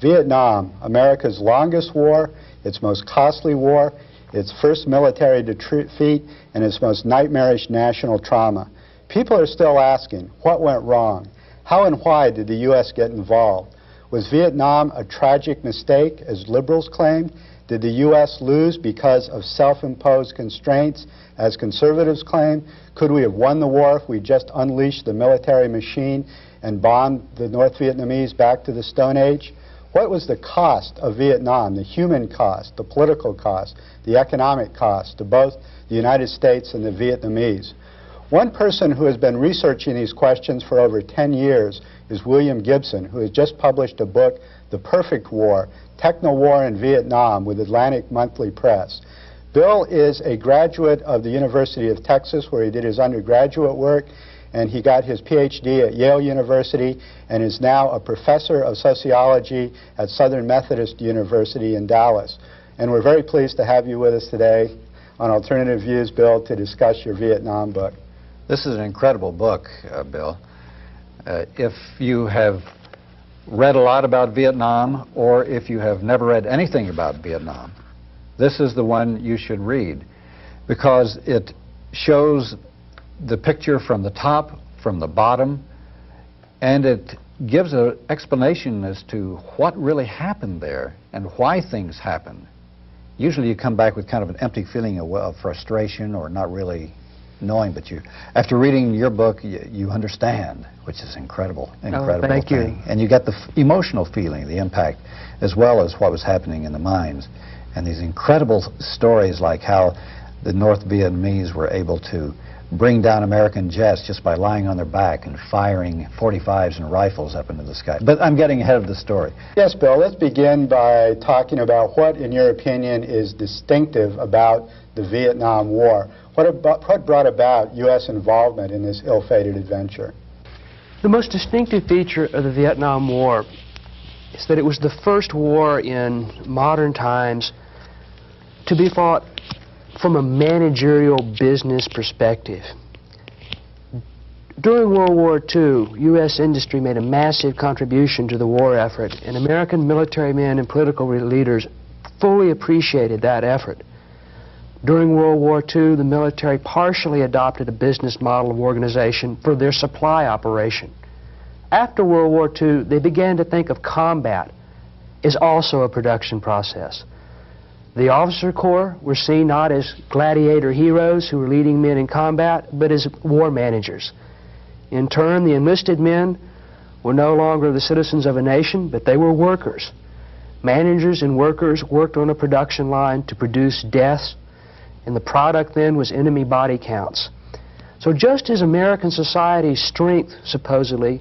Vietnam, America's longest war, its most costly war, its first military defeat, and its most nightmarish national trauma. People are still asking, what went wrong? How and why did the U.S. get involved? Was Vietnam a tragic mistake, as liberals claimed? Did the U.S. lose because of self-imposed constraints, as conservatives claim? Could we have won the war if we just unleashed the military machine and bombed the North Vietnamese back to the Stone Age? What was the cost of Vietnam, the human cost, the political cost, the economic cost to both the United States and the Vietnamese? One person who has been researching these questions for over 10 years is William Gibson, who has just published a book, The Perfect War, Techno-War in Vietnam, with Atlantic Monthly Press. Bill is a graduate of the University of Texas, where he did his undergraduate work, and he got his PhD at Yale University and is now a professor of sociology at Southern Methodist University in Dallas. And we're very pleased to have you with us today on Alternative Views, Bill, to discuss your Vietnam book. This is an incredible book, Bill. If you have read a lot about Vietnam, or if you have never read anything about Vietnam, this is the one you should read, because it shows the picture from the top, from the bottom, and it gives an explanation as to what really happened there and why things happened. Usually you come back with kind of an empty feeling of frustration or not really knowing, but after reading your book, you understand, which is incredible thing. Thank you. And you get the emotional feeling, the impact, as well as what was happening in the mines. And these incredible stories like how the North Vietnamese were able to bring down American jets just by lying on their back and firing .45s and rifles up into the sky. But I'm getting ahead of the story. Yes, Bill, let's begin by talking about what, in your opinion, is distinctive about the Vietnam War. What brought about U.S. involvement in this ill-fated adventure? The most distinctive feature of the Vietnam War is that it was the first war in modern times to be fought from a managerial business perspective. During World War II, U.S. industry made a massive contribution to the war effort, and American military men and political leaders fully appreciated that effort. During World War II, the military partially adopted a business model of organization for their supply operation. After World War II, they began to think of combat as also a production process. The officer corps were seen not as gladiator heroes who were leading men in combat, but as war managers. In turn, the enlisted men were no longer the citizens of a nation, but they were workers. Managers and workers worked on a production line to produce deaths, and the product then was enemy body counts. So just as American society's strength, supposedly,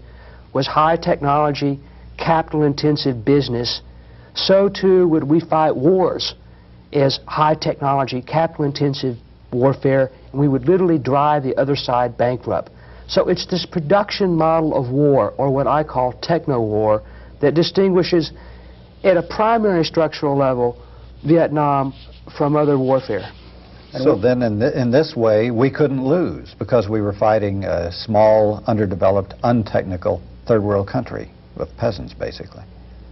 was high technology, capital-intensive business, so too would we fight wars as high technology, capital-intensive warfare, and we would literally drive the other side bankrupt. So it's this production model of war, or what I call techno-war, that distinguishes at a primary structural level Vietnam from other warfare. So then in this way, we couldn't lose because we were fighting a small, underdeveloped, untechnical third world country with peasants, basically.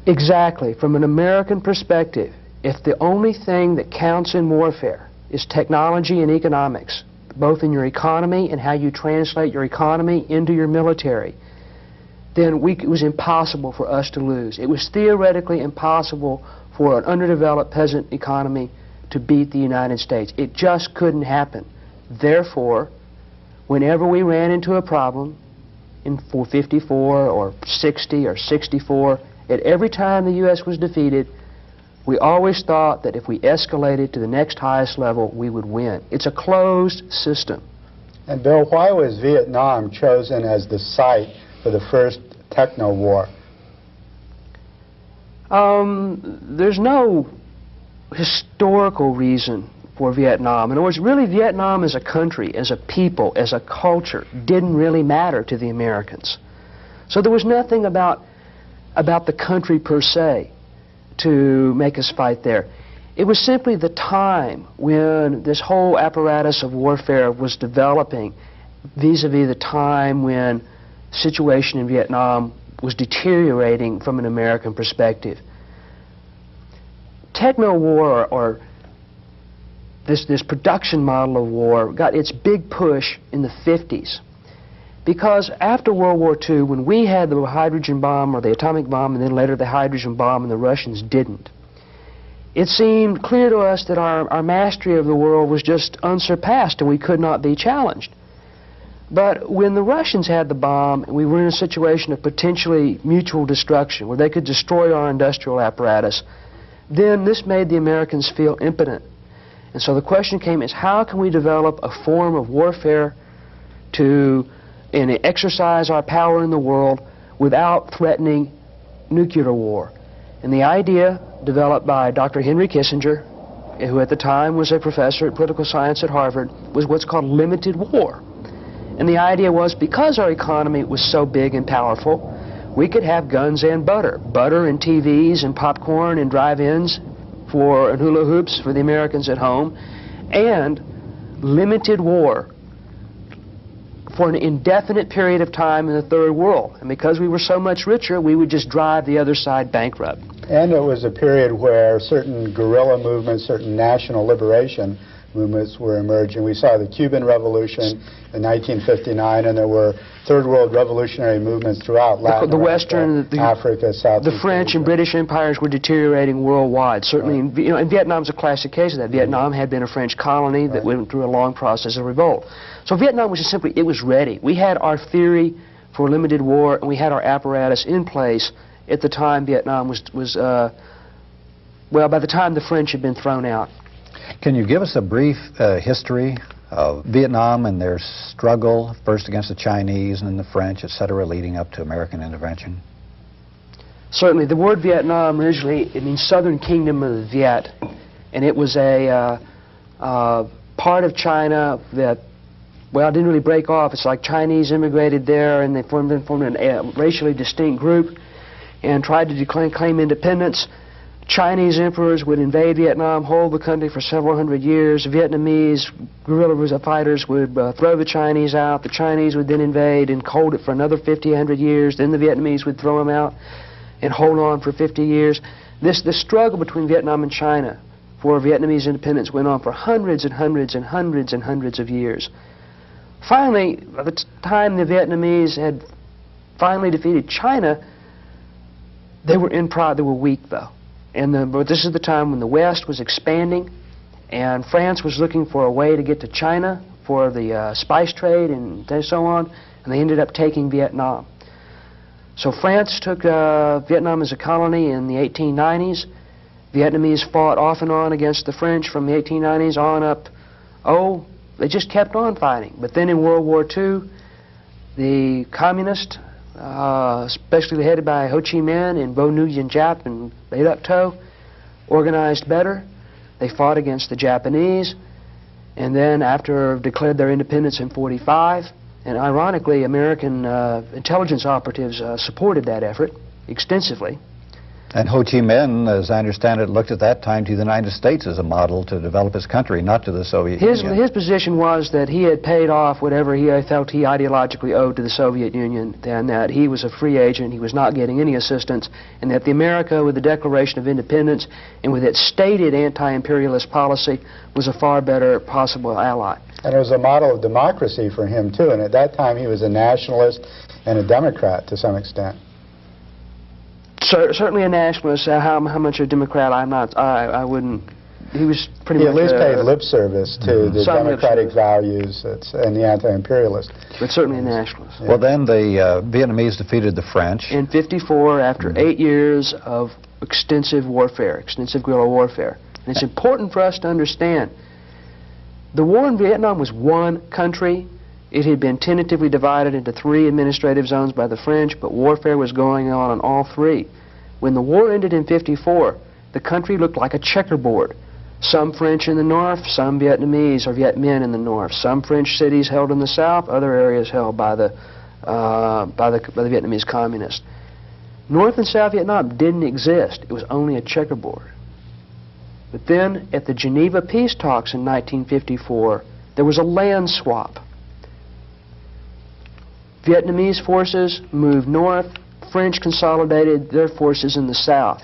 Exactly. From an American perspective, if the only thing that counts in warfare is technology and economics, both in your economy and how you translate your economy into your military, then it was impossible for us to lose. It was theoretically impossible for an underdeveloped peasant economy to beat the United States. It just couldn't happen. Therefore, whenever we ran into a problem in 54 or 60 or 64, at every time the U.S. was defeated, we always thought that if we escalated to the next highest level, we would win. It's a closed system. And Bill, why was Vietnam chosen as the site for the first techno-war? There's no historical reason for Vietnam. In other words, really Vietnam as a country, as a people, as a culture, didn't really matter to the Americans. So there was nothing about the country per se to make us fight there. It was simply the time when this whole apparatus of warfare was developing vis-a-vis the time when the situation in Vietnam was deteriorating from an American perspective. techno-war, or this production model of war, got its big push in the 50s. Because after World War II, when we had the hydrogen bomb or the atomic bomb, and then later the hydrogen bomb, and the Russians didn't, it seemed clear to us that our mastery of the world was just unsurpassed and we could not be challenged. But when the Russians had the bomb, we were in a situation of potentially mutual destruction, where they could destroy our industrial apparatus, then this made the Americans feel impotent. And so the question came is, how can we develop a form of warfare to exercise our power in the world without threatening nuclear war? And the idea, developed by Dr. Henry Kissinger, who at the time was a professor at political science at Harvard, was what's called limited war. And the idea was, because our economy was so big and powerful, we could have guns and butter. Butter and TVs and popcorn and drive-ins and hula hoops for the Americans at home, and limited war for an indefinite period of time in the Third World. And because we were so much richer, we would just drive the other side bankrupt. And it was a period where certain guerrilla movements, certain national liberation movements were emerging. We saw the Cuban Revolution in 1959, and there were Third World revolutionary movements throughout Latin America, Africa, South The French and British empires were deteriorating worldwide. Certainly, and Vietnam's a classic case of that. Vietnam had been a French colony that went through a long process of revolt. So Vietnam was just simply, it was ready. We had our theory for limited war, and we had our apparatus in place at the time Vietnam well, by the time the French had been thrown out. Can you give us a brief history of Vietnam and their struggle, first against the Chinese and then the French, etc., leading up to American intervention? Certainly. The word Vietnam originally, it means Southern Kingdom of the Viet, and it was a part of China that, well, didn't really break off. It's like Chinese immigrated there, and they formed a racially distinct group and tried to claim independence. Chinese emperors would invade Vietnam, hold the country for several hundred years. Vietnamese guerrilla fighters would throw the Chinese out. The Chinese would then invade and hold it for another 50, 100 years. Then the Vietnamese would throw them out and hold on for 50 years. This struggle between Vietnam and China for Vietnamese independence went on for hundreds and hundreds and hundreds and hundreds of years. Finally, by the time the Vietnamese had finally defeated China, they were weak, though. But this is the time when the West was expanding, and France was looking for a way to get to China for the spice trade and so on, and they ended up taking Vietnam. So France took Vietnam as a colony in the 1890s. Vietnamese fought off and on against the French from the 1890s on up. They just kept on fighting. But then in World War II, the communists, especially headed by Ho Chi Minh and Vo Nguyen Giap and Lê Đức Thọ, organized better. They fought against the Japanese, and then after declared their independence in '45, and ironically, American intelligence operatives supported that effort extensively. And Ho Chi Minh, as I understand it, looked at that time to the United States as a model to develop his country, not to the Soviet Union. His position was that he had paid off whatever he felt he ideologically owed to the Soviet Union, and that he was a free agent, he was not getting any assistance, and that the America, with the Declaration of Independence and with its stated anti-imperialist policy, was a far better possible ally. And it was a model of democracy for him, too, and at that time he was a nationalist and a Democrat to some extent. Certainly a nationalist. How much a Democrat? I'm not. I wouldn't. He was pretty much. He at least paid lip service to the democratic values and the anti-imperialist. But certainly a nationalist. Yeah. Well, then the Vietnamese defeated the French in '54 after 8 years of extensive warfare, extensive guerrilla warfare. And it's important for us to understand the war in Vietnam was one country. It had been tentatively divided into 3 administrative zones by the French, but warfare was going on in all 3. When the war ended in '54, the country looked like a checkerboard. Some French in the north, some Vietnamese or Viet Minh in the north. Some French cities held in the south, other areas held by the Vietnamese communists. North and South Vietnam didn't exist. It was only a checkerboard. But then, at the Geneva peace talks in 1954, there was a land swap. Vietnamese forces moved north, French consolidated their forces in the south.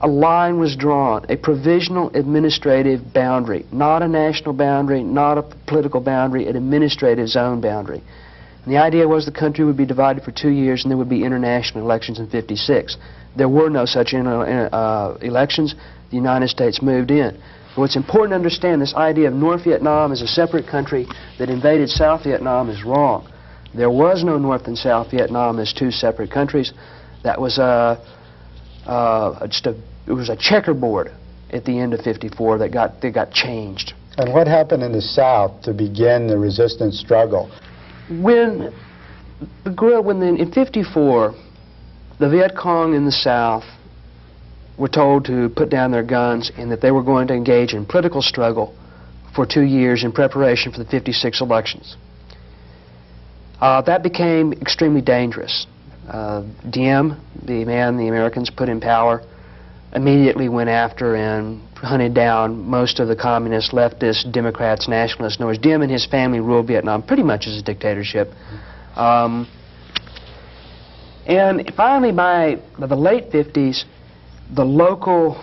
a line was drawn, a provisional administrative boundary, not a national boundary, not a political boundary, an administrative zone boundary. And the idea was the country would be divided for 2 years and there would be international elections in '56. There were no such elections. The United States moved in. But what's important to understand, this idea of North Vietnam as a separate country that invaded South Vietnam is wrong. There was no North and South Vietnam as two separate countries. That was it was a checkerboard at the end of '54 that got changed. And what happened in the South to begin the resistance struggle? In '54, the Viet Cong in the South were told to put down their guns and that they were going to engage in political struggle for 2 years in preparation for the '56 elections. That became extremely dangerous. Diem, the man the Americans put in power, immediately went after and hunted down most of the communists, leftists, Democrats, nationalists. In other words, Diem and his family ruled Vietnam pretty much as a dictatorship. And finally, by the late '50s, the local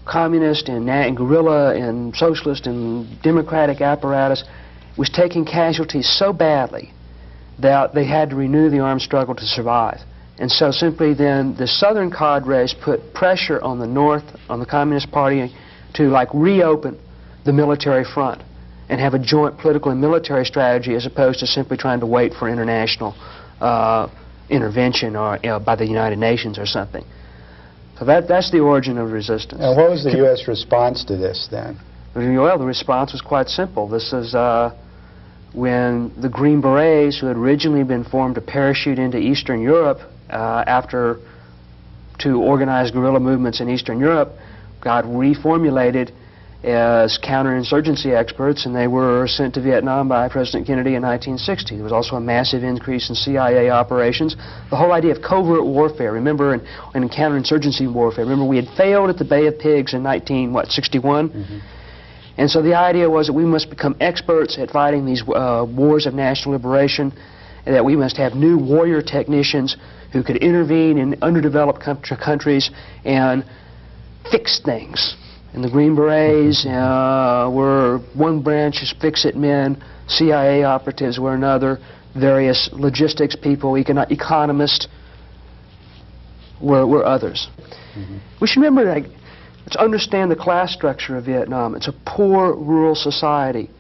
communist and guerrilla and socialist and democratic apparatus was taking casualties so badly that they had to renew the armed struggle to survive. And so simply then the southern cadres put pressure on the North, on the Communist Party, to reopen the military front and have a joint political and military strategy as opposed to simply trying to wait for international intervention or by the United Nations or something. So that's the origin of resistance. And what was the U.S. response to this then? Well, the response was quite simple. This is when the Green Berets, who had originally been formed to parachute into Eastern Europe to organize guerrilla movements in Eastern Europe, got reformulated as counterinsurgency experts, and they were sent to Vietnam by President Kennedy in 1960. There was also a massive increase in CIA operations. The whole idea of covert warfare, remember, and counterinsurgency warfare, remember we had failed at the Bay of Pigs in 1961? Mm-hmm. And so the idea was that we must become experts at fighting these wars of national liberation, and that we must have new warrior technicians who could intervene in underdeveloped countries and fix things. And the Green Berets were one branch as fix-it men, CIA operatives were another, various logistics people, economists were others. Mm-hmm. We should remember, let's understand the class structure of Vietnam. It's a poor rural society.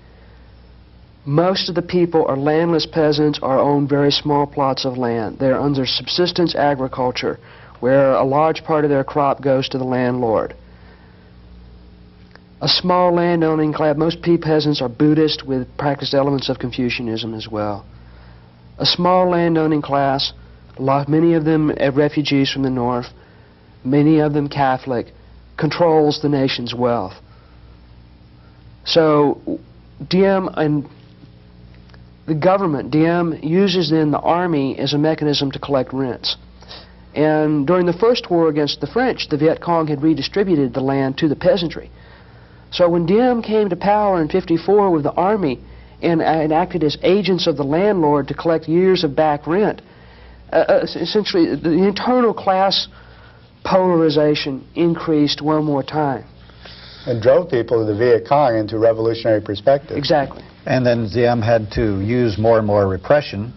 Most of the people are landless peasants or own very small plots of land. They're under subsistence agriculture, where a large part of their crop goes to the landlord. A small landowning class, most peasants are Buddhist with practiced elements of Confucianism as well. A small landowning class, many of them refugees from the north, many of them Catholic, controls the nation's wealth. So Diem and the government, Diem, uses then the army as a mechanism to collect rents. And during the first war against the French, the Viet Cong had redistributed the land to the peasantry. So when Diem came to power in '54 with the army and acted as agents of the landlord to collect years of back rent, essentially the internal class polarization increased one more time. And drove people of the Viet Cong into revolutionary perspectives. Exactly. And then Diem had to use more and more repression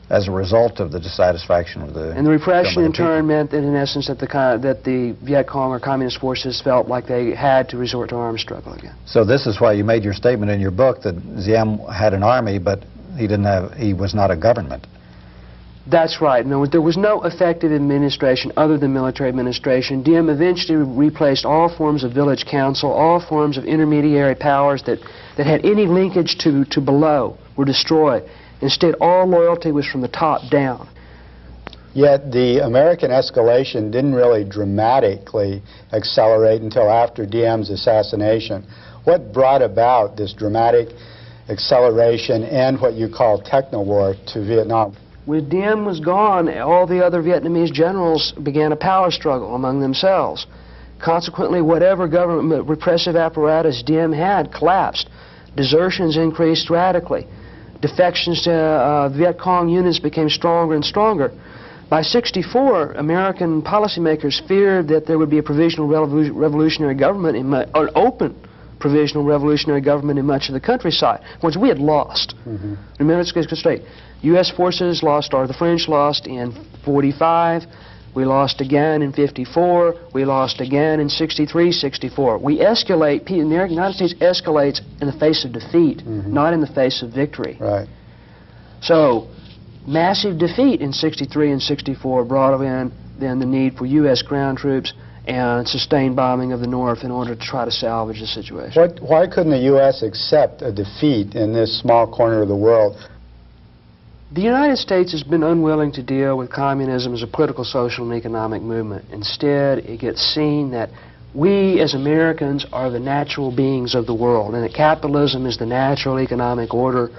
as a result of the dissatisfaction of the... And the repression in turn meant that in essence that the Viet Cong or communist forces felt like they had to resort to armed struggle again. So this is why you made your statement in your book that Diem had an army, but he was not a government. That's right. No, there was no effective administration other than military administration. Diem eventually replaced all forms of village council, all forms of intermediary powers that had any linkage to below were destroyed. Instead, all loyalty was from the top down. Yet the American escalation didn't really dramatically accelerate until after Diem's assassination. What brought about this dramatic acceleration and what you call techno-war to Vietnam? When Diem was gone, all the other Vietnamese generals began a power struggle among themselves. Consequently, whatever government repressive apparatus Diem had collapsed. Desertions increased radically. Defections to Viet Cong units became stronger and stronger. By '64, American policymakers feared that there would be a provisional revolutionary government, an open provisional revolutionary government in much of the countryside, which we had lost. Remember, let's get straight. U.S. forces lost, or the French lost in '45. We lost again in '54. We lost again in '63, '64. We escalate. The United States escalates in the face of defeat, not in the face of victory. Right. So, massive defeat in '63 and '64 brought in then the need for U.S. ground troops and sustained bombing of the North in order to try to salvage the situation. Why couldn't the U.S. accept a defeat in this small corner of the world? The United States has been unwilling to deal with communism as a political, social, and economic movement. Instead, it gets seen that we as Americans are the natural beings of the world, and that capitalism is the natural economic order,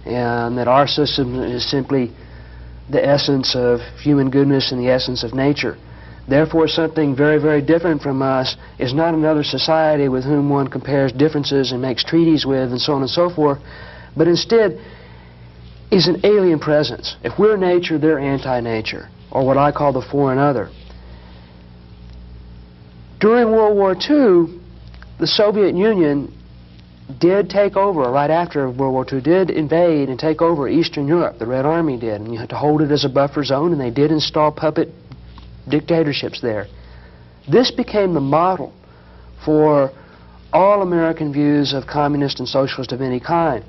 and that our system is simply the essence of human goodness and the essence of nature. Therefore, something very, very different from us is not another society with whom one compares differences and makes treaties with and so on and so forth, but instead is an alien presence. If we're nature, they're anti-nature, or what I call the foreign other. During World War II, the Soviet Union did take over, right after World War II, did invade and take over Eastern Europe. The Red Army did, and you had to hold it as a buffer zone, and they did install puppet dictatorships there. This became the model for all American views of communist and socialist of any kind.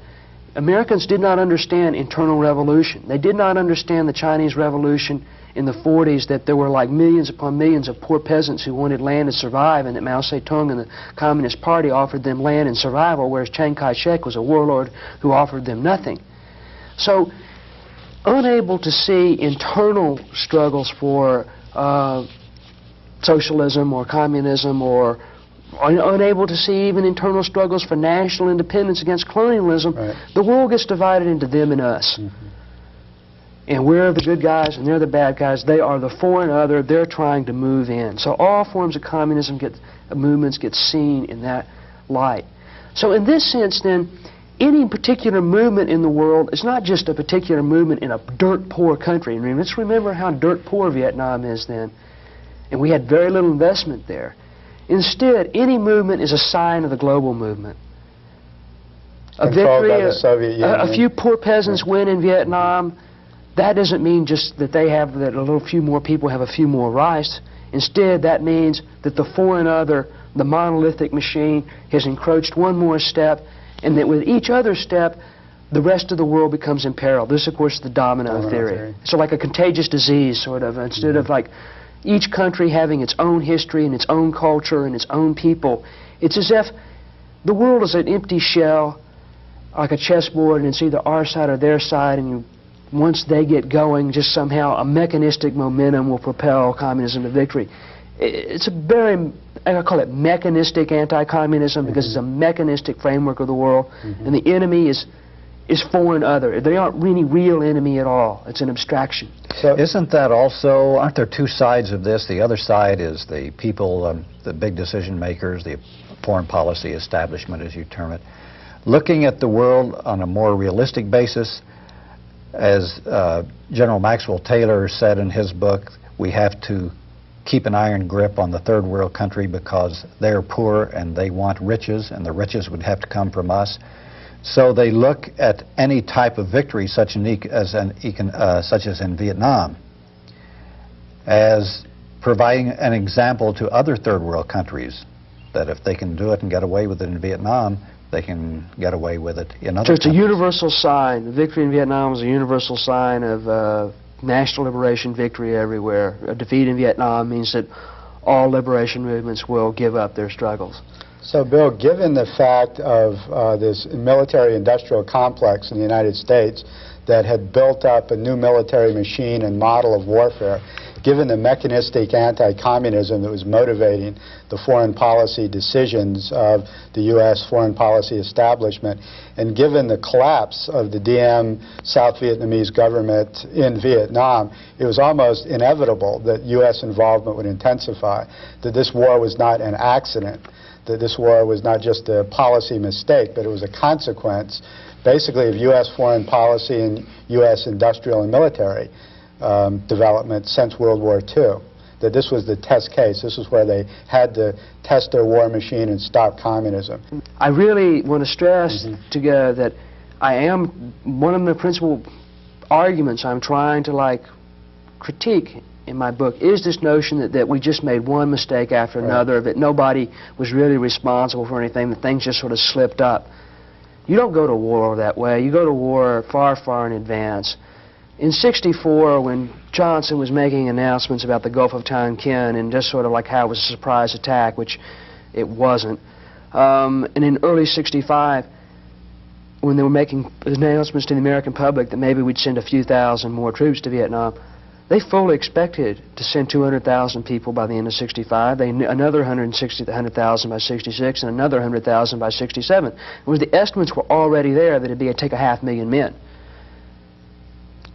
Americans did not understand internal revolution. They did not understand the Chinese Revolution in the 40s, that there were like millions upon millions of poor peasants who wanted land to survive, and that Mao Zedong and the Communist Party offered them land and survival, whereas Chiang Kai-shek was a warlord who offered them nothing. So, unable to see internal struggles for socialism or communism, or unable to see even internal struggles for national independence against colonialism, the world gets divided into them and us. And we're the good guys and they're the bad guys. They are the foreign other. They're trying to move in. So all forms of communism movements get seen in that light. So in this sense then, any particular movement in the world is not just a particular movement in a dirt-poor country. I mean, let's remember how dirt-poor Vietnam is then. And we had very little investment there. Instead, any movement is a sign of the global movement. A Controlled victory, by the Soviet Union. a few poor peasants win in Vietnam. That doesn't mean just that that a little few more people have a few more rights. Instead, that means that the foreign other, the monolithic machine, has encroached one more step, and that with each other step, the rest of the world becomes imperiled. This, of course, is the domino theory. So like a contagious disease, sort of, instead of like each country having its own history and its own culture and its own people, it's as if the world is an empty shell, like a chessboard, and it's either our side or their side, and once they get going, just somehow a mechanistic momentum will propel communism to victory. It's a very, I call it mechanistic anti-communism, because it's a mechanistic framework of the world, and the enemy is foreign other. They aren't really real enemy at all. It's an abstraction. So isn't that also, aren't there two sides of this? The other side is the people, the big decision makers, the foreign policy establishment, as you term it, looking at the world on a more realistic basis. As General Maxwell Taylor said in his book, we have to keep an iron grip on the third world country because they're poor and they want riches, and the riches would have to come from us. So they look at any type of victory, such as in Vietnam, as providing an example to other third world countries, that if they can do it and get away with it in Vietnam, they can get away with it in other countries. So it's a universal sign. The victory in Vietnam is a universal sign of national liberation victory everywhere. A defeat in Vietnam means that all liberation movements will give up their struggles. So, Bill, given the fact of this military-industrial complex in the United States that had built up a new military machine and model of warfare, given the mechanistic anti-communism that was motivating the foreign policy decisions of the U.S. foreign policy establishment, and given the collapse of the Diem South Vietnamese government in Vietnam, it was almost inevitable that U.S. involvement would intensify, that this war was not an accident, that this war was not just a policy mistake, but it was a consequence, basically, of U.S. foreign policy and U.S. industrial and military development since World War II. That this was the test case. This is where they had to test their war machine and stop communism. I really want to stress together that I am, one of the principal arguments I'm trying to critique in my book is this notion that we just made one mistake after another, that nobody was really responsible for anything, that things just sort of slipped up. You don't go to war that way. You go to war far, far in advance. In '64, when Johnson was making announcements about the Gulf of Tonkin and just sort of like how it was a surprise attack, which it wasn't, and in early '65, when they were making announcements to the American public that maybe we'd send a few thousand more troops to Vietnam, they fully expected to send 200,000 people by the end of '65, another 100,000 by '66, and another 100,000 by '67. The estimates were already there that it'd take 500,000 men.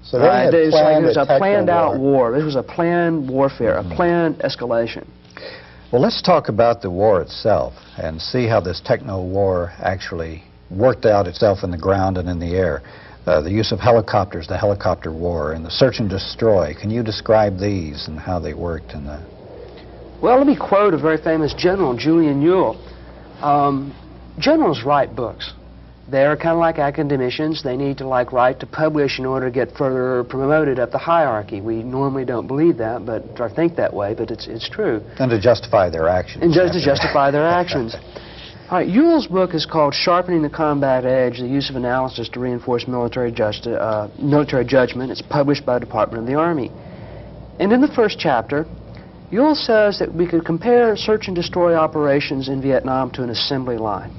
So they had it was a planned planned-out war. This was a planned warfare, a planned escalation. Well, let's talk about the war itself and see how this techno-war actually worked out itself in the ground and in the air. The use of helicopters, the helicopter war, and the search and destroy. Can you describe these and how they worked in the... Well, let me quote a very famous general, Julian Ewell. Generals write books. They're kind of like academicians. They need to write to publish in order to get further promoted up the hierarchy. We normally don't believe that, or think that way, but it's true. And to justify their actions. And just to justify their actions. All right, Ewell's book is called Sharpening the Combat Edge, the Use of Analysis to Reinforce Military Judgment. It's published by the Department of the Army. And in the first chapter, Ewell says that we could compare search and destroy operations in Vietnam to an assembly line.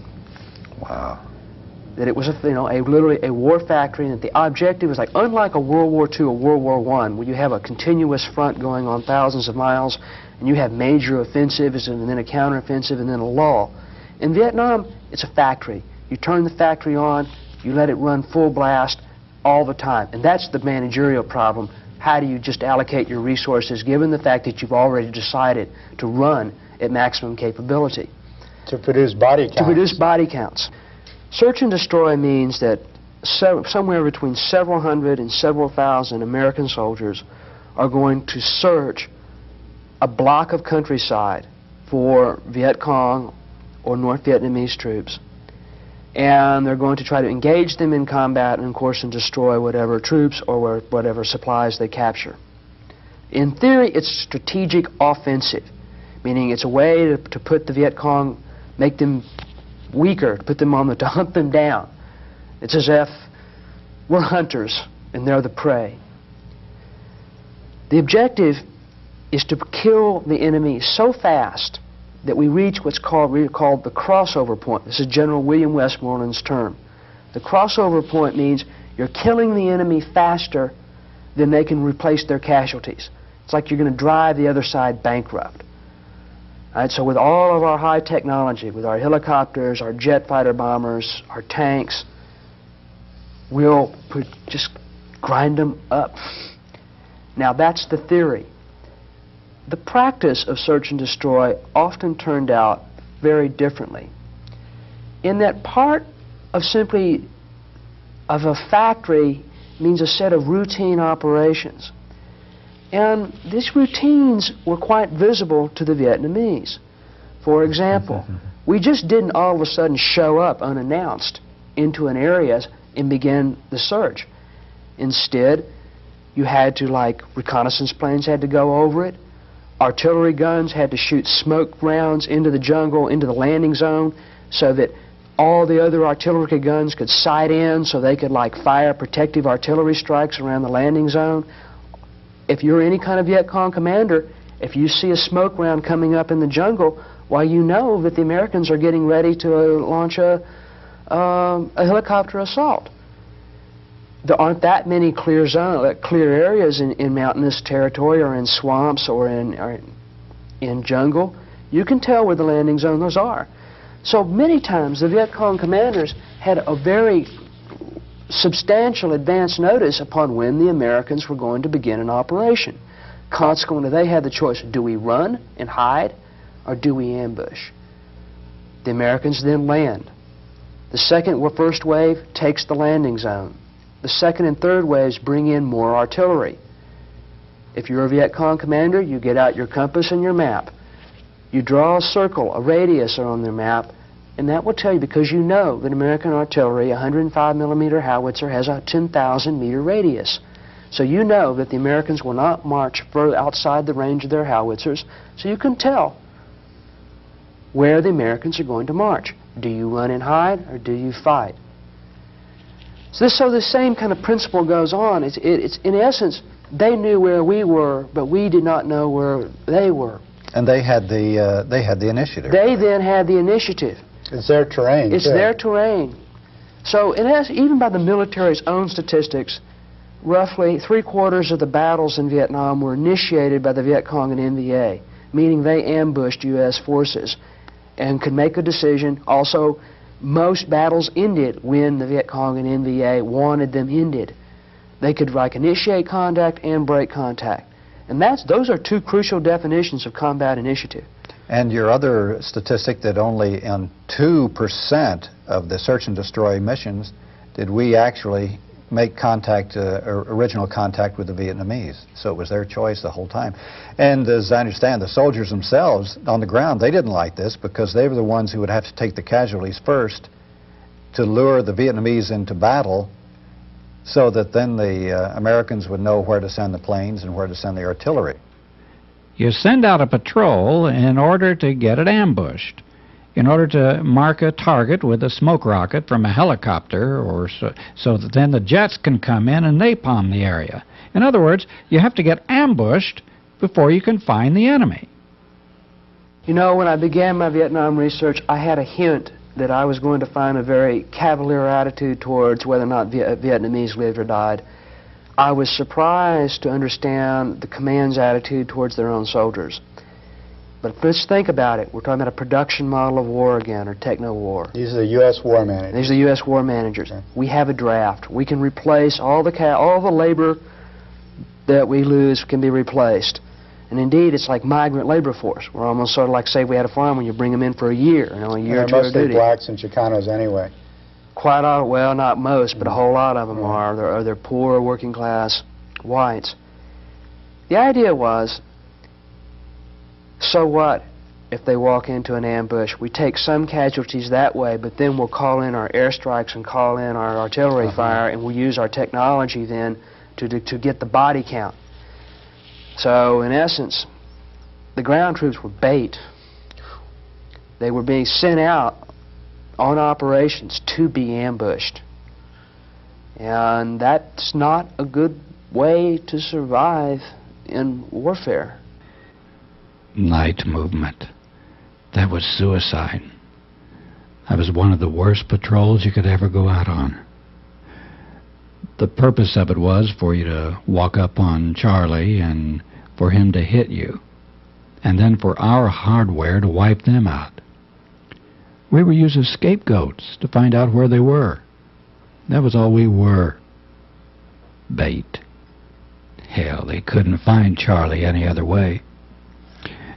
Wow. That it was literally a war factory, and that the objective was unlike a World War II or World War I, where you have a continuous front going on thousands of miles, and you have major offensives and then a counteroffensive and then a lull. In Vietnam, it's a factory. You turn the factory on, you let it run full blast all the time. And that's the managerial problem. How do you just allocate your resources given the fact that you've already decided to run at maximum capability? To produce body counts. To produce body counts. Search and destroy means that somewhere between several hundred and several thousand American soldiers are going to search a block of countryside for Viet Cong or North Vietnamese troops. And they're going to try to engage them in combat and, of course, and destroy whatever troops or whatever supplies they capture. In theory, it's strategic offensive, meaning it's a way to put the Viet Cong, make them weaker, to put them on to hunt them down. It's as if we're hunters and they're the prey. The objective is to kill the enemy so fast that we reach what's called the crossover point. This is General William Westmoreland's term. The crossover point means you're killing the enemy faster than they can replace their casualties. It's like you're going to drive the other side bankrupt. All right, so with all of our high technology, with our helicopters, our jet fighter bombers, our tanks, we'll just grind them up. Now that's the theory. The practice of search and destroy often turned out very differently. In that part of a factory means a set of routine operations. And these routines were quite visible to the Vietnamese. For example, we just didn't all of a sudden show up unannounced into an area and begin the search. Instead, you had to, reconnaissance planes had to go over it. Artillery guns had to shoot smoke rounds into the jungle, into the landing zone, so that all the other artillery guns could sight in so they could fire protective artillery strikes around the landing zone. If you're any kind of Viet Cong commander, if you see a smoke round coming up in the jungle, well, you know that the Americans are getting ready to launch a helicopter assault. There aren't that many clear areas in mountainous territory or in swamps or in jungle. You can tell where the landing zones are. So many times the Viet Cong commanders had a very substantial advance notice upon when the Americans were going to begin an operation. Consequently, they had the choice: do we run and hide, or do we ambush? The Americans then land. The first wave takes the landing zone. The second and third waves bring in more artillery. If you're a Viet Cong commander, you get out your compass and your map. You draw a circle, a radius on their map, and that will tell you, because you know that American artillery, 105 millimeter howitzer, has a 10,000 meter radius. So you know that the Americans will not march further outside the range of their howitzers, so you can tell where the Americans are going to march. Do you run and hide, or do you fight? So the same kind of principle goes on. It's in essence, they knew where we were, but we did not know where they were. And they had the initiative. They then had the initiative. It's their terrain, It's too. their terrain. So in essence, even by the military's own statistics, roughly 3/4 of the battles in Vietnam were initiated by the Viet Cong and NVA, meaning they ambushed U.S. forces and could make a decision. Also, most battles ended when the Viet Cong and NVA wanted them ended. They could initiate contact and break contact. And those are two crucial definitions of combat initiative. And your other statistic that only in 2% of the search and destroy missions did we actually make contact, original contact with the Vietnamese. So it was their choice the whole time. And as I understand, the soldiers themselves on the ground, they didn't like this because they were the ones who would have to take the casualties first to lure the Vietnamese into battle, so that then the Americans would know where to send the planes and where to send the artillery. You send out a patrol in order to get it ambushed, in order to mark a target with a smoke rocket from a helicopter, or so that then the jets can come in and napalm the area. In other words, you have to get ambushed before you can find the enemy. You know, when I began my Vietnam research, I had a hint that I was going to find a very cavalier attitude towards whether or not Vietnamese lived or died. I was surprised to understand the command's attitude towards their own soldiers. But let's think about it. We're talking about a production model of war again, or techno-war. These are the U.S. war managers. These are the U.S. war managers. Okay. We have a draft. We can replace all the labor that we lose can be replaced. And indeed, it's like migrant labor force. We're almost sort of like, say, we had a farm when you bring them in for a year, a year or two of mostly duty. blacks and Chicanos anyway. Quite all, well, not most, but a whole lot of them are. They're poor, working class whites. The idea was, so what if they walk into an ambush? We take some casualties that way, but then we'll call in our airstrikes and call in our artillery fire, and we'll use our technology then to get the body count. So, in essence, the ground troops were bait. They were being sent out on operations to be ambushed. And that's not a good way to survive in warfare. Night movement. That was suicide. That was one of the worst patrols you could ever go out on. The purpose of it was for you to walk up on Charlie and for him to hit you, and then for our hardware to wipe them out. We were using scapegoats to find out where they were. That was all we were. Bait. Hell, they couldn't find Charlie any other way.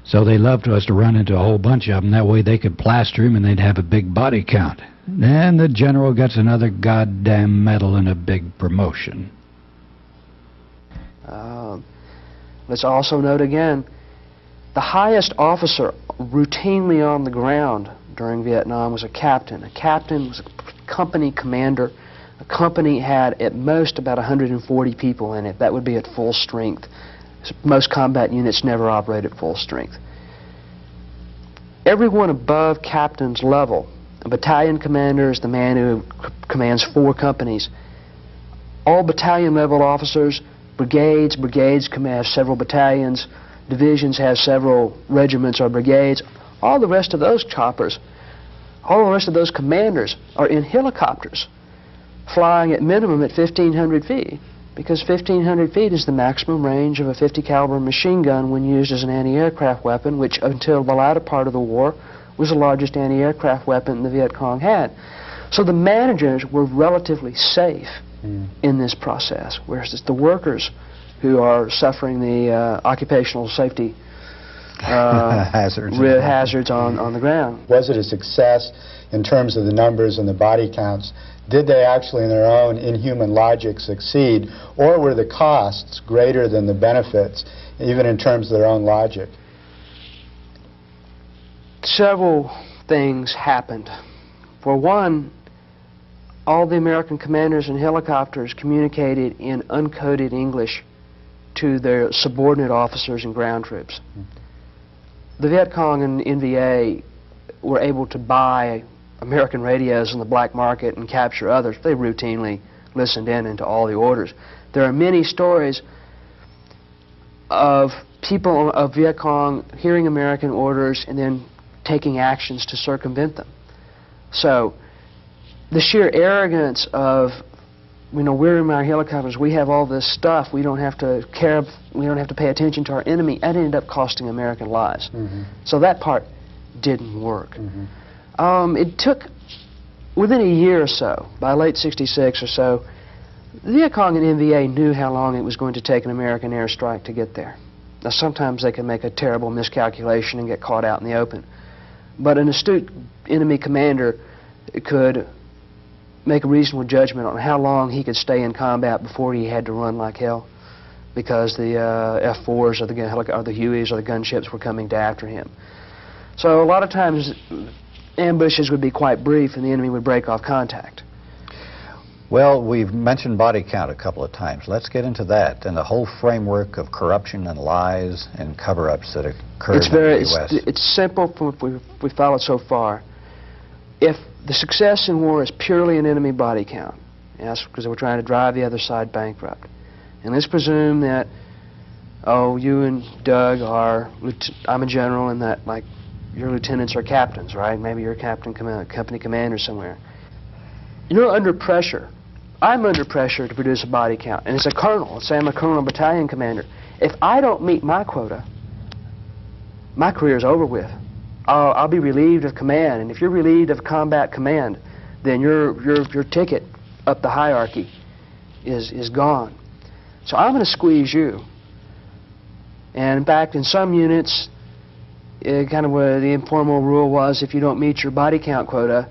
So they loved us to run into a whole bunch of them. That way they could plaster him and they'd have a big body count. Then the general gets another goddamn medal and a big promotion. Let's also note again, the highest officer routinely on the ground during Vietnam was a captain. A captain was a company commander. A company had at most about 140 people in it. That would be at full strength. Most combat units never operate at full strength. Everyone above captain's level, a battalion commander is the man who commands 4 companies. All battalion level officers, brigades have several battalions, divisions have several regiments or brigades. All the rest of those choppers, all the rest of those commanders are in helicopters, flying at minimum at 1,500 feet, because 1,500 feet is the maximum range of a .50 caliber machine gun when used as an anti-aircraft weapon, which until the latter part of the war was the largest anti-aircraft weapon the Viet Cong had. So the managers were relatively safe in this process, whereas it's the workers who are suffering the occupational safety hazards on the ground. Was it a success in terms of the numbers and the body counts Did they actually, in their own inhuman logic, succeed, or were the costs greater than the benefits, even in terms of their own logic? Several things happened. For one, all the American commanders and helicopters communicated in uncoded English to their subordinate officers and ground troops. The Viet Cong and NVA were able to buy American radios on the black market and capture others. They routinely listened in into all the orders. There are many stories of people of Viet Cong hearing American orders and then taking actions to circumvent them. So the sheer arrogance of, you know, we're in our helicopters, we have all this stuff, we don't have to care, we don't have to pay attention to our enemy, that ended up costing American lives. So that part didn't work. It took, within a year or so, by late '66 or so, the Viet Cong and NVA knew how long it was going to take an American airstrike to get there. Now sometimes they can make a terrible miscalculation and get caught out in the open. But an astute enemy commander could make a reasonable judgment on how long he could stay in combat before he had to run like hell, because the F-4s or the Hueys or the gunships were coming after him. So a lot of times ambushes would be quite brief and the enemy would break off contact. Well, we've mentioned body count a couple of times. Let's get into that and the whole framework of corruption and lies and cover-ups that occurred in the U.S. It's simple from what we've followed so far. If the success in war is purely an enemy body count, yes, because we're trying to drive the other side bankrupt, and let's presume that, oh, you and Doug are, I'm a general, and that, like, your lieutenants are captains, right? Maybe you're a company commander somewhere. You're under pressure. I'm under pressure to produce a body count. And as a colonel, let's say I'm a colonel battalion commander, if I don't meet my quota, my career's over with. I'll be relieved of command. And if you're relieved of combat command, then your ticket up the hierarchy is gone. So I'm going to squeeze you. And in fact, in some units, kind of where the informal rule was, if you don't meet your body count quota,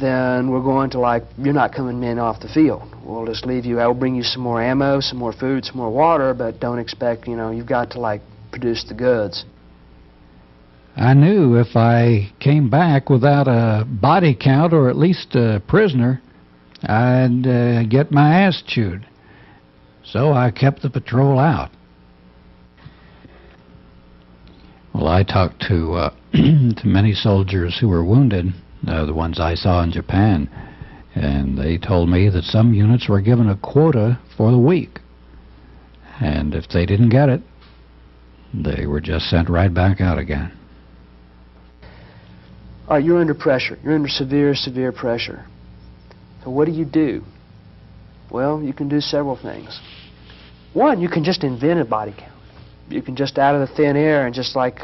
then we're going to, like, you're not coming in off the field. We'll just leave you. I will bring you some more ammo, some more food, some more water, but don't expect, you know, you've got to, like, produce the goods. I knew if I came back without a body count or at least a prisoner, I'd get my ass chewed. So I kept the patrol out. Well, I talked to to many soldiers who were wounded, the ones I saw in Japan, and they told me that some units were given a quota for the week, and if they didn't get it, they were just sent right back out again. All right, you're under pressure. You're under severe, severe pressure. So what do? Well, you can do several things. One, you can just invent a body count. You can just out of the thin air and just like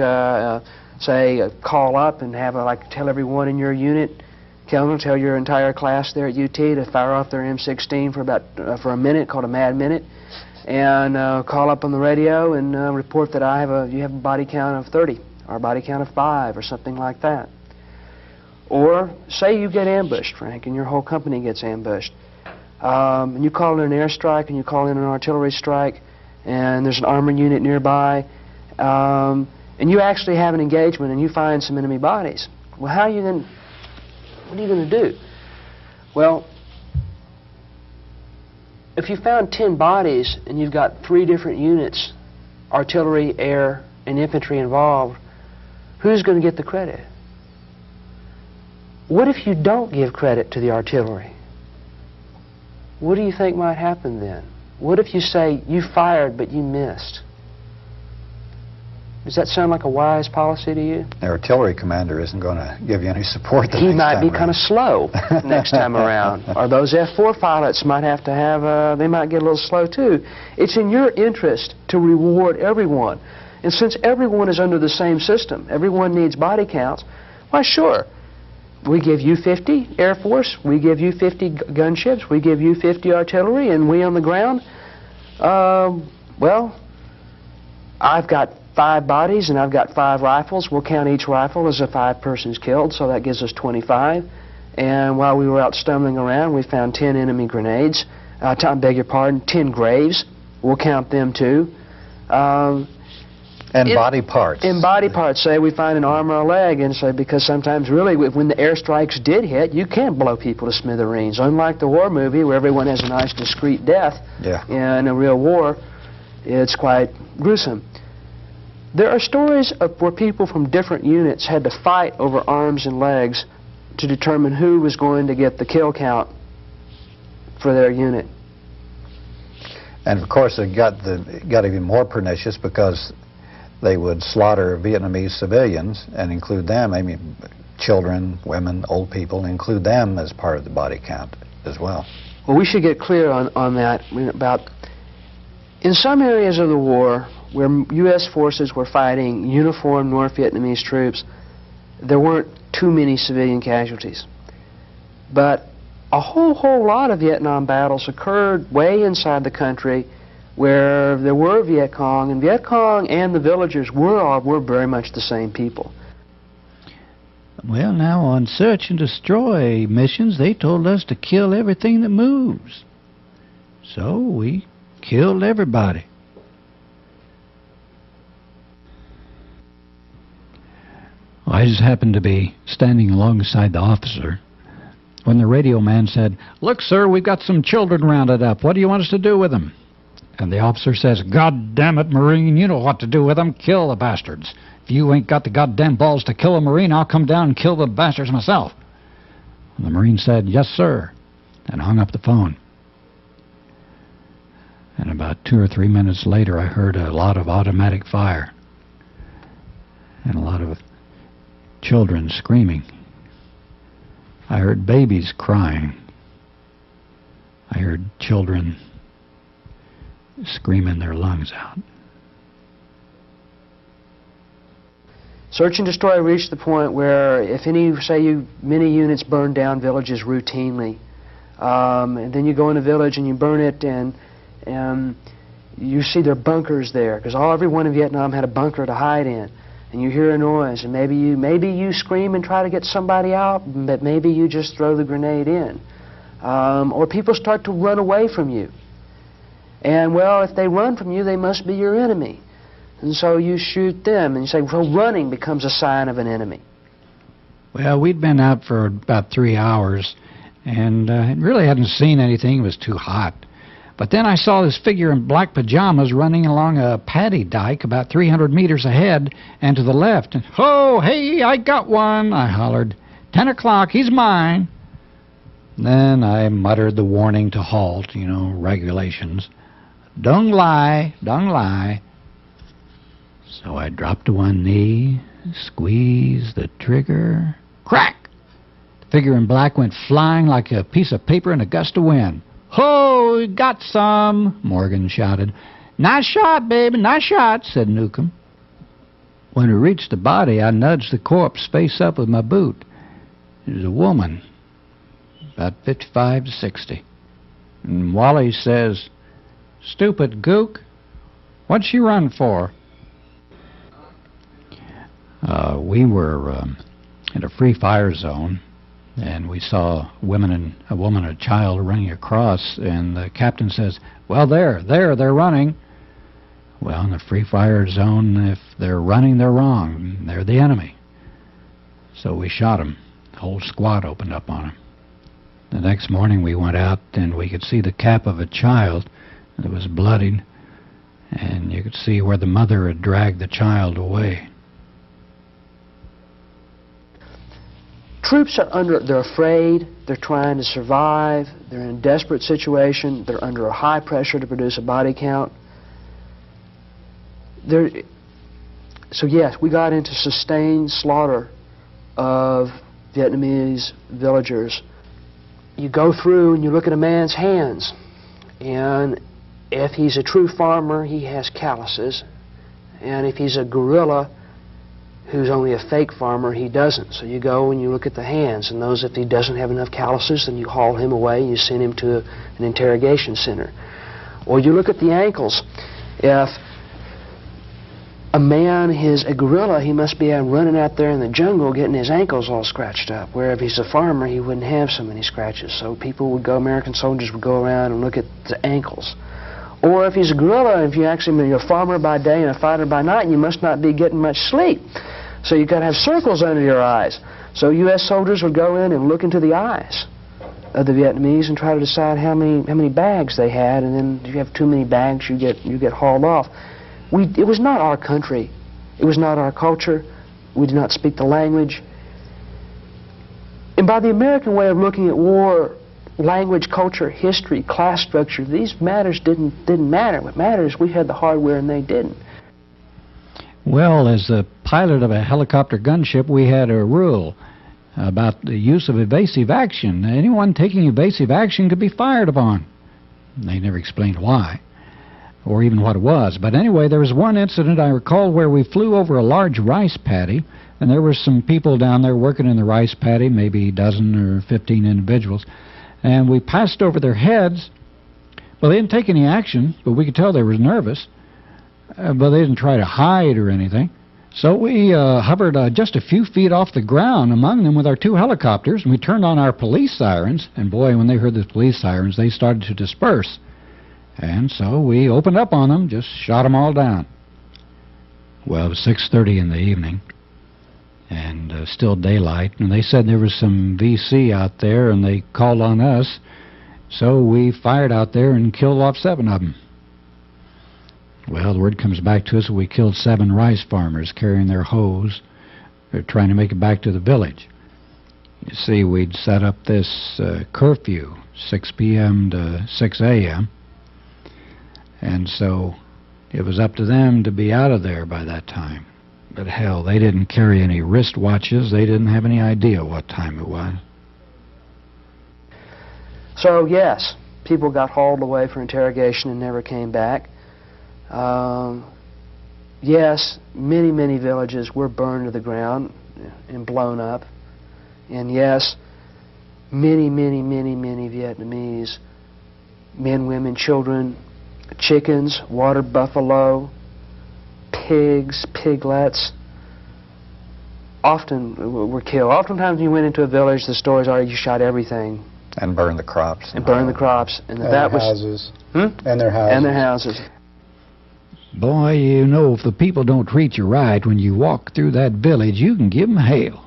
say call up and have tell everyone in your unit, tell your entire class there at UT to fire off their M16 for a minute, called a mad minute, and call up on the radio and report that you have a body count of 30 or a body count of 5 or something like that. Or say you get ambushed, Frank, and your whole company gets ambushed, and you call in an airstrike and you call in an artillery strike, and there's an armored unit nearby, and you actually have an engagement and you find some enemy bodies. Well, what are you going to do? Well, if you found 10 bodies and you've got 3 different units, artillery, air, and infantry involved, who's going to get the credit? What if you don't give credit to the artillery? What do you think might happen then? What if you say, you fired but you missed? Does that sound like a wise policy to you? The artillery commander isn't going to give you any support the He next might time be around. kind of slow next time around. Or those F-4 pilots might have to have, they might get a little slow too. It's in your interest to reward everyone. And since everyone is under the same system, everyone needs body counts, why sure. We give you 50 Air Force, we give you 50 gunships, we give you 50 artillery, and we on the ground, well, I've got 5 bodies and I've got 5 rifles. We'll count each rifle as a 5 persons killed, so that gives us 25. And while we were out stumbling around, we found 10 enemy grenades. I beg your pardon, 10 graves. We'll count them too. And body parts. In body parts, say we find an arm or a leg, and say because sometimes really when the airstrikes did hit, you can't blow people to smithereens. Unlike the war movie where everyone has a nice discreet death, in a real war, it's quite gruesome. There are stories of where people from different units had to fight over arms and legs to determine who was going to get the kill count for their unit. And of course it got even more pernicious because they would slaughter Vietnamese civilians and include them, I mean children, women, old people, include them as part of the body count as well. Well, we should get clear on that. In some areas of the war where U.S. forces were fighting uniformed North Vietnamese troops, there weren't too many civilian casualties. But a whole lot of Vietnam battles occurred way inside the country where there were Viet Cong, and Viet Cong and the villagers were very much the same people. Well, now on search and destroy missions, they told us to kill everything that moves. So we killed everybody. Well, I just happened to be standing alongside the officer when the radio man said, "Look, sir, we've got some children rounded up. What do you want us to do with them?" And the officer says, "God damn it, Marine, you know what to do with them. Kill the bastards. If you ain't got the goddamn balls to kill a Marine, I'll come down and kill the bastards myself." And the Marine said, "Yes, sir," and hung up the phone. And about 2 or 3 minutes later, I heard a lot of automatic fire and a lot of children screaming. I heard babies crying. I heard children screaming their lungs out. Search and destroy reached the point where if many units burned down villages routinely, and then you go in a village and you burn it, and you see there are bunkers there because everyone in Vietnam had a bunker to hide in, and you hear a noise, and maybe you scream and try to get somebody out, but maybe you just throw the grenade in, or people start to run away from you. And, well, if they run from you, they must be your enemy. And so you shoot them, and you say, well, running becomes a sign of an enemy. Well, we'd been out for about 3 hours, and really hadn't seen anything. It was too hot. But then I saw this figure in black pajamas running along a paddy dike about 300 meters ahead and to the left. And, "Oh, hey, I got one," I hollered. 10 o'clock, he's mine." Then I muttered the warning to halt, regulations. Don't lie, don't lie. So I dropped to one knee, squeezed the trigger. Crack! The figure in black went flying like a piece of paper in a gust of wind. "Ho, we got some," Morgan shouted. "Nice shot, baby, nice shot," said Newcomb. When we reached the body, I nudged the corpse face up with my boot. It was a woman, about 55 to 60. And Wally says, "Stupid gook, what'd she run for?" We were in a free fire zone, and we saw a woman and a child running across, and the captain says, "Well, they're running." Well, in the free fire zone, if they're running, they're wrong. They're the enemy. So we shot them. The whole squad opened up on them. The next morning we went out, and we could see the cap of a child that was bloodied, and you could see where the mother had dragged the child away. Troops they're afraid, they're trying to survive, they're in a desperate situation, they're under a high pressure to produce a body count. So yes, we got into sustained slaughter of Vietnamese villagers. You go through and you look at a man's hands, and if he's a true farmer, he has calluses, and if he's a guerrilla who's only a fake farmer, he doesn't. So you go and you look at the hands, and if he doesn't have enough calluses, then you haul him away and you send him to an interrogation center. Or you look at the ankles. If a man is a gorilla, he must be running out there in the jungle getting his ankles all scratched up. Where if he's a farmer, he wouldn't have so many scratches. So people would go, American soldiers would go around and look at the ankles. Or if he's a gorilla, if you're a farmer by day and a fighter by night, you must not be getting much sleep. So you've got to have circles under your eyes. So U.S. soldiers would go in and look into the eyes of the Vietnamese and try to decide how many bags they had, and then if you have too many bags, you get hauled off. It was not our country. It was not our culture. We did not speak the language. And by the American way of looking at war, language, culture, history, class structure, these matters didn't matter. What mattered is we had the hardware and they didn't. Well, as the pilot of a helicopter gunship, we had a rule about the use of evasive action. Anyone taking evasive action could be fired upon. They never explained why, or even what it was. But anyway, there was one incident I recall where we flew over a large rice paddy, and there were some people down there working in the rice paddy, maybe a dozen or 15 individuals, and we passed over their heads. Well, they didn't take any action, but we could tell they were nervous, but they didn't try to hide or anything. So we hovered just a few feet off the ground among them with our 2 helicopters, and we turned on our police sirens, and boy, when they heard the police sirens, they started to disperse. And so we opened up on them, just shot them all down. Well, it was 6:30 in the evening, and still daylight, and they said there was some VC out there, and they called on us, so we fired out there and killed off 7 of them. Well, the word comes back to us that we killed 7 rice farmers carrying their hoes. They're trying to make it back to the village. You see, we'd set up this curfew, 6 p.m. to 6 a.m., and so it was up to them to be out of there by that time. But hell, they didn't carry any wristwatches. They didn't have any idea what time it was. So, yes, people got hauled away for interrogation and never came back. Yes, many villages were burned to the ground and blown up. And yes, many Vietnamese men, women, children, chickens, water buffalo, pigs, piglets, often were killed. Oftentimes when you went into a village, the stories are you shot everything. And burned the crops. And burned the crops. And that was... houses. Hmm? And their houses. And their houses. Boy, you know, if the people don't treat you right when you walk through that village, you can give them hell.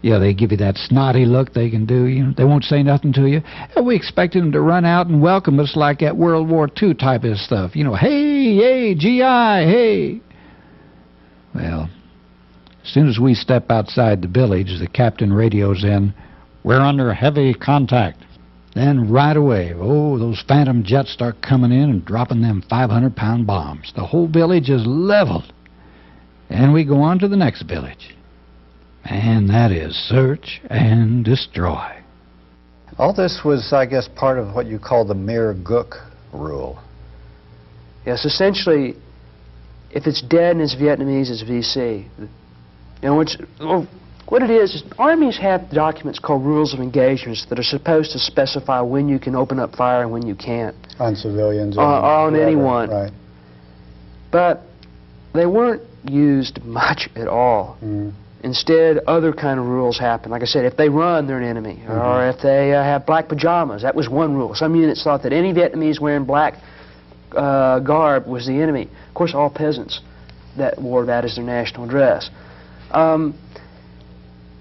Yeah, they give you that snotty look they can do. You know, they won't say nothing to you. And we expected them to run out and welcome us like that World War II type of stuff. You know, hey, GI, hey. Well, as soon as we step outside the village, the captain radios in, "We're under heavy contact." Then right away, oh, those Phantom jets start coming in and dropping them 500-pound bombs. The whole village is leveled. And we go on to the next village. And that is search and destroy. All this was, I guess, part of what you call the Mir Guk rule. Yes, essentially, if it's dead and it's Vietnamese, it's VC. You know, what it is armies have documents called rules of engagements that are supposed to specify when you can open up fire and when you can't. On civilians. Or on whoever, anyone. Right. But they weren't used much at all. Mm. Instead, other kind of rules happen. Like I said, if they run, they're an enemy. Mm-hmm. Or if they have black pajamas, that was one rule. Some units thought that any Vietnamese wearing black garb was the enemy. Of course, all peasants that wore that as their national dress.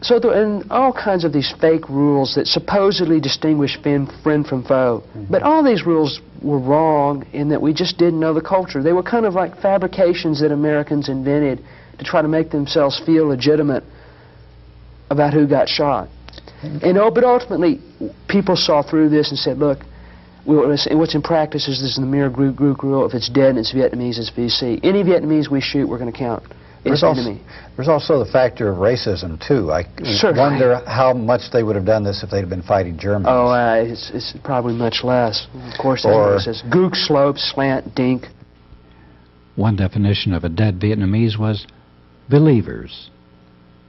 So there are all kinds of these fake rules that supposedly distinguish friend from foe. Mm-hmm. But all these rules were wrong in that we just didn't know the culture. They were kind of like fabrications that Americans invented to try to make themselves feel legitimate about who got shot. Mm-hmm. But ultimately, people saw through this and said, look, what's in practice is this is the Mir Guk rule. If it's dead and it's Vietnamese, it's VC. Any Vietnamese we shoot, we're going to count. There's also the factor of racism, too. I wonder how much they would have done this if they'd have been fighting Germans. Oh, it's probably much less. Of course, it says Guk, slope, slant, dink. One definition of a dead Vietnamese was believers.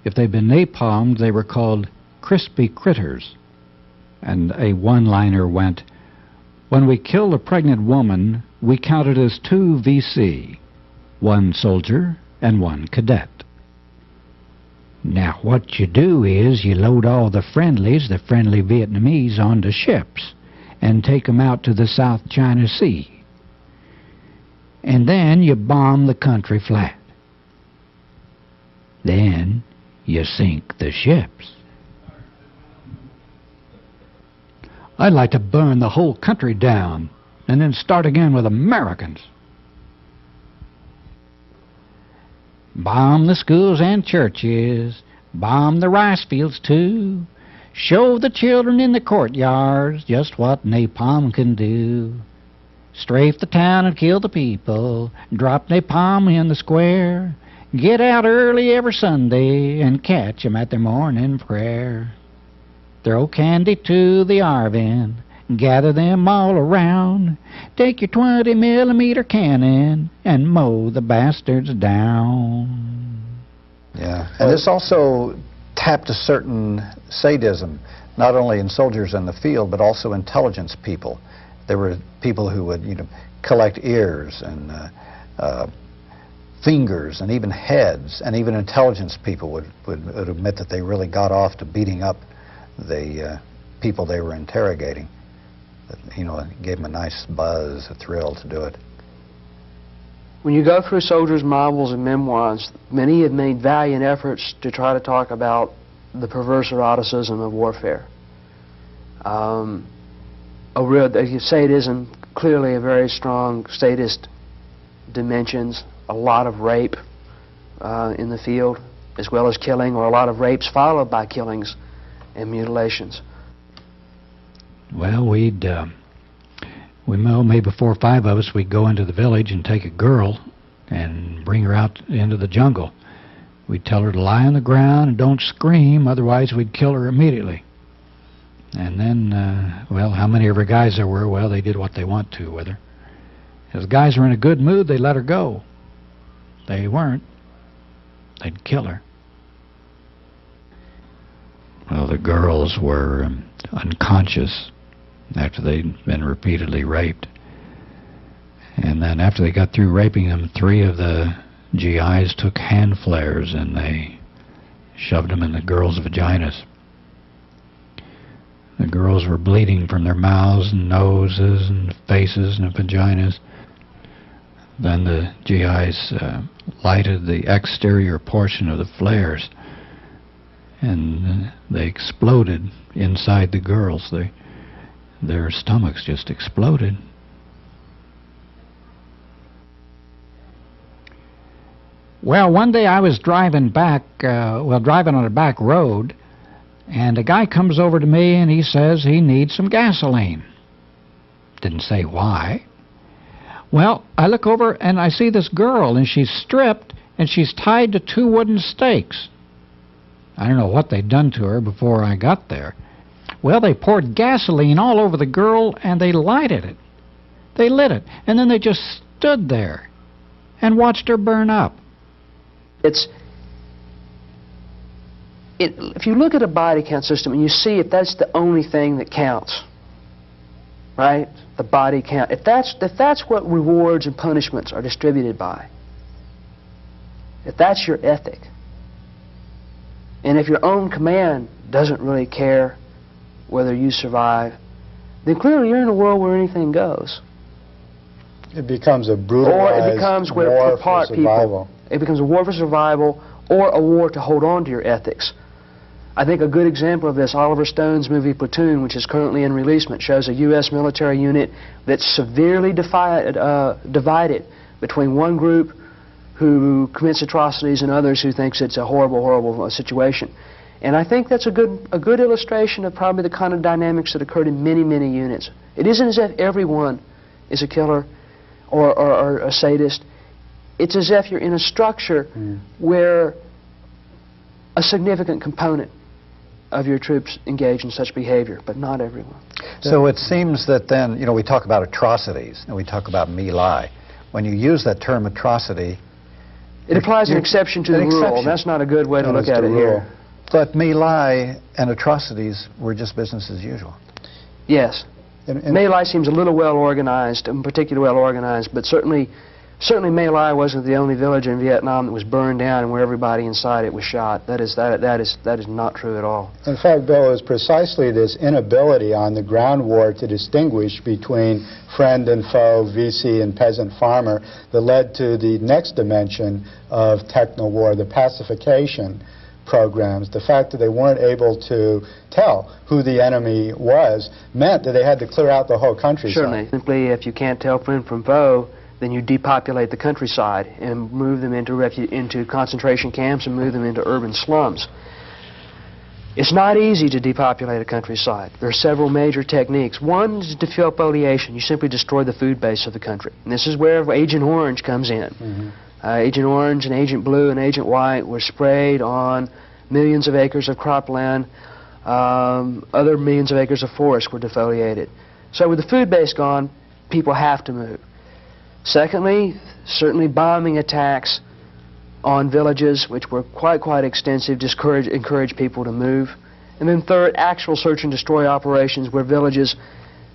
If they'd been napalmed, they were called crispy critters. And a one-liner went, "When we killed a pregnant woman, we counted as 2 VC. 1 soldier and 1 cadet. Now what you do is you load all the friendly Vietnamese, onto ships and take them out to the South China Sea. And then you bomb the country flat. Then you sink the ships. I'd like to burn the whole country down and then start again with Americans. Bomb the schools and churches, bomb the rice fields too. Show the children in the courtyards just what napalm can do. Strafe the town and kill the people, drop napalm in the square. Get out early every Sunday and catch 'em at their morning prayer. Throw candy to the Arvin, gather them all around. Take your 20-millimeter cannon and mow the bastards down. Yeah, and this also tapped a certain sadism, not only in soldiers in the field, but also intelligence people. There were people who would, collect ears and fingers and even heads, and even intelligence people would admit that they really got off to beating up the people they were interrogating. It gave them a nice buzz, a thrill to do it. When you go through soldiers' novels and memoirs, many have made valiant efforts to try to talk about the perverse eroticism of warfare. Sadism, clearly a very strong sadist dimensions, a lot of rape in the field, as well as killing, or a lot of rapes followed by killings and mutilations. Well, maybe 4 or 5 of us, we'd go into the village and take a girl and bring her out into the jungle. We'd tell her to lie on the ground and don't scream, otherwise we'd kill her immediately. And then, how many of her guys there were, they did what they want to with her. If the guys were in a good mood, they let her go. They weren't, they'd kill her. Well, the girls were unconscious after they'd been repeatedly raped. And then after they got through raping them, 3 of the GIs took hand flares and they shoved them in the girls' vaginas. The girls were bleeding from their mouths and noses and faces and vaginas. Then the GIs lighted the exterior portion of the flares, and they exploded inside the girls. Their stomachs just exploded. Well, one day I was driving driving on a back road, and a guy comes over to me and he says he needs some gasoline. Didn't say why. Well, I look over and I see this girl, and she's stripped and she's tied to 2 wooden stakes. I don't know what they'd done to her before I got there. Well, they poured gasoline all over the girl and they lighted it. They lit it, and then they just stood there and watched her burn up. If you look at a body count system and you see if that's the only thing that counts, right? The body count. If that's what rewards and punishments are distributed by, if that's your ethic, and if your own command doesn't really care whether you survive, then clearly you're in a world where anything goes. It becomes a brutalized war for survival. It becomes a war for survival, or a war to hold on to your ethics. I think a good example of this, Oliver Stone's movie Platoon, which is currently in releasement, shows a U.S. military unit that's severely divided between one group who commits atrocities and others who thinks it's a horrible, horrible situation. And I think that's a good illustration of probably the kind of dynamics that occurred in many, many units. It isn't as if everyone is a killer or a sadist. It's as if you're in a structure where a significant component of your troops engage in such behavior, but not everyone. So it seems that then, we talk about atrocities, and we talk about My Lai. When you use that term atrocity... It applies an exception to the rule. That's not a good way to look at it here. But My Lai and atrocities were just business as usual. Yes. My Lai seems a little well organized, in particular well organized, but certainly Certainly My Lai wasn't the only village in Vietnam that was burned down and where everybody inside it was shot. That is not true at all. In fact, Bill, it was precisely this inability on the ground war to distinguish between friend and foe, VC and peasant farmer, that led to the next dimension of techno-war, the pacification programs. The fact that they weren't able to tell who the enemy was meant that they had to clear out the whole countryside. Certainly. Simply, if you can't tell friend from foe, then you depopulate the countryside and move them into concentration camps and move them into urban slums. It's not easy to depopulate a countryside. There are several major techniques. One is defoliation. You simply destroy the food base of the country. And this is where Agent Orange comes in. Agent Orange and Agent Blue and Agent White were sprayed on millions of acres of cropland. Other millions of acres of forest were defoliated. So with the food base gone, people have to move. Secondly, certainly bombing attacks on villages, which were quite extensive, encourage people to move. And then third, actual search and destroy operations where villages,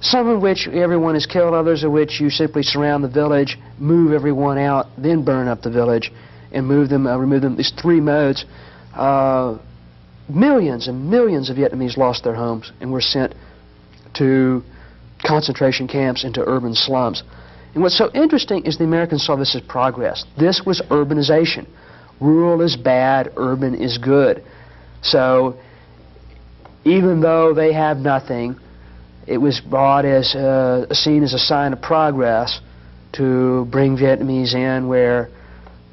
some of which everyone is killed, others of which you simply surround the village, move everyone out, then burn up the village and remove them. These three modes. Millions and millions of Vietnamese lost their homes and were sent to concentration camps into urban slums. And what's so interesting is the Americans saw this as progress. This was urbanization. Rural is bad, urban is good. So even though they have nothing, it was brought as seen as a sign of progress to bring Vietnamese in where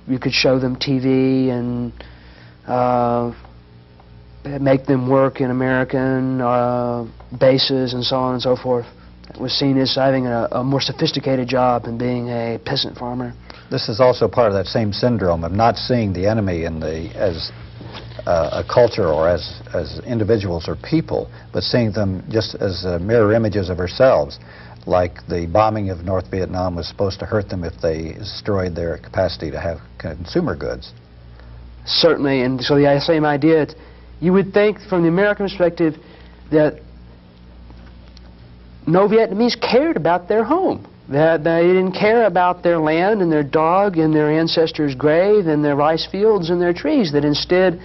you could show them TV and make them work in American bases and so on and so forth. It was seen as having a more sophisticated job than being a peasant farmer. This is also part of that same syndrome of not seeing the enemy as a culture or as individuals or people, but seeing them just as mirror images of ourselves. Like the bombing of North Vietnam was supposed to hurt them if they destroyed their capacity to have consumer goods. Certainly, and so the same idea, you would think from the American perspective that no Vietnamese cared about their home, that they didn't care about their land and their dog and their ancestors' grave and their rice fields and their trees, that instead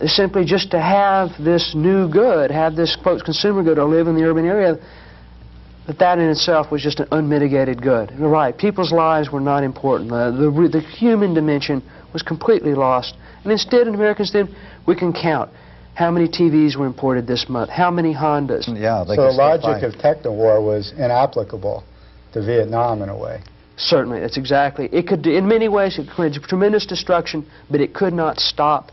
simply just to have this new good, have this, quote, consumer good or live in the urban area, that in itself was just an unmitigated good. You're right, people's lives were not important. The human dimension was completely lost. And instead, in Americans then, we can count how many TVs were imported this month, how many Hondas. Yeah, so the logic of techno-war was inapplicable to Vietnam in a way. Certainly, that's exactly. It could, in many ways, it created tremendous destruction, but it could not stop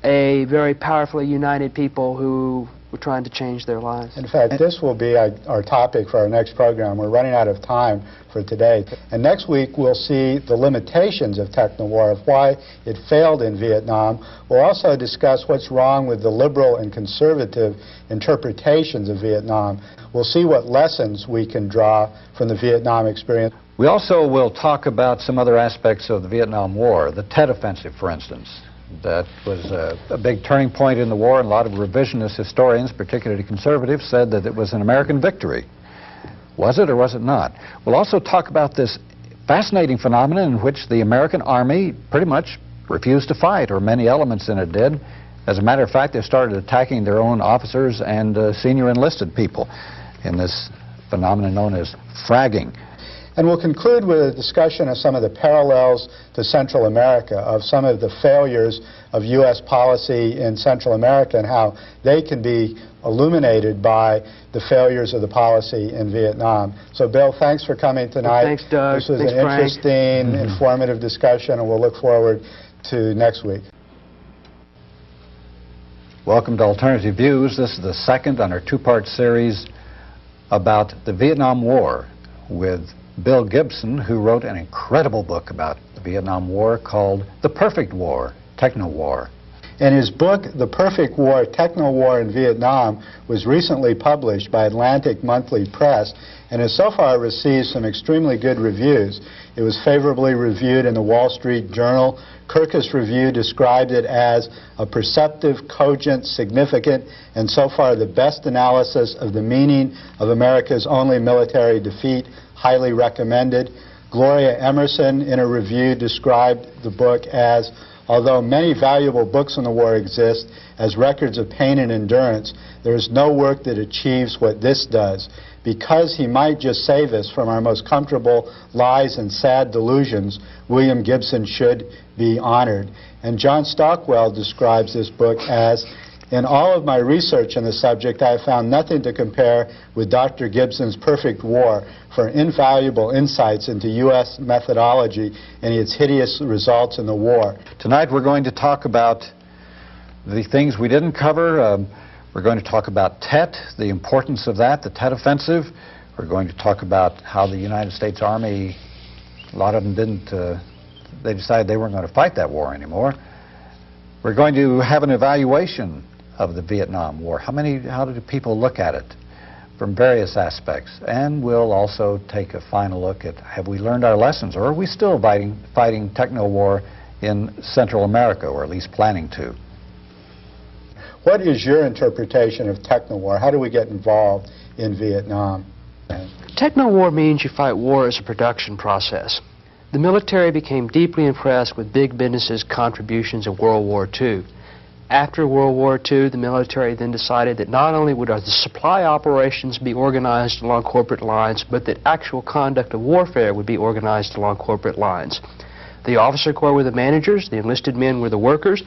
a very powerfully united people who were trying to change their lives. In fact, this will be our topic for our next program. We're running out of time for today. And next week, we'll see the limitations of techno-war, of why it failed in Vietnam. We'll also discuss what's wrong with the liberal and conservative interpretations of Vietnam. We'll see what lessons we can draw from the Vietnam experience. We also will talk about some other aspects of the Vietnam War, the Tet Offensive, for instance. That was a big turning point in the war, and a lot of revisionist historians, particularly conservatives, said that it was an American victory. Was it or was it not? We'll also talk about this fascinating phenomenon in which the American Army pretty much refused to fight, or many elements in it did. As a matter of fact, they started attacking their own officers and senior enlisted people in this phenomenon known as fragging. And we'll conclude with a discussion of some of the parallels to Central America, of some of the failures of U.S. policy in Central America and how they can be illuminated by the failures of the policy in Vietnam. So, Bill, thanks for coming tonight. Thanks, Doug. This was thanks, an interesting, informative discussion, and we'll look forward to next week. Welcome to Alternative Views. This is the second on our two-part series about the Vietnam War with Bill Gibson, who wrote an incredible book about the Vietnam War called The Perfect War, Techno-War. And his book, The Perfect War, Techno-War in Vietnam, was recently published by Atlantic Monthly Press and has so far received some extremely good reviews. It was favorably reviewed in the Wall Street Journal. Kirkus Review described it as a perceptive, cogent, significant, and so far the best analysis of the meaning of America's only military defeat. Highly recommended. Gloria Emerson, in a review, described the book as, although many valuable books on the war exist as records of pain and endurance, there is no work that achieves what this does. Because he might just save us from our most comfortable lies and sad delusions, William Gibson should be honored. And John Stockwell describes this book as, in all of my research on the subject, I have found nothing to compare with Dr. Gibson's Perfect War for invaluable insights into U.S. methodology and its hideous results in the war. Tonight we're going to talk about the things we didn't cover. We're going to talk about Tet, the importance of that, the Tet Offensive. We're going to talk about how the United States Army, a lot of them didn't, they decided they weren't going to fight that war anymore. We're going to have an evaluation of the Vietnam War. How did people look at it from various aspects? And we'll also take a final look at, have we learned our lessons, or are we still fighting techno-war in Central America, or at least planning to? What is your interpretation of techno-war? How do we get involved in Vietnam? Techno-war means you fight war as a production process. The military became deeply impressed with big business's contributions in World War II. After World War II, the military then decided that not only would the supply operations be organized along corporate lines, but that actual conduct of warfare would be organized along corporate lines. The officer corps were the managers, the enlisted men were the workers.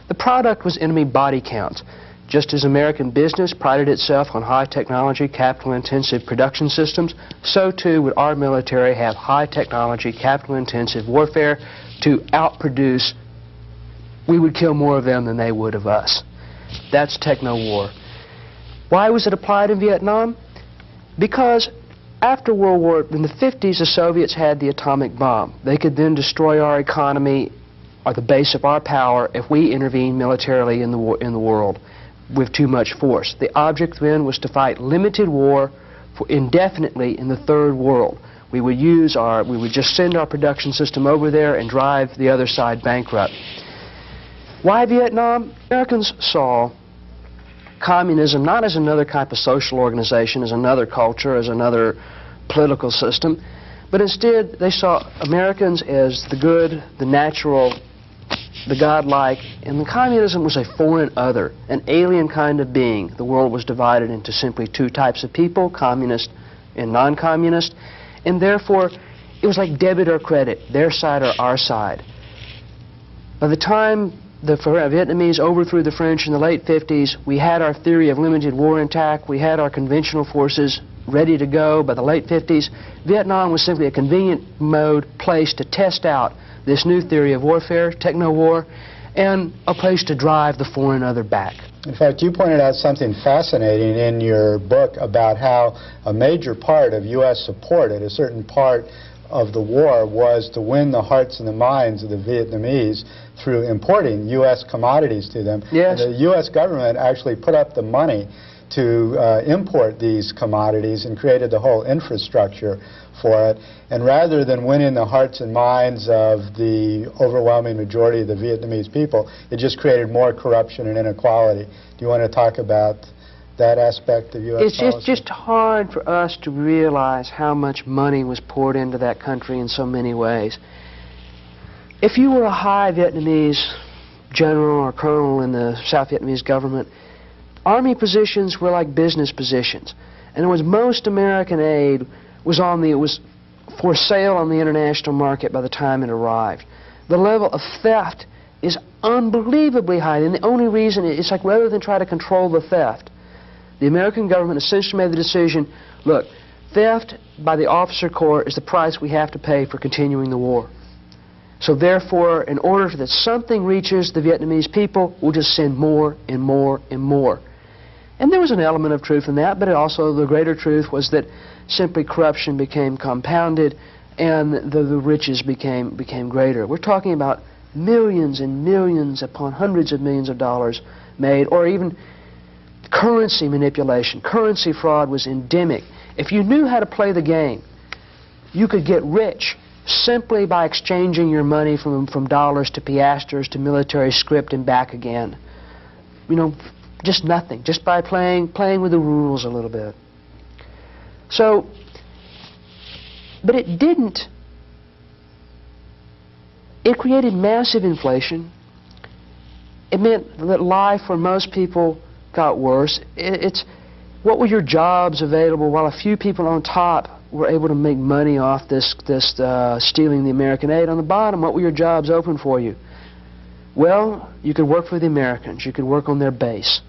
The product was enemy body counts. Just as American business prided itself on high technology, capital-intensive production systems, so too would our military have high technology, capital-intensive warfare to outproduce. We would kill more of them than they would of us. That's techno-war. Why was it applied in Vietnam? Because after World War, in the 50s, the Soviets had the atomic bomb. They could then destroy our economy, or the base of our power, if we intervened militarily in the world with too much force. The object then was to fight limited war for indefinitely in the third world. We would just send our production system over there and drive the other side bankrupt. Why Vietnam? Americans saw communism not as another type of social organization, as another culture, as another political system, but instead they saw Americans as the good, the natural, the godlike, and the communism was a foreign other, an alien kind of being. The world was divided into simply two types of people, communist and non-communist, and therefore it was like debit or credit, their side or our side. By the time the Vietnamese overthrew the French in the late 50s, we had our theory of limited war intact, we had our conventional forces ready to go. By the late 50s, Vietnam was simply a convenient place to test out this new theory of warfare, techno-war, and a place to drive the foreign other back. In fact, you pointed out something fascinating in your book about how a major part of U.S. support at a certain part of the war was to win the hearts and the minds of the Vietnamese through importing U.S. commodities to them. Yes. And the U.S. government actually put up the money to import these commodities and created the whole infrastructure for it. And rather than winning the hearts and minds of the overwhelming majority of the Vietnamese people, it just created more corruption and inequality. Do you want to talk about that aspect of U.S. policy? It's just hard for us to realize how much money was poured into that country in so many ways. If you were a high Vietnamese general or colonel in the South Vietnamese government, army positions were like business positions. And it was most American aid was for sale on the international market by the time it arrived. The level of theft is unbelievably high, and the only reason, it's like rather than try to control the theft, the American government essentially made the decision, look, theft by the officer corps is the price we have to pay for continuing the war. So therefore, in order that something reaches the Vietnamese people, we'll just send more and more and more. And there was an element of truth in that, but also the greater truth was that simply corruption became compounded and the riches became greater. We're talking about millions and millions upon hundreds of millions of dollars made, or even currency manipulation. Currency fraud was endemic. If you knew how to play the game, you could get rich simply by exchanging your money from dollars to piastres to military script and back again. You know, just nothing, just by playing with the rules a little bit. So, but it didn't It created massive inflation. It meant that life for most people got worse. What were your jobs available while a few people on top were able to make money off this stealing the American aid? On the bottom, what were your jobs open for you? Well, you could work for the Americans. You could work on their base.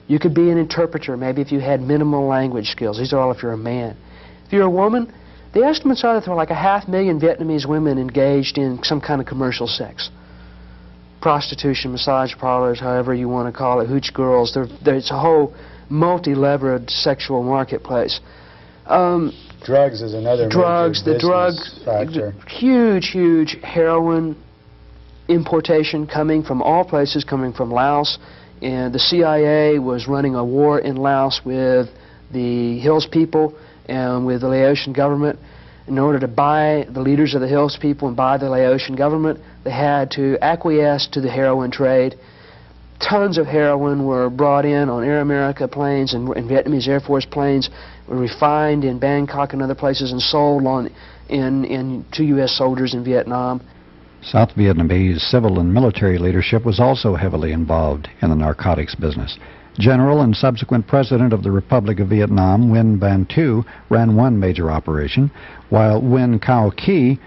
You could be an interpreter, maybe if you had minimal language skills. These are all if you're a man. If you're a woman, the estimates are that there were like 500,000 Vietnamese women engaged in some kind of commercial sex. Prostitution, massage parlors, however you want to call it, hooch girls. It's a whole multi-levered sexual marketplace. Drugs is another major business factor. Huge heroin importation coming from all places, coming from Laos. And the CIA was running a war in Laos with the Hills people and with the Laotian government. In order to buy the leaders of the Hills people and buy the Laotian government, they had to acquiesce to the heroin trade. Tons of heroin were brought in on Air America planes and Vietnamese Air Force planes, were refined in Bangkok and other places and sold to U.S. soldiers in Vietnam. South Vietnamese civil and military leadership was also heavily involved in the narcotics business. General and subsequent President of the Republic of Vietnam, Nguyen Van Thieu, ran one major operation, while Nguyen Cao Ky,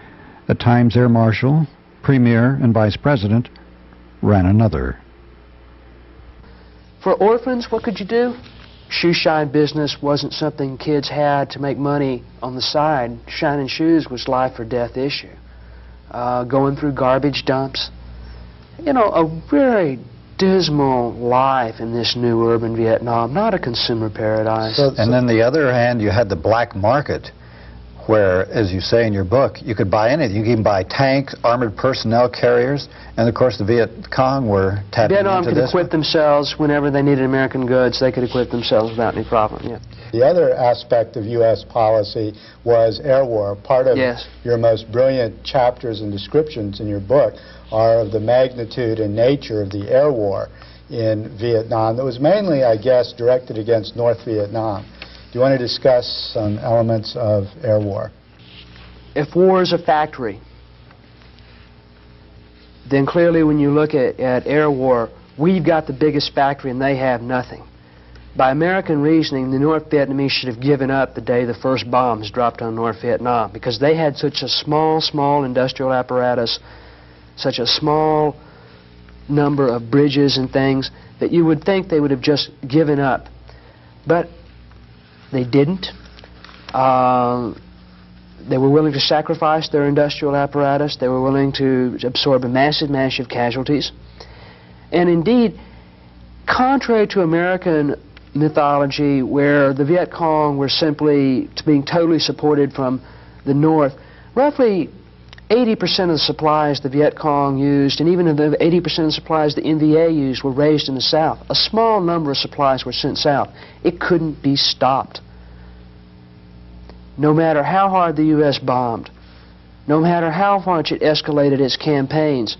at times Air Marshal, Premier, and Vice President, ran another. For orphans, what could you do? Shoe shine business wasn't something kids had to make money on the side. Shining shoes was life or death issue. Going through garbage dumps. You know, a very dismal life in this new urban Vietnam, not a consumer paradise. And then the other hand, you had the black market, where, as you say in your book, you could buy anything. You could even buy tanks, armored personnel carriers, and of course the Viet Cong were tapping Vietnam into could this. equip themselves whenever they needed American goods. They could equip themselves without any problem. Yeah. The other aspect of U.S. policy was air war. Part of your most brilliant chapters and descriptions in your book are of the magnitude and nature of the air war in Vietnam that was mainly, I guess, directed against North Vietnam. Do you want to discuss some elements of air war? If war is a factory, then clearly when you look at air war, we've got the biggest factory and they have nothing. By American reasoning, the North Vietnamese should have given up the day the first bombs dropped on North Vietnam because they had such a small industrial apparatus, such a small number of bridges and things that you would think they would have just given up. But they didn't. They were willing to sacrifice their industrial apparatus. They were willing to absorb massive casualties. And indeed, contrary to American mythology, where the Viet Cong were simply being totally supported from the North, roughly 80% of the supplies the Viet Cong used, and even the 80% of the supplies the NVA used, were raised in the South. A small number of supplies were sent south. It couldn't be stopped. No matter how hard the U.S. bombed, no matter how much it escalated its campaigns,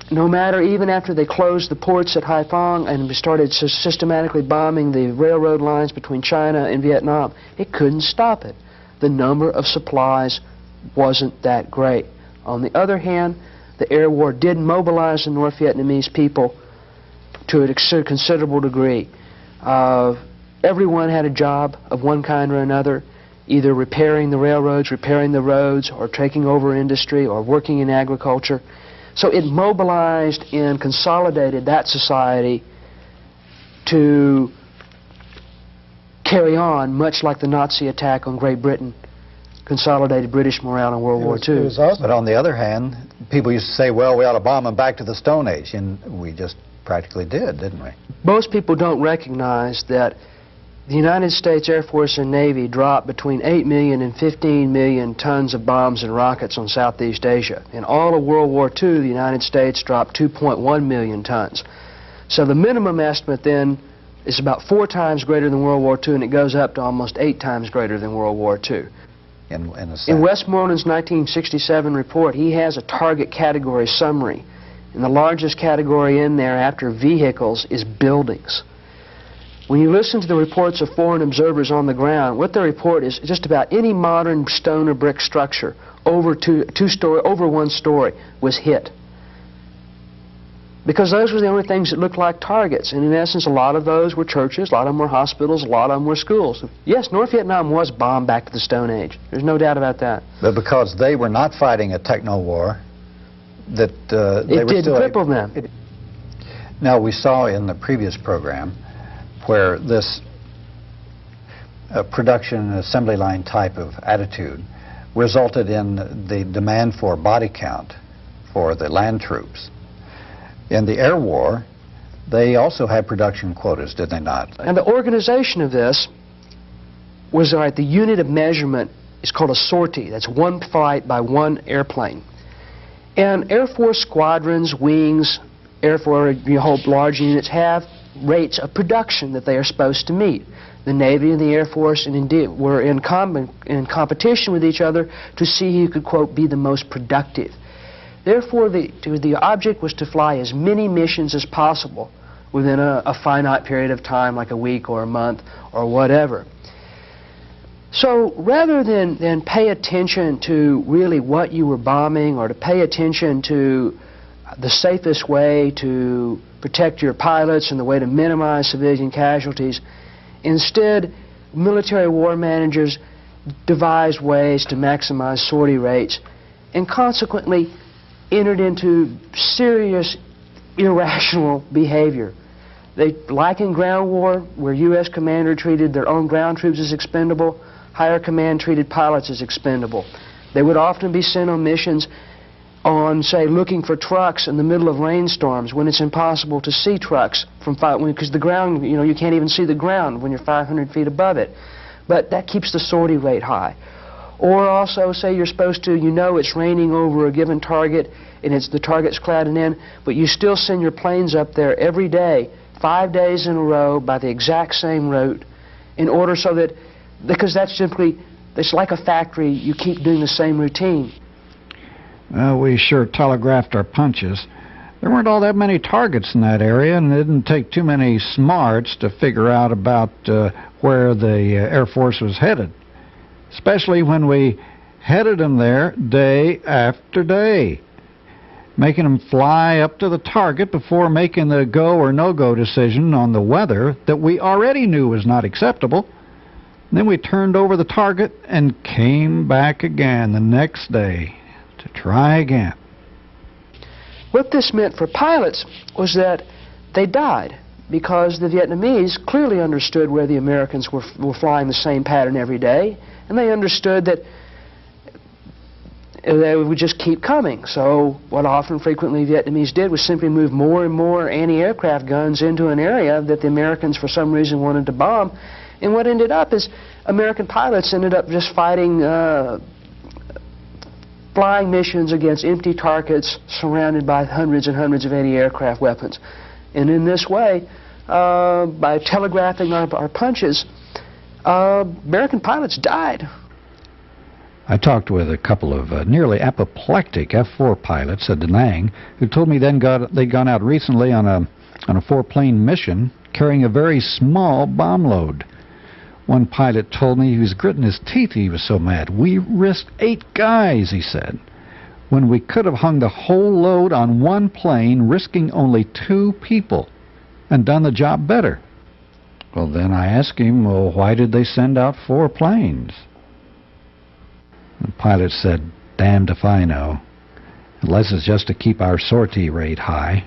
no matter even after they closed the ports at Haiphong and started systematically bombing the railroad lines between China and Vietnam, it couldn't stop it. The number of supplies wasn't that great. On the other hand, the air war did mobilize the North Vietnamese people to a considerable degree. Everyone had a job of one kind or another, either repairing the railroads, repairing the roads, or taking over industry, or working in agriculture. So it mobilized and consolidated that society to carry on, much like the Nazi attack on Great Britain consolidated British morale in World War II. But on the other hand, people used to say, well, we ought to bomb them back to the Stone Age, and we just practically did, didn't we? Most people don't recognize that the United States Air Force and Navy dropped between 8 million and 15 million tons of bombs and rockets on Southeast Asia. In all of World War II, the United States dropped 2.1 million tons. So the minimum estimate then is about 4 times greater than World War II, and it goes up to almost 8 times greater than World War II. In Westmoreland's 1967 report, he has a target category summary, and the largest category in there after vehicles is buildings. When you listen to the reports of foreign observers on the ground, what they report is just about any modern stone or brick structure over one story was hit. Because those were the only things that looked like targets. And in essence, a lot of those were churches, a lot of them were hospitals, a lot of them were schools. Yes, North Vietnam was bombed back to the Stone Age. There's no doubt about that. But because they were not fighting a techno-war, that they were still... It did cripple them. Now, we saw in the previous program where this production and assembly line type of attitude resulted in the demand for body count for the land troops. In the air war, they also had production quotas, did they not? And the organization of this was, the unit of measurement is called a sortie. That's one flight by one airplane. And Air Force squadrons, wings, Air Force, large units have rates of production that they are supposed to meet. The Navy and the Air Force and indeed were in competition with each other to see who could, quote, be the most productive. Therefore, the object was to fly as many missions as possible within a finite period of time, like a week or a month or whatever. So rather than pay attention to really what you were bombing or to pay attention to the safest way to protect your pilots and the way to minimize civilian casualties, instead, military war managers devised ways to maximize sortie rates and consequently entered into serious irrational behavior. Like in ground war, where U.S. commander treated their own ground troops as expendable, higher command treated pilots as expendable. They would often be sent on missions on, say, looking for trucks in the middle of rainstorms when it's impossible to see trucks because the ground, you can't even see the ground when you're 500 feet above it. But that keeps the sortie rate high. Or also, say you're supposed to, it's raining over a given target and the target's clouded in, but you still send your planes up there every day, 5 days in a row by the exact same route in order so that, because that's simply, it's like a factory, you keep doing the same routine. Well, we sure telegraphed our punches. There weren't all that many targets in that area, and it didn't take too many smarts to figure out about where the Air Force was headed. Especially when we headed them there day after day, making them fly up to the target before making the go or no-go decision on the weather that we already knew was not acceptable. Then we turned over the target and came back again the next day to try again. What this meant for pilots was that they died, because the Vietnamese clearly understood where the Americans were flying the same pattern every day, and they understood that they would just keep coming. So what frequently Vietnamese did was simply move more and more anti-aircraft guns into an area that the Americans for some reason wanted to bomb. And what ended up is American pilots ended up just fighting flying missions against empty targets surrounded by hundreds and hundreds of anti-aircraft weapons. And in this way, by telegraphing our punches, American pilots died. I talked with a couple of nearly apoplectic F-4 pilots at Da Nang who told me they'd gone out recently on a 4-plane mission carrying a very small bomb load. One pilot told me he was gritting his teeth, he was so mad. We risked 8 guys, he said, when we could have hung the whole load on one plane, risking only 2 people, and done the job better. Well, then I asked him, well, why did they send out 4 planes? The pilot said, damned if I know, unless it's just to keep our sortie rate high.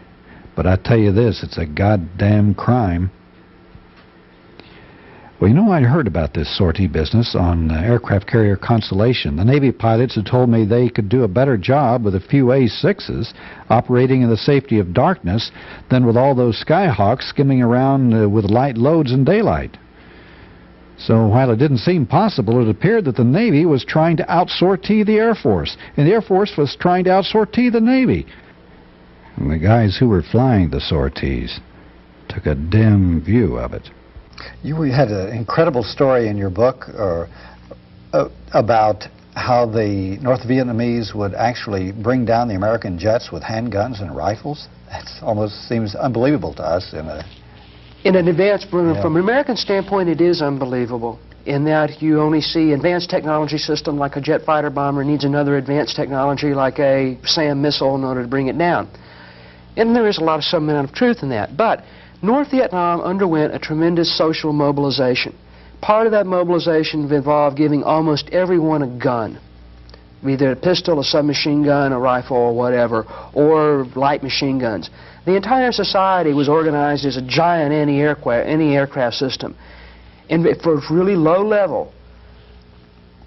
But I tell you this, it's a goddamn crime. Well, I heard about this sortie business on aircraft carrier Constellation. The Navy pilots had told me they could do a better job with a few A-6s operating in the safety of darkness than with all those Skyhawks skimming around with light loads in daylight. So while it didn't seem possible, it appeared that the Navy was trying to out-sortie the Air Force, and the Air Force was trying to out-sortie the Navy. And the guys who were flying the sorties took a dim view of it. You had an incredible story in your book about how the North Vietnamese would actually bring down the American jets with handguns and rifles. That almost seems unbelievable to us. In an advance, from an American standpoint, it is unbelievable. in that you only see advanced technology system like a jet fighter bomber needs another advanced technology like a SAM missile in order to bring it down. And there is some amount of truth in that. But North Vietnam underwent a tremendous social mobilization. Part of that mobilization involved giving almost everyone a gun, either a pistol, a submachine gun, a rifle, or whatever, or light machine guns. The entire society was organized as a giant anti-aircraft system. And for really low level,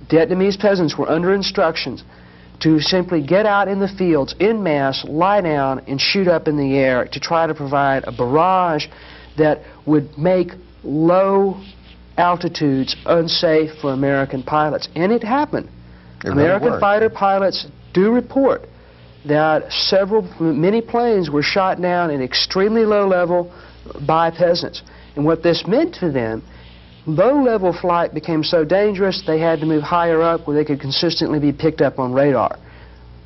Vietnamese peasants were under instructions to simply get out in the fields en masse, lie down, and shoot up in the air to try to provide a barrage that would make low altitudes unsafe for American pilots. And it happened. American fighter pilots do report that many planes were shot down at extremely low level by peasants. And what this meant to them, low-level flight became so dangerous they had to move higher up where they could consistently be picked up on radar.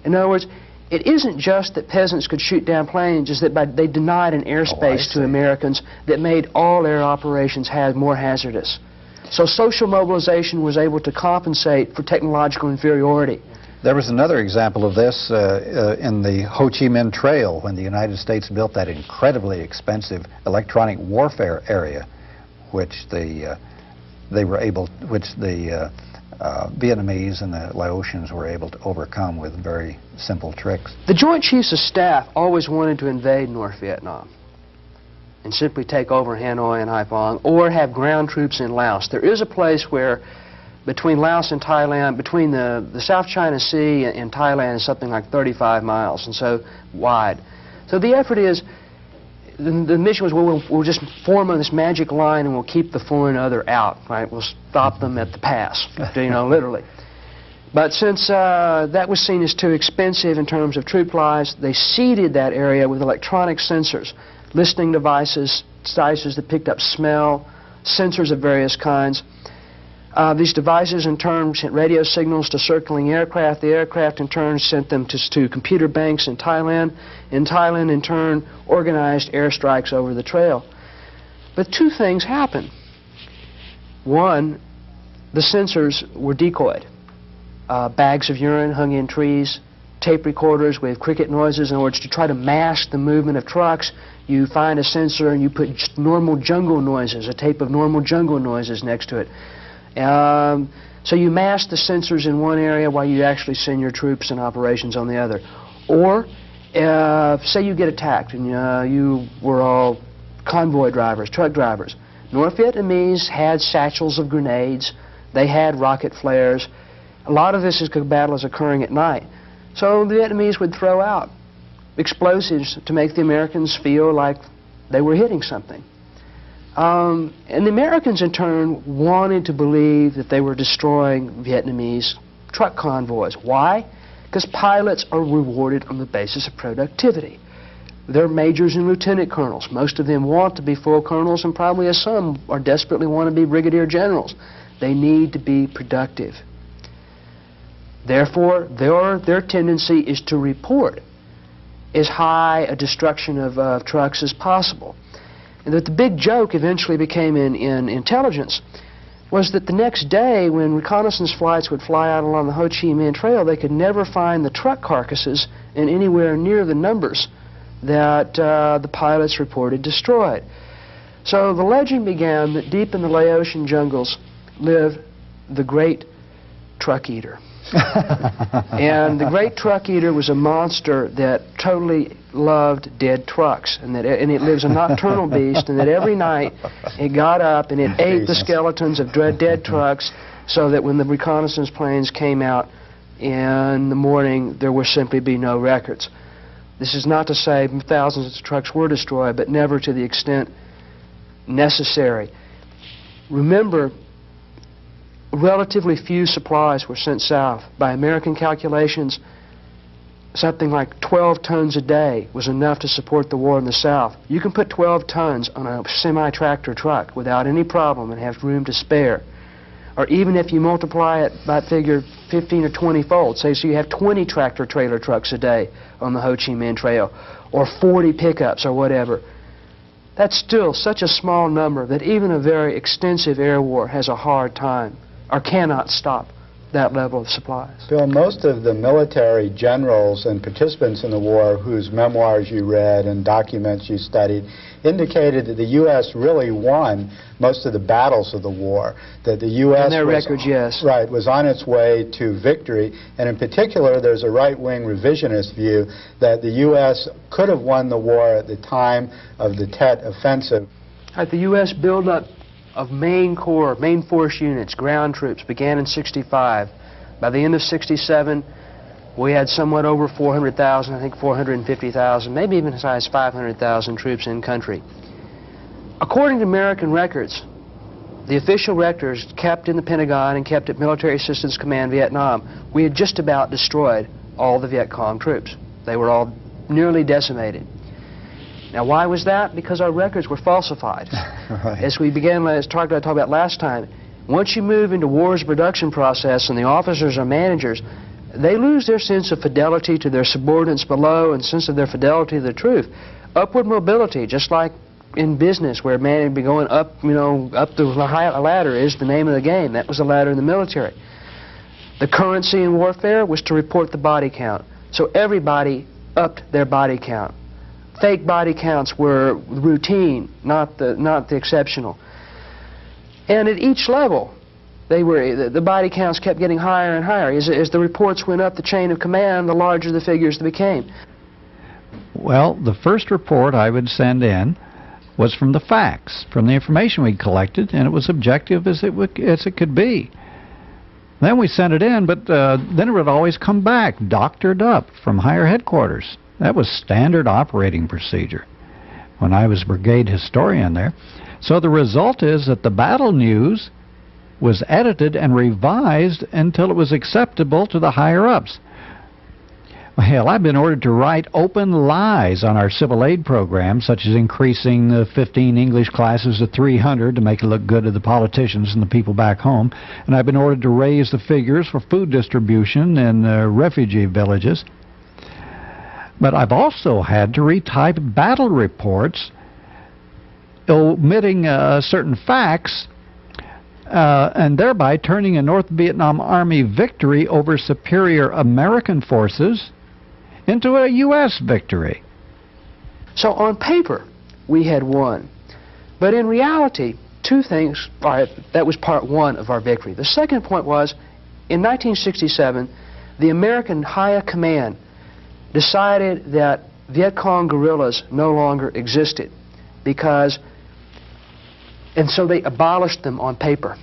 In other words, it isn't just that peasants could shoot down planes, it's that they denied an airspace to Americans that made all air operations more hazardous. So social mobilization was able to compensate for technological inferiority. There was another example of this in the Ho Chi Minh Trail when the United States built that incredibly expensive electronic warfare area, which the Vietnamese and the Laotians were able to overcome with very simple tricks. The Joint Chiefs of Staff always wanted to invade North Vietnam and simply take over Hanoi and Haiphong, or have ground troops in Laos. There is a place where between Laos and Thailand, between the South China Sea and Thailand is something like 35 miles, and so wide. So the effort is, the mission was, we'll just form this magic line and we'll keep the foreign other out, right? We'll stop them at the pass, literally. But since that was seen as too expensive in terms of troop lives, they seeded that area with electronic sensors, listening devices that picked up smell, sensors of various kinds. These devices in turn sent radio signals to circling aircraft. The aircraft in turn sent them to computer banks in Thailand. And Thailand in turn organized airstrikes over the trail. But two things happened. One, the sensors were decoyed. Bags of urine hung in trees, tape recorders with cricket noises. In order to try to mask the movement of trucks, you find a sensor and you put normal jungle noises, a tape of normal jungle noises next to it. So you mask the sensors in one area while you actually send your troops and operations on the other. Or, say you get attacked and you were all convoy drivers, truck drivers. North Vietnamese had satchels of grenades. They had rocket flares. A lot of this battle is occurring at night. So the Vietnamese would throw out explosives to make the Americans feel like they were hitting something. And the Americans, in turn, wanted to believe that they were destroying Vietnamese truck convoys. Why? Because pilots are rewarded on the basis of productivity. They're majors and lieutenant colonels. Most of them want to be full colonels, and probably some are desperately want to be brigadier generals. They need to be productive. Therefore, their tendency is to report as high a destruction of trucks as possible. And that the big joke eventually became in intelligence was that the next day when reconnaissance flights would fly out along the Ho Chi Minh Trail, they could never find the truck carcasses in anywhere near the numbers that the pilots reported destroyed. So the legend began that deep in the Laotian jungles lived the Great Truck Eater. And the Great Truck Eater was a monster that totally loved dead trucks, and it lives a nocturnal beast, and that every night it got up and it ate the skeletons of dead trucks, so that when the reconnaissance planes came out in the morning, there would simply be no records. This is not to say thousands of trucks were destroyed, but never to the extent necessary. Remember, relatively few supplies were sent south. By American calculations, something like 12 tons a day was enough to support the war in the South. You can put 12 tons on a semi-tractor truck without any problem and have room to spare. Or even if you multiply it by figure 15 or 20-fold, say so you have 20 tractor-trailer trucks a day on the Ho Chi Minh Trail, or 40 pickups or whatever. That's still such a small number that even a very extensive air war has a hard time or cannot stop that level of supplies. Bill, most of the military generals and participants in the war whose memoirs you read and documents you studied indicated that the U.S. really won most of the battles of the war, that the U.S. And their records, yes. Right, was on its way to victory, and in particular there's a right-wing revisionist view that the U.S. could have won the war at the time of the Tet Offensive. Right, the U.S. buildup of main force units, ground troops, began in '65. By the end of '67, we had somewhat over 400,000, I think 450,000, maybe even as high as 500,000 troops in country. According to American records, the official records kept in the Pentagon and kept at Military Assistance Command Vietnam, we had just about destroyed all the Viet Cong troops. They were all nearly decimated. Now, why was that? Because our records were falsified. Right. As we began, as I talked about last time, once you move into war's production process and the officers or managers, they lose their sense of fidelity to their subordinates below and sense of their fidelity to the truth. Upward mobility, just like in business where man would be going up, up the ladder is the name of the game. That was the ladder in the military. The currency in warfare was to report the body count. So everybody upped their body count. Fake body counts were routine, not the exceptional. And at each level, the body counts kept getting higher and higher. As the reports went up the chain of command, the larger the figures became. Well, the first report I would send in was from the facts, from the information we collected, and it was objective as it could be. Then we sent it in, but then it would always come back, doctored up from higher headquarters. That was standard operating procedure when I was brigade historian there. So the result is that the battle news was edited and revised until it was acceptable to the higher-ups. Hell, I've been ordered to write open lies on our civil aid program, such as increasing the 15 English classes to 300 to make it look good to the politicians and the people back home. And I've been ordered to raise the figures for food distribution in refugee villages. But I've also had to retype battle reports omitting certain facts and thereby turning a North Vietnam Army victory over superior American forces into a U.S. victory. So on paper, we had won. But in reality, two things, that was part one of our victory. The second point was, in 1967, the American higher command decided that Viet Cong guerrillas no longer existed and so they abolished them on paper.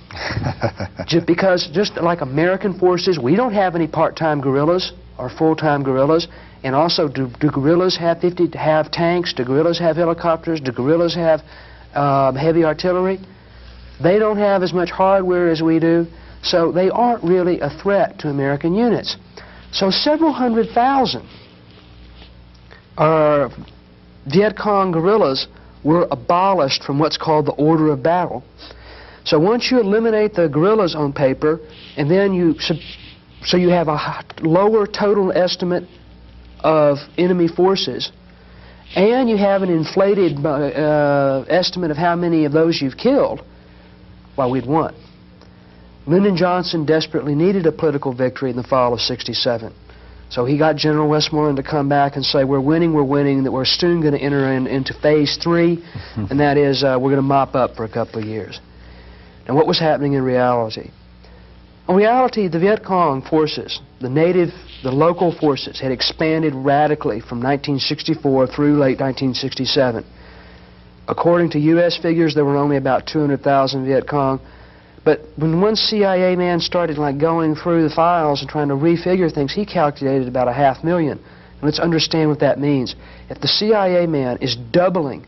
Because just like American forces, we don't have any part-time guerrillas or full-time guerrillas. And also, do guerrillas have tanks? Do guerrillas have helicopters? Do guerrillas have heavy artillery? They don't have as much hardware as we do, so they aren't really a threat to American units. So several 100,000 Viet Cong guerrillas were abolished from what's called the order of battle. So once you eliminate the guerrillas on paper, and then you have a lower total estimate of enemy forces, and you have an inflated estimate of how many of those you've killed, well, we'd won. Lyndon Johnson desperately needed a political victory in the fall of '67. So he got General Westmoreland to come back and say, we're winning, that we're soon going to enter into phase 3, and that is we're going to mop up for a couple of years. Now, what was happening in reality? In reality, the Viet Cong forces, the local forces, had expanded radically from 1964 through late 1967. According to U.S. figures, there were only about 200,000 Viet Cong. But when one CIA man started going through the files and trying to refigure things, he calculated about 500,000. And let's understand what that means. If the CIA man is doubling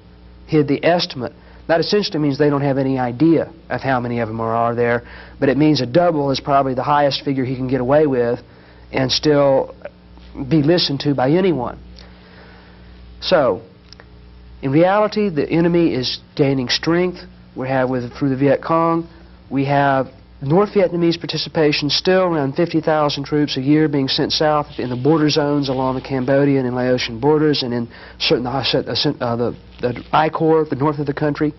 the estimate, that essentially means they don't have any idea of how many of them are there, but it means a double is probably the highest figure he can get away with and still be listened to by anyone. So, in reality, the enemy is gaining strength. We have through the Viet Cong. We have North Vietnamese participation still around 50,000 troops a year being sent south in the border zones along the Cambodian and Laotian borders and in certain the I Corps, the north of the country.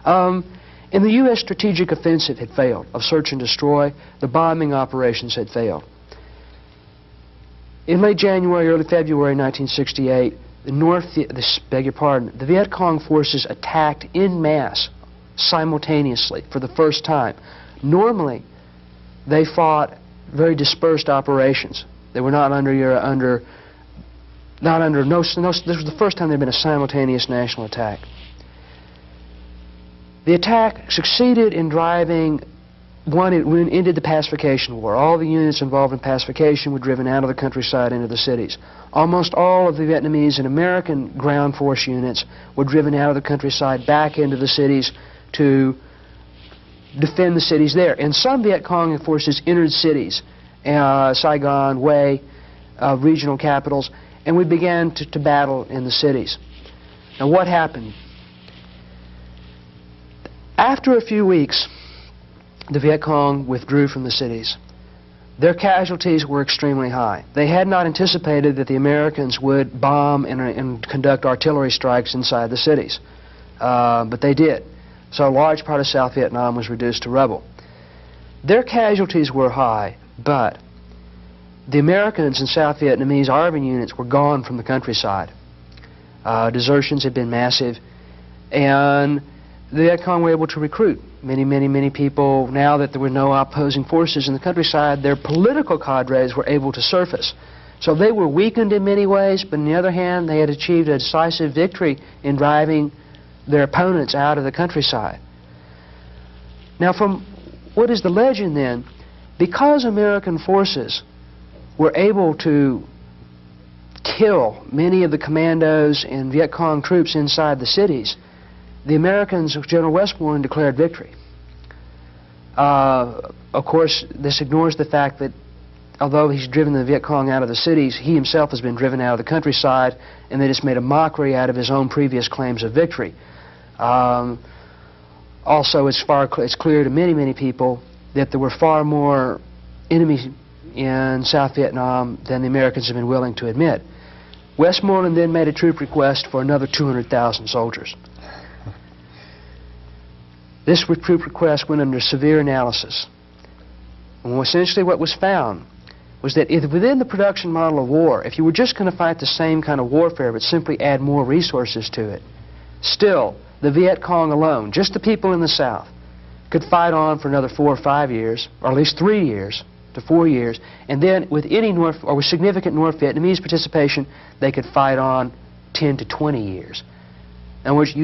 And the U.S. strategic offensive had failed of search and destroy. The bombing operations had failed. In late January, early February 1968, the Viet Cong forces attacked en masse simultaneously for the first time. Normally, they fought very dispersed operations. They were not under this was the first time there had been a simultaneous national attack. The attack succeeded in driving, it ended the pacification war. All the units involved in pacification were driven out of the countryside into the cities. Almost all of the Vietnamese and American ground force units were driven out of the countryside back into the cities to defend the cities there. And some Viet Cong forces entered cities, Saigon, Hue, regional capitals, and we began to battle in the cities. Now what happened? After a few weeks, the Viet Cong withdrew from the cities. Their casualties were extremely high. They had not anticipated that the Americans would bomb and conduct artillery strikes inside the cities, but they did. So a large part of South Vietnam was reduced to rubble. Their casualties were high, but the Americans and South Vietnamese army units were gone from the countryside. Desertions had been massive, and the Viet Cong were able to recruit many people. Now that there were no opposing forces in the countryside, their political cadres were able to surface. So they were weakened in many ways, but on the other hand, they had achieved a decisive victory in driving their opponents out of the countryside. Now, from what is the legend then, because American forces were able to kill many of the commandos and Viet Cong troops inside the cities, the Americans, General Westmoreland, declared victory. Of course, this ignores the fact that although he's driven the Viet Cong out of the cities, he himself has been driven out of the countryside, and they just made a mockery out of his own previous claims of victory. Also, it's clear to many people that there were far more enemies in South Vietnam than the Americans have been willing to admit. Westmoreland then made a troop request for another 200,000 soldiers. This troop request went under severe analysis. And essentially what was found was that if within the production model of war, if you were just going to fight the same kind of warfare but simply add more resources to it, still the Viet Cong alone, just the people in the South, could fight on for another 4 or 5 years, or at least 3 years to 4 years, and then with any with significant North Vietnamese participation, they could fight on 10 to 20 years. In other words,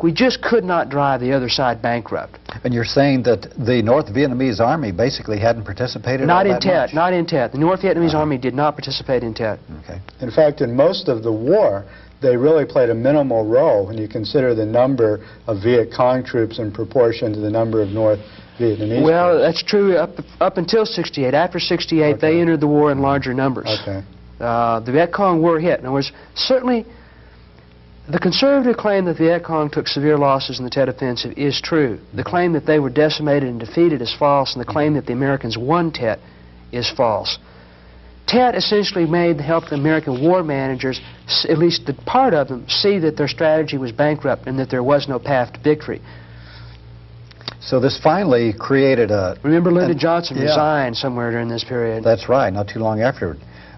we just could not drive the other side bankrupt. And you're saying that the North Vietnamese Army basically hadn't participated not all in that Tet, much? not in Tet. The North Vietnamese Army did not participate in Tet. Okay. In fact, in most of the war, they really played a minimal role when you consider the number of Viet Cong troops in proportion to the number of North Vietnamese Well, troops. that's true up until 68. After 68, they entered the war in larger numbers. Okay. The Viet Cong were hit. In other words, certainly the conservative claim that the Viet Cong took severe losses in the Tet Offensive is true. The claim that they were decimated and defeated is false, and the claim that the Americans won Tet is false. Tet essentially helped the American war managers, at least the part of them, see that their strategy was bankrupt and that there was no path to victory. So this finally created a... Remember, Lyndon Johnson resigned somewhere during this period. That's right, not too long after.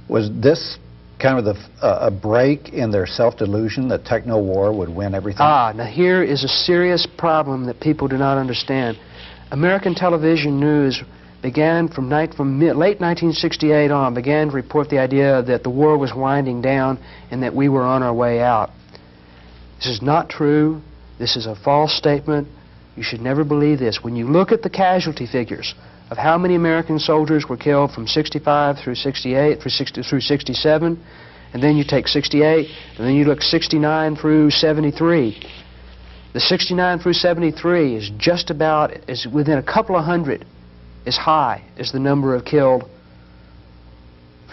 Was this kind of a break in their self-delusion that techno-war would win everything? Now here is a serious problem that people do not understand. American television news began from late 1968 on, began to report the idea that the war was winding down and that we were on our way out. This is not true. This is a false statement. You should never believe this. When you look at the casualty figures of how many American soldiers were killed from 65 through 68, through 67, and then you take 68, and then you look 69 through 73. The 69 through 73 is just about, is within a couple of hundred, as high as the number of killed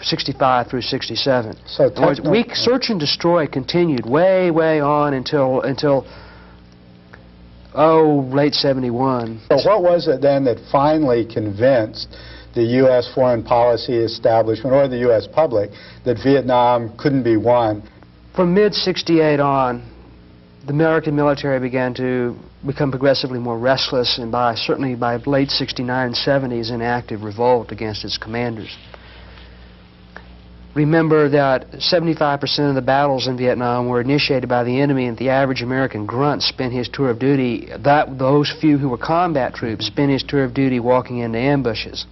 65 through 67. So in other words, search and destroy continued way on until late 71. So what was it then that finally convinced the U.S. foreign policy establishment or the U.S. public that Vietnam couldn't be won? From mid-68 on, the American military began to become progressively more restless, and certainly by late 69 and 70s in active revolt against its commanders. Remember that 75% of the battles in Vietnam were initiated by the enemy, and the average American grunt spent his tour of duty, those few who were combat troops, spent his tour of duty walking into ambushes.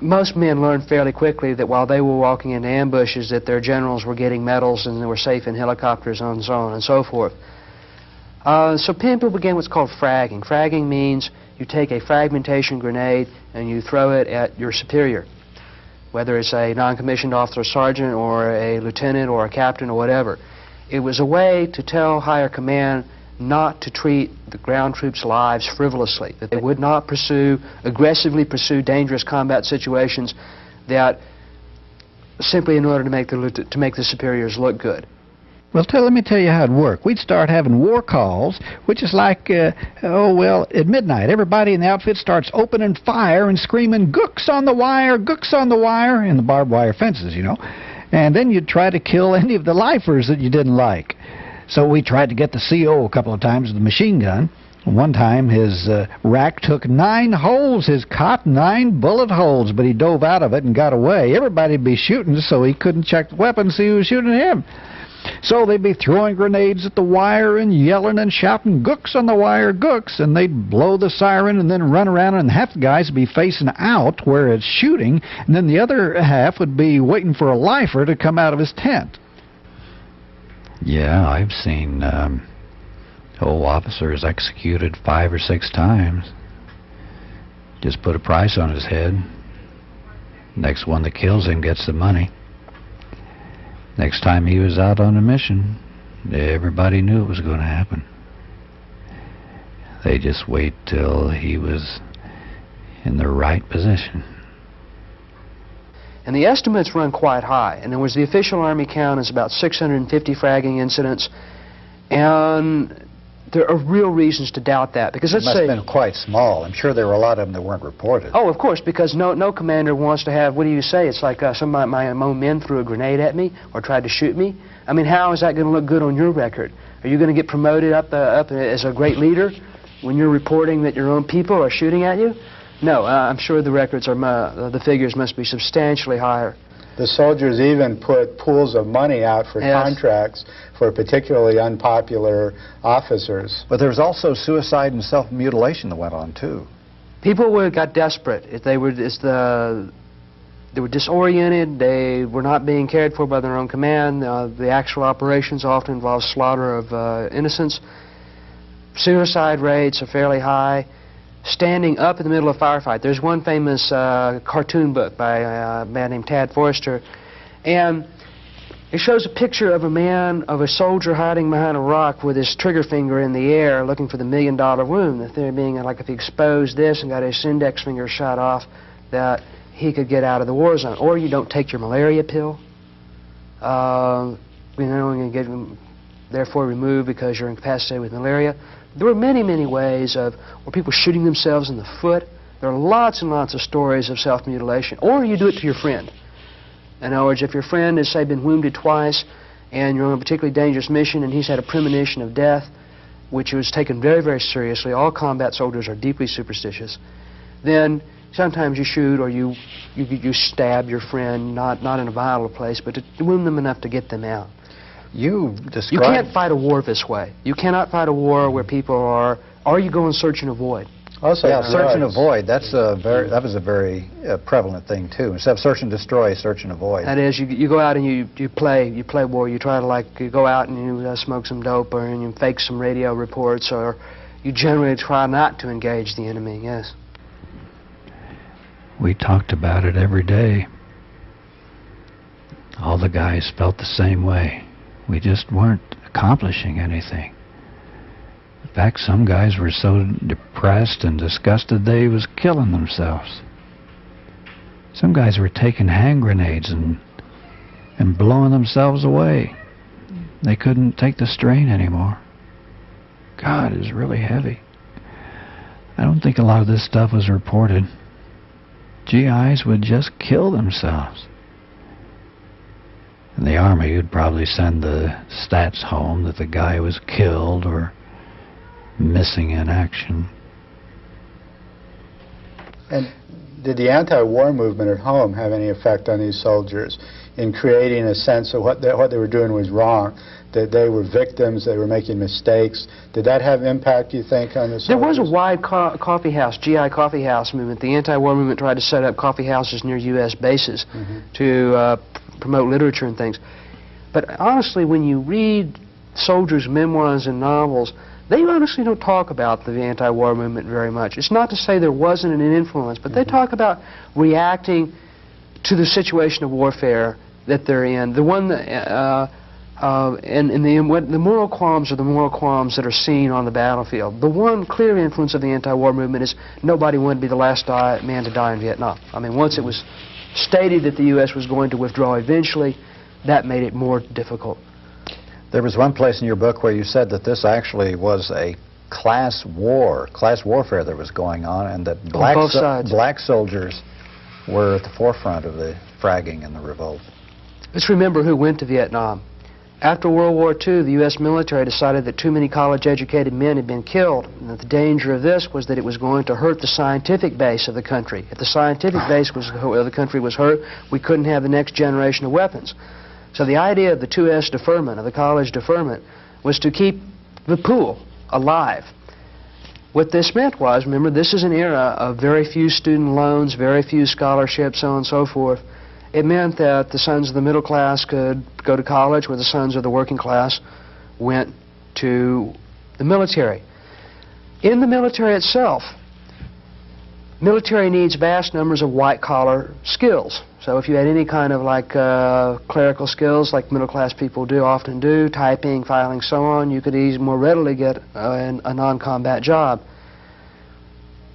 Most men learned fairly quickly that while they were walking into ambushes, that their generals were getting medals and they were safe in helicopters and so on and so forth. So people began what's called fragging. Fragging means you take a fragmentation grenade and you throw it at your superior, whether it's a non-commissioned officer or sergeant or a lieutenant or a captain or whatever. It was a way to tell higher command not to treat the ground troops' lives frivolously, that they would not aggressively pursue dangerous combat situations that simply in order to make the superiors look good. Well, let me tell you how it worked. We'd start having war calls, which is like, at midnight, everybody in the outfit starts opening fire and screaming, "Gooks on the wire, gooks on the wire," in the barbed wire fences, you know. And then you'd try to kill any of the lifers that you didn't like. So we tried to get the CO a couple of times with a machine gun. One time his rack took 9 holes, his cot, 9 bullet holes, but he dove out of it and got away. Everybody'd be shooting, so he couldn't check the weapon, see who was shooting him. So they'd be throwing grenades at the wire and yelling and shouting, "Gooks on the wire, gooks," and they'd blow the siren and then run around, and half the guys would be facing out where it's shooting, and then the other half would be waiting for a lifer to come out of his tent. Yeah, I've seen officers executed 5 or 6 times. Just put a price on his head. Next one that kills him gets the money. Next time he was out on a mission, everybody knew it was going to happen. They just wait till he was in the right position. And the estimates run quite high. And there was the official Army count is about 650 fragging incidents. And there are real reasons to doubt that. Because It must have been quite small. I'm sure there were a lot of them that weren't reported. Oh, of course, because no commander wants to have, what do you say? It's like some of my own men threw a grenade at me or tried to shoot me. I mean, how is that going to look good on your record? Are you going to get promoted up as a great leader when you're reporting that your own people are shooting at you? No, I'm sure the records are, the figures must be substantially higher. The soldiers even put pools of money out for contracts for particularly unpopular officers. But there was also suicide and self-mutilation that went on, too. People got desperate. They were disoriented. They were not being cared for by their own command. The actual operations often involve slaughter of innocents. Suicide rates are fairly high. Standing up in the middle of a firefight. There's one famous cartoon book by a man named Tad Forrester, and it shows a picture of a soldier hiding behind a rock with his trigger finger in the air looking for the $1 million wound. The theory being like if he exposed this and got his index finger shot off, that he could get out of the war zone. Or you don't take your malaria pill, and get therefore removed because you're incapacitated with malaria. There were many, many ways where people shooting themselves in the foot. There are lots and lots of stories of self-mutilation. Or you do it to your friend. In other words, if your friend has, say, been wounded twice and you're on a particularly dangerous mission and he's had a premonition of death, which was taken very, very seriously, all combat soldiers are deeply superstitious, then sometimes you shoot or you stab your friend, not in a vital place, but to wound them enough to get them out. You You can't fight a war this way. You cannot fight a war where people are, or you go and search and avoid. Also, yeah, search and avoid. That was a very prevalent thing too. Instead of search and destroy, search and avoid. That is, you go out and you play war. You try to you go out and you smoke some dope or and you fake some radio reports, or you generally try not to engage the enemy. Yes. We talked about it every day. All the guys felt the same way. We just weren't accomplishing anything. In fact, some guys were so depressed and disgusted they was killing themselves. Some guys were taking hand grenades and blowing themselves away. They couldn't take the strain anymore. God, it was really heavy. I don't think a lot of this stuff was reported. GIs would just kill themselves. In the Army, you'd probably send the stats home that the guy was killed or missing in action. And did the anti-war movement at home have any effect on these soldiers in creating a sense of what they were doing was wrong, that they were victims, they were making mistakes? Did that have impact, you think, on the soldiers? There was a wide coffee house, GI coffee house movement. The anti-war movement tried to set up coffee houses near U.S. bases to promote literature and things. But honestly, when you read soldiers' memoirs and novels, they honestly don't talk about the anti-war movement very much. It's not to say there wasn't an influence, but they talk about reacting to the situation of warfare that they're in. The one that, the moral qualms are the moral qualms that are seen on the battlefield. The one clear influence of the anti-war movement is nobody wanted to be the last man to die in Vietnam. I mean, once it was stated that the U.S. was going to withdraw eventually, that made it more difficult. There was one place in your book where you said that this actually was a class warfare that was going on, and that black soldiers were at the forefront of the fragging and the revolt. Let's remember who went to Vietnam. After World War II, the U.S. military decided that too many college-educated men had been killed, and that the danger of this was that it was going to hurt the scientific base of the country. If the scientific base of the country was hurt, we couldn't have the next generation of weapons. So the idea of the 2S deferment, of the college deferment, was to keep the pool alive. What this meant was, remember, this is an era of very few student loans, very few scholarships, so on and so forth. It meant that the sons of the middle class could go to college, where the sons of the working class went to the military. In the military itself, military needs vast numbers of white-collar skills. So if you had any kind of clerical skills, like middle-class people often do, typing, filing, so on, you could more readily get a non-combat job.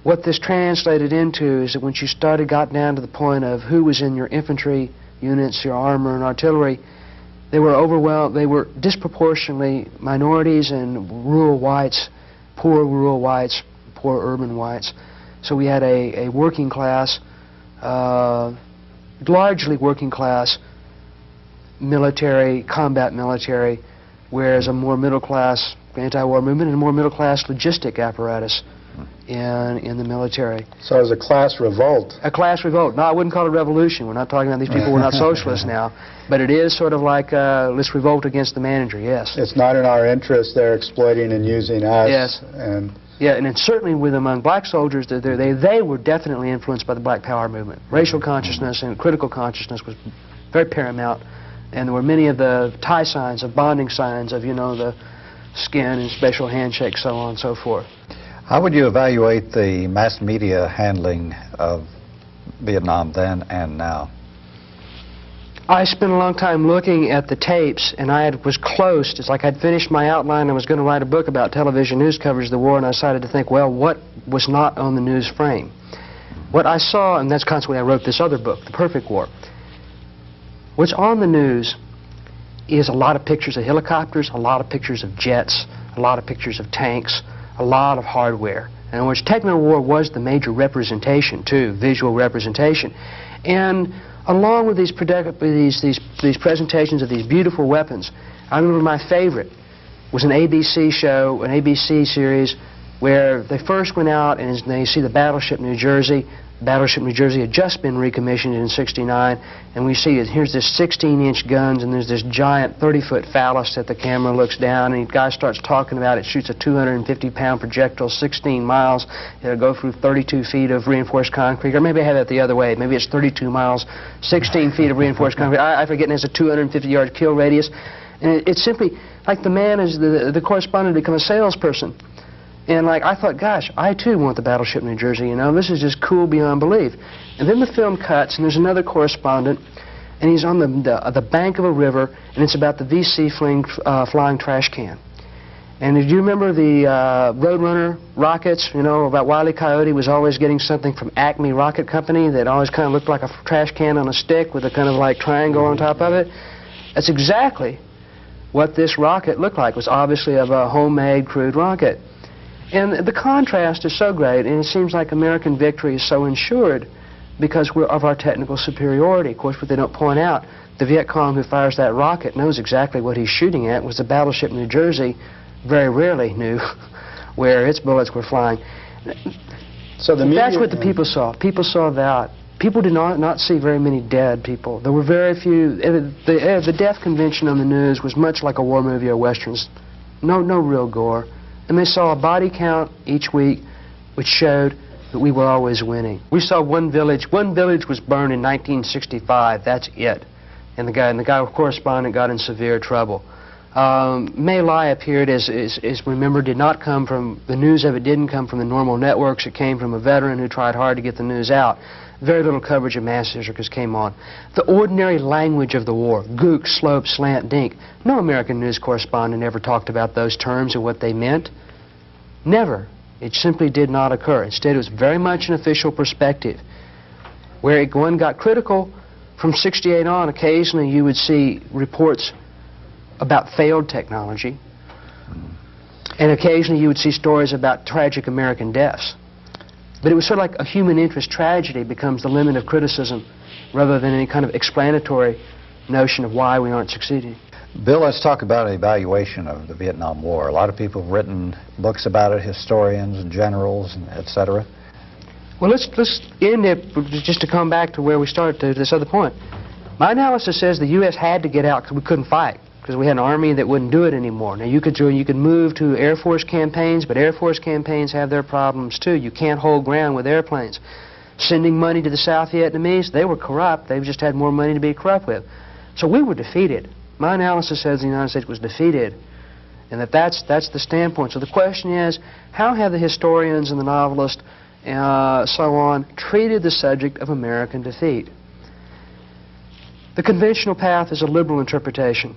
What this translated into is that once you got down to the point of who was in your infantry units, your armor and artillery, they were disproportionately minorities and rural whites, poor rural whites, poor urban whites. So we had a working class, largely working class military, combat military, whereas a more middle class anti-war movement and a more middle class logistic apparatus in the military. So it was a class revolt. A class revolt. No, I wouldn't call it a revolution. We're not talking about these people were not socialists now. But it is sort of like, let's revolt against the manager, yes. It's not in our interest. They're exploiting and using us. Yes. Yeah, and it's certainly among black soldiers, they were definitely influenced by the Black Power movement. Racial consciousness and critical consciousness was very paramount. And there were many of the tie signs, of bonding signs of, the skin and special handshake, so on and so forth. How would you evaluate the mass media handling of Vietnam then and now? I spent a long time looking at the tapes, and I was close. It's like I'd finished my outline. I was going to write a book about television news coverage of the war, and I decided to think, well, what was not on the news frame? What I saw, and that's consequently I wrote this other book, The Perfect War. What's on the news is a lot of pictures of helicopters, a lot of pictures of jets, a lot of pictures of tanks, a lot of hardware. In other words, technical war was the major representation, too, visual representation. And along with these presentations of these beautiful weapons, I remember my favorite was an ABC show, an ABC series, where they first went out and they see the battleship New Jersey. Battleship New Jersey had just been recommissioned in '69, and we see here's this 16-inch guns, and there's this giant 30-foot phallus that the camera looks down, and the guy starts talking about it. Shoots a 250-pound projectile 16 miles. It'll go through 32 feet of reinforced concrete, or maybe I have it the other way. Maybe it's 32 miles, 16 feet of reinforced concrete. I forget, and it's a 250-yard kill radius. And it's simply like the man is the correspondent to become a salesperson. And I thought, gosh, I too want the battleship New Jersey, this is just cool beyond belief. And then the film cuts, and there's another correspondent, and he's on the bank of a river, and it's about the VC flying trash can. And do you remember the Roadrunner rockets, about Wile E. Coyote was always getting something from Acme Rocket Company that always kind of looked like a trash can on a stick with a kind of triangle on top of it? That's exactly what this rocket looked like. It was obviously of a homemade crude rocket. And the contrast is so great, and it seems like American victory is so ensured because of our technical superiority. Of course, what they don't point out, the Viet Cong who fires that rocket knows exactly what he's shooting at. Was the battleship New Jersey very rarely knew where its bullets were flying. So that's what the people saw. People saw that. People did not see very many dead people. There were very few. The death convention on the news was much like a war movie or westerns. No real gore. And they saw a body count each week which showed that we were always winning. We saw one village was burned in 1965, that's it. And the guy correspondent got in severe trouble. My Lai appeared as remember, did not come from, the news of it didn't come from the normal networks, it came from a veteran who tried hard to get the news out. Very little coverage of massacres came on. The ordinary language of the war, gook, slope, slant, dink. No American news correspondent ever talked about those terms and what they meant. Never. It simply did not occur. Instead, it was very much an official perspective. Where one got critical, from 68 on, occasionally you would see reports about failed technology, and occasionally you would see stories about tragic American deaths. But it was sort of like a human interest tragedy becomes the limit of criticism rather than any kind of explanatory notion of why we aren't succeeding. Bill, let's talk about an evaluation of the Vietnam War. A lot of people have written books about it, historians and generals, and et cetera. Well, let's end it, just to come back to where we started, to this other point. My analysis says the U.S. had to get out because we couldn't fight, because we had an army that wouldn't do it anymore. Now, you could move to Air Force campaigns, but Air Force campaigns have their problems, too. You can't hold ground with airplanes. Sending money to the South Vietnamese, they were corrupt. They just had more money to be corrupt with. So we were defeated. My analysis says the United States was defeated, and that's the standpoint. So the question is, how have the historians and the novelists, so on, treated the subject of American defeat? The conventional path is a liberal interpretation.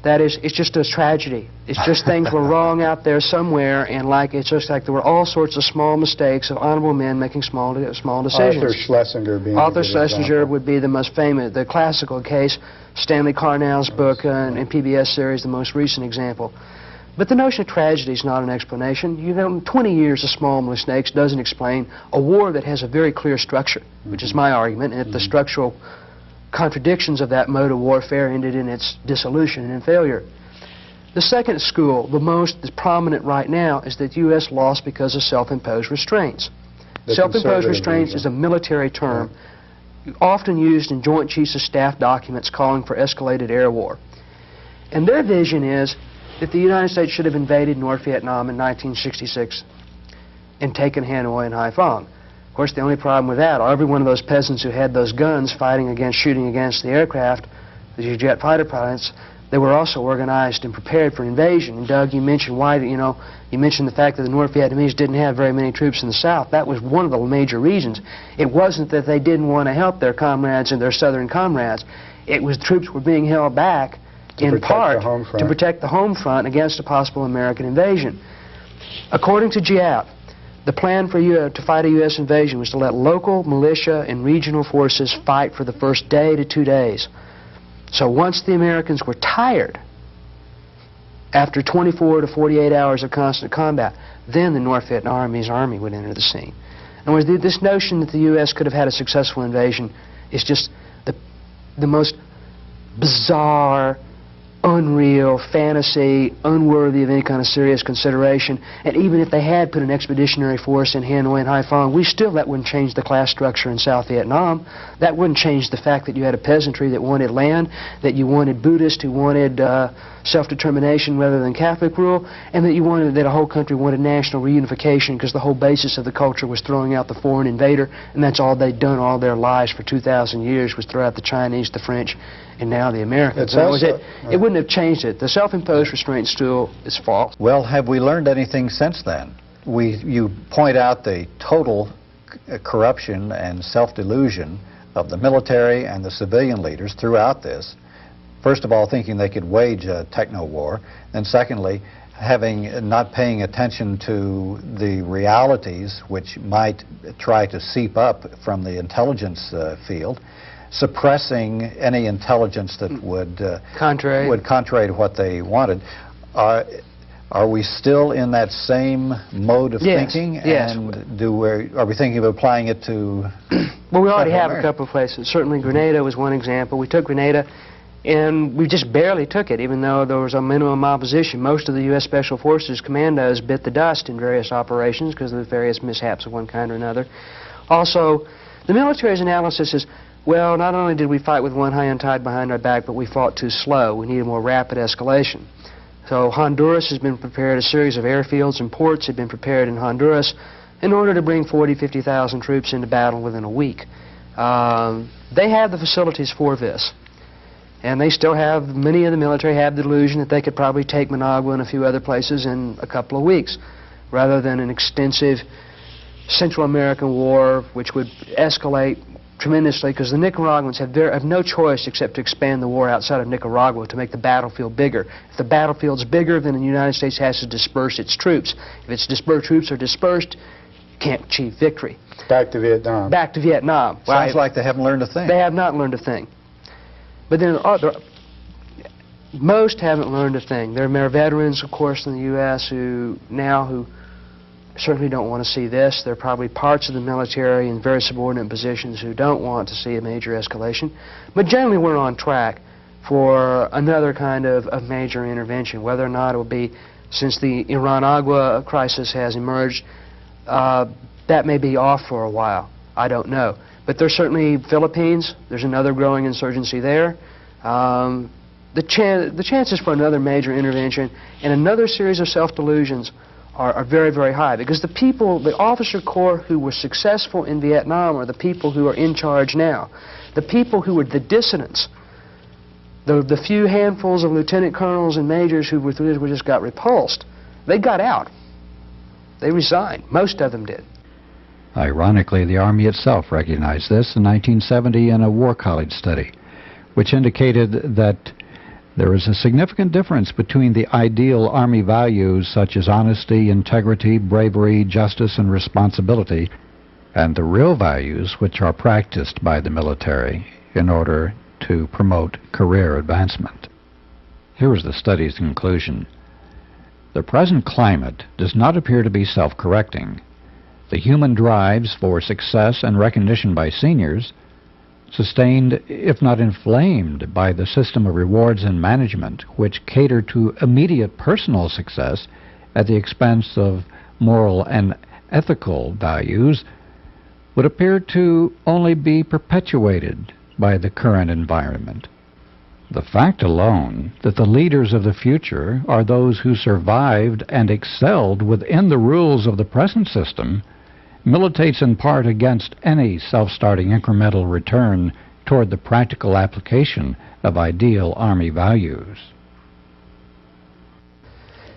That is, it's just a tragedy. It's just things were wrong out there somewhere, and it's just like there were all sorts of small mistakes of honorable men making small decisions. Arthur Schlesinger being Arthur Schlesinger would be the most famous, the classical case. Stanley Carnell's book and PBS series, the most recent example. But the notion of tragedy is not an explanation. 20 years of small mistakes doesn't explain a war that has a very clear structure, which is my argument, and the structural contradictions of that mode of warfare ended in its dissolution and failure. The second school, the most prominent right now, is that the U.S. lost because of self-imposed restraints. Self-imposed restraints is a military term often used in Joint Chiefs of Staff documents calling for escalated air war. And their vision is that the United States should have invaded North Vietnam in 1966 and taken Hanoi and Haiphong. Of course, the only problem with that, every one of those peasants who had those guns shooting against the aircraft, the jet fighter pilots, they were also organized and prepared for invasion. And Doug, you mentioned you mentioned the fact that the North Vietnamese didn't have very many troops in the South. That was one of the major reasons. It wasn't that they didn't want to help their comrades and their Southern comrades. It was troops were being held back in part to protect the home front against a possible American invasion. According to Giap, the plan to fight a U.S. invasion was to let local militia and regional forces fight for the first day to 2 days. So once the Americans were tired, after 24 to 48 hours of constant combat, then the North Vietnamese army would enter the scene. In other words, this notion that the U.S. could have had a successful invasion is just the most bizarre, unreal, fantasy, unworthy of any kind of serious consideration. And even if they had put an expeditionary force in Hanoi and Haiphong, that wouldn't change the class structure in South Vietnam. That wouldn't change the fact that you had a peasantry that wanted land, that you wanted Buddhists who wanted self-determination rather than Catholic rule, and that a whole country wanted national reunification because the whole basis of the culture was throwing out the foreign invader, and that's all they'd done all their lives for 2,000 years was throw out the Chinese, the French, and now the Americans. It wouldn't have changed it. The self-imposed restraint still is false. Well, have we learned anything since then? You point out the total corruption and self-delusion of the military and the civilian leaders throughout this. First of all, thinking they could wage a techno-war, and secondly, not paying attention to the realities which might try to seep up from the intelligence field, suppressing any intelligence that would contrary to what they wanted. Are we still in that same mode of thinking? Yes. And are we thinking of applying it to? Well, we already have a couple of places. Certainly Grenada was one example. We took Grenada, and we just barely took it, even though there was a minimum opposition. Most of the U.S. Special Forces commandos bit the dust in various operations because of the various mishaps of one kind or another. Also, the military's analysis is, well, not only did we fight with one hand tied behind our back, but we fought too slow. We needed more rapid escalation. So Honduras has been prepared, a series of airfields and ports have been prepared in Honduras in order to bring 50,000 troops into battle within a week. They have the facilities for this. And they still have, many of the military have the delusion that they could probably take Managua and a few other places in a couple of weeks, rather than an extensive Central American war which would escalate tremendously, because the Nicaraguans have no choice except to expand the war outside of Nicaragua to make the battlefield bigger. If the battlefield's bigger, then the United States has to disperse its troops. If its troops are dispersed, you can't achieve victory. Back to Vietnam. Back to Vietnam. Sounds like they haven't learned a thing. They have not learned a thing. But then most haven't learned a thing. There are veterans, of course, in the U.S. who certainly don't want to see this. There are probably parts of the military in very subordinate positions who don't want to see a major escalation. But generally we're on track for another kind of major intervention. Whether or not it will be, since the Iran Agua crisis has emerged, that may be off for a while. I don't know. But there's certainly Philippines. There's another growing insurgency there. The chances for another major intervention and another series of self-delusions are very, very high, because the people, the officer corps who were successful in Vietnam are the people who are in charge now. The people who were the dissidents, the few handfuls of lieutenant colonels and majors who just got repulsed, they got out. They resigned. Most of them did. Ironically, the Army itself recognized this in 1970 in a War College study, which indicated that there is a significant difference between the ideal Army values such as honesty, integrity, bravery, justice, and responsibility, and the real values which are practiced by the military in order to promote career advancement. Here is the study's conclusion. The present climate does not appear to be self-correcting. The human drives for success and recognition by seniors, sustained, if not inflamed, by the system of rewards and management which cater to immediate personal success at the expense of moral and ethical values, would appear to only be perpetuated by the current environment. The fact alone that the leaders of the future are those who survived and excelled within the rules of the present system militates in part against any self-starting incremental return toward the practical application of ideal Army values.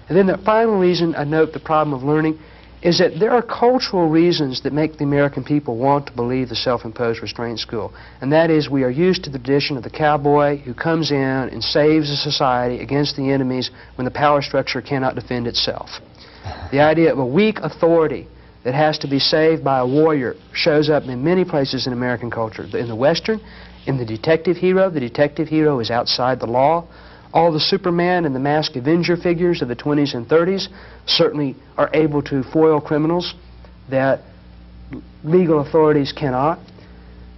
And then the final reason I note the problem of learning is that there are cultural reasons that make the American people want to believe the self-imposed restraint school. And that is, we are used to the tradition of the cowboy who comes in and saves a society against the enemies when the power structure cannot defend itself. The idea of a weak authority that has to be saved by a warrior shows up in many places in American culture. In the Western, in the detective hero is outside the law. All the Superman and the Masked Avenger figures of the 20s and 30s certainly are able to foil criminals that legal authorities cannot.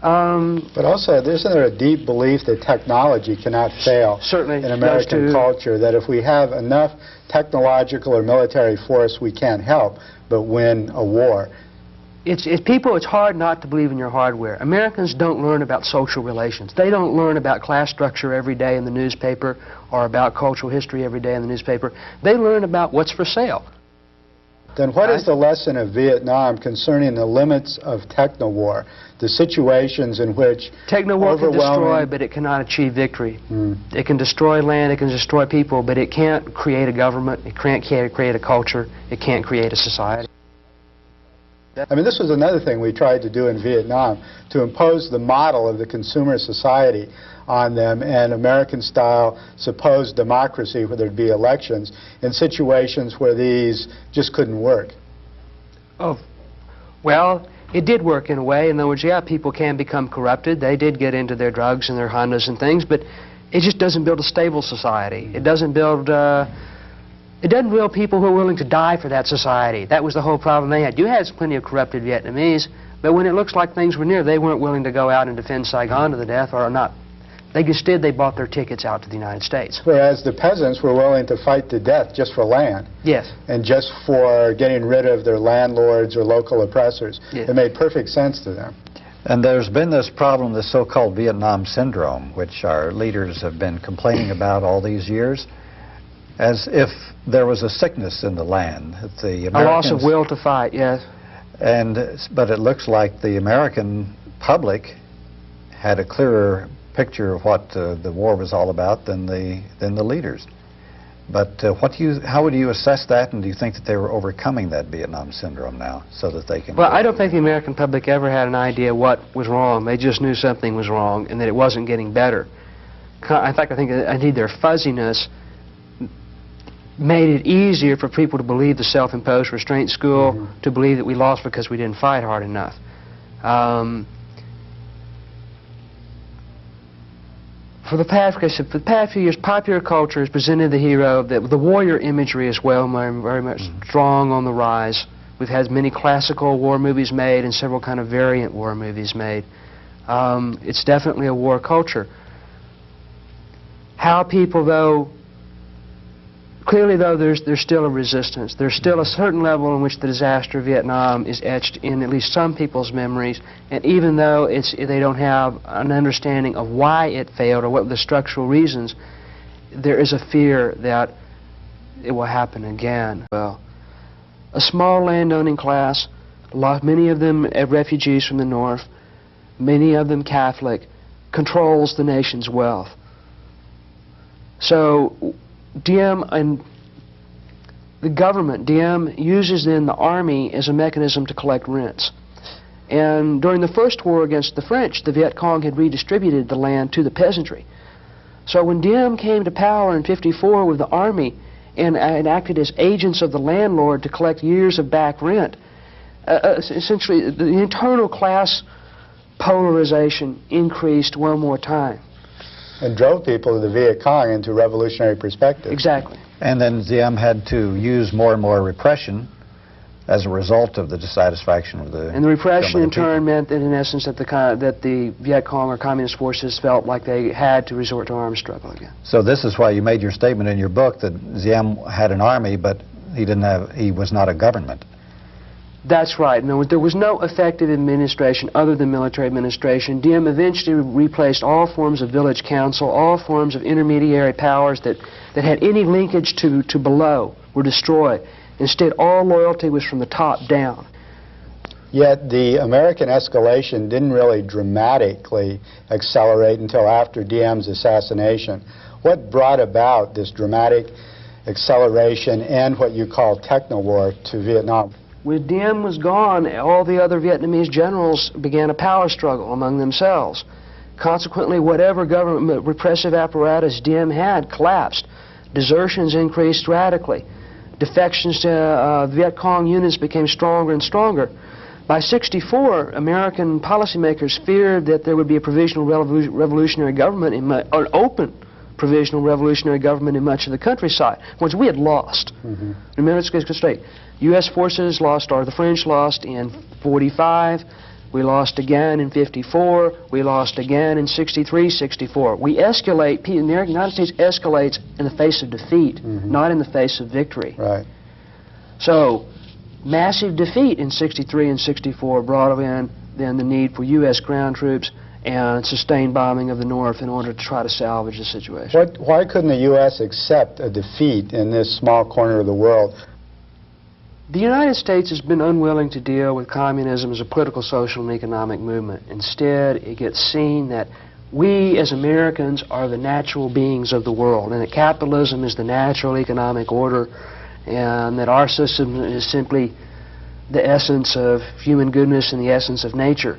But also, isn't there a deep belief that technology cannot fail Certainly, in American culture, that if we have enough technological or military force, we can't help but win a war? It's hard not to believe in your hardware. Americans don't learn about social relations. They don't learn about class structure every day in the newspaper or about cultural history every day in the newspaper. They learn about what's for sale. Then what is the lesson of Vietnam concerning the limits of techno-war, the situations in which techno-war can destroy, but it cannot achieve victory. It can destroy land, it can destroy people, but it can't create a government, it can't create a culture, it can't create a society. I mean, this was another thing we tried to do in Vietnam, to impose the model of the consumer society on them and American-style supposed democracy, where there'd be elections, in situations where these just couldn't work. Oh, well, It did work in a way. In other words, yeah, people can become corrupted. They did get into their drugs and their Hondas and things, but it just doesn't build a stable society. It doesn't build people who are willing to die for that society. That was the whole problem they had. You had plenty of corrupted Vietnamese, but when it looks like things were near, they weren't willing to go out and defend Saigon to the death, or not. Instead, they bought their tickets out to the United States. Whereas the peasants were willing to fight to death just for land. Yes. And just for getting rid of their landlords or local oppressors. Yes. It made perfect sense to them. And there's been this problem, this so-called Vietnam syndrome, which our leaders have been complaining about all these years, as if there was a sickness in the land. The Americans, a loss of will to fight, yes. But it looks like the American public had a clearer picture of what the war was all about than the leaders. But how would you assess that, and do you think that they were overcoming that Vietnam syndrome now so that they can... Well, I don't think the American public ever had an idea what was wrong. They just knew something was wrong and that it wasn't getting better. In fact, I think indeed their fuzziness made it easier for people to believe the self-imposed restraint school, to believe that we lost because we didn't fight hard enough. For the past few years, popular culture has presented the hero, the warrior imagery as well, very much strong on the rise. We've had many classical war movies made and several kind of variant war movies made. It's definitely a war culture. How people, though, clearly, though, there's still a resistance. There's still a certain level in which the disaster of Vietnam is etched in at least some people's memories, and even though they don't have an understanding of why it failed or what the structural reasons, there is a fear that it will happen again. Well, a small landowning class, many of them refugees from the north, many of them Catholic, controls the nation's wealth. So Diem and the government, Diem uses then the army as a mechanism to collect rents. And during the first war against the French, the Viet Cong had redistributed the land to the peasantry. So when Diem came to power in '54 with the army and acted as agents of the landlord to collect years of back rent, essentially the internal class polarization increased one more time. And drove people of the Viet Cong into revolutionary perspectives. Exactly. And then Diem had to use more and more repression as a result of the dissatisfaction of the... And the repression in turn meant that in essence that the Viet Cong or communist forces felt like they had to resort to armed struggle again. So this is why you made your statement in your book that Diem had an army, but he was not a government. That's right. No, there was no effective administration other than military administration. Diem eventually replaced all forms of village council, all forms of intermediary powers that had any linkage to below were destroyed. Instead, all loyalty was from the top down. Yet the American escalation didn't really dramatically accelerate until after Diem's assassination. What brought about this dramatic acceleration and what you call techno-war to Vietnam? When Diem was gone, all the other Vietnamese generals began a power struggle among themselves. Consequently, whatever government repressive apparatus Diem had collapsed. Desertions increased radically. Defections to Viet Cong units became stronger and stronger. By '64, American policymakers feared that there would be a provisional revolutionary government, an open provisional revolutionary government in much of the countryside, which we had lost. Remember, let's get straight. U.S. forces lost, or the French lost in '45. We lost again in '54. We lost again in '63, '64. We escalate. The United States escalates in the face of defeat, not in the face of victory. Right. So, massive defeat in '63 and '64 brought in then the need for U.S. ground troops and sustained bombing of the North in order to try to salvage the situation. Why couldn't the U.S. accept a defeat in this small corner of the world? The United States has been unwilling to deal with communism as a political, social, and economic movement. Instead, it gets seen that we as Americans are the natural beings of the world, and that capitalism is the natural economic order, and that our system is simply the essence of human goodness and the essence of nature.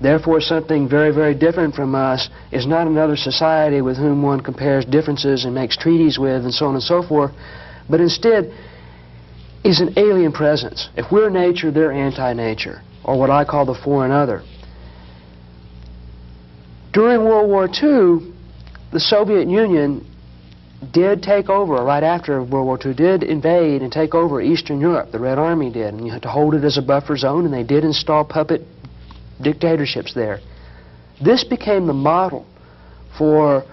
Therefore, something very, very different from us is not another society with whom one compares differences and makes treaties with and so on and so forth, but instead is an alien presence. If we're nature, they're anti-nature. or what I call the foreign other. During World War II, the Soviet Union did take over, right after World War II, did invade and take over Eastern Europe. The Red Army did, and you had to hold it as a buffer zone, and they did install puppet dictatorships there. This became the model for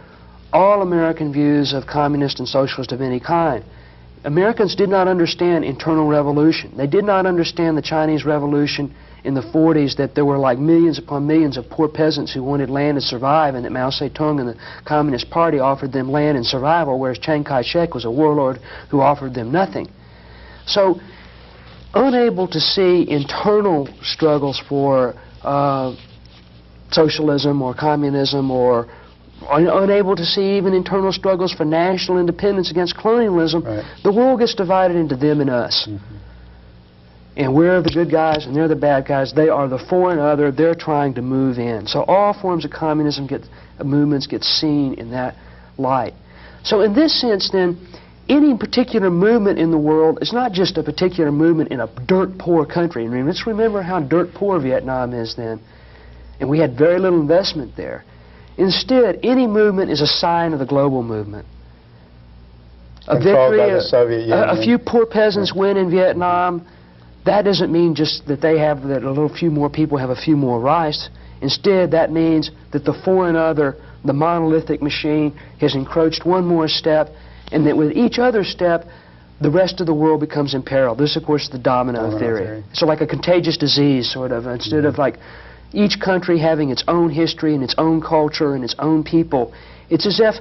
all American views of communist and socialist of any kind. Americans did not understand internal revolution. They did not understand the Chinese Revolution in the 40s, that there were like millions upon millions of poor peasants who wanted land to survive, and that Mao Zedong and the Communist Party offered them land and survival, whereas Chiang Kai-shek was a warlord who offered them nothing. So, unable to see internal struggles for socialism or communism, or unable to see even internal struggles for national independence against colonialism, right. The world gets divided into them and us. Mm-hmm. And we're the good guys and they're the bad guys. They are the foreign other. They're trying to move in. So all forms of communism movements get seen in that light. So in this sense then, any particular movement in the world is not just a particular movement in a dirt poor country. I mean, let's remember how dirt poor Vietnam is then. And we had very little investment there. Instead, any movement is a sign of the global movement. A Controlled victory, by the Soviet Union. a few poor peasants win in Vietnam. That doesn't mean just that that a little few more people have a few more rights. Instead, that means that the foreign other, the monolithic machine, has encroached one more step, and that with each other step, the rest of the world becomes in peril. This, of course, is the domino theory. So like a contagious disease, sort of, instead of like each country having its own history and its own culture and its own people, it's as if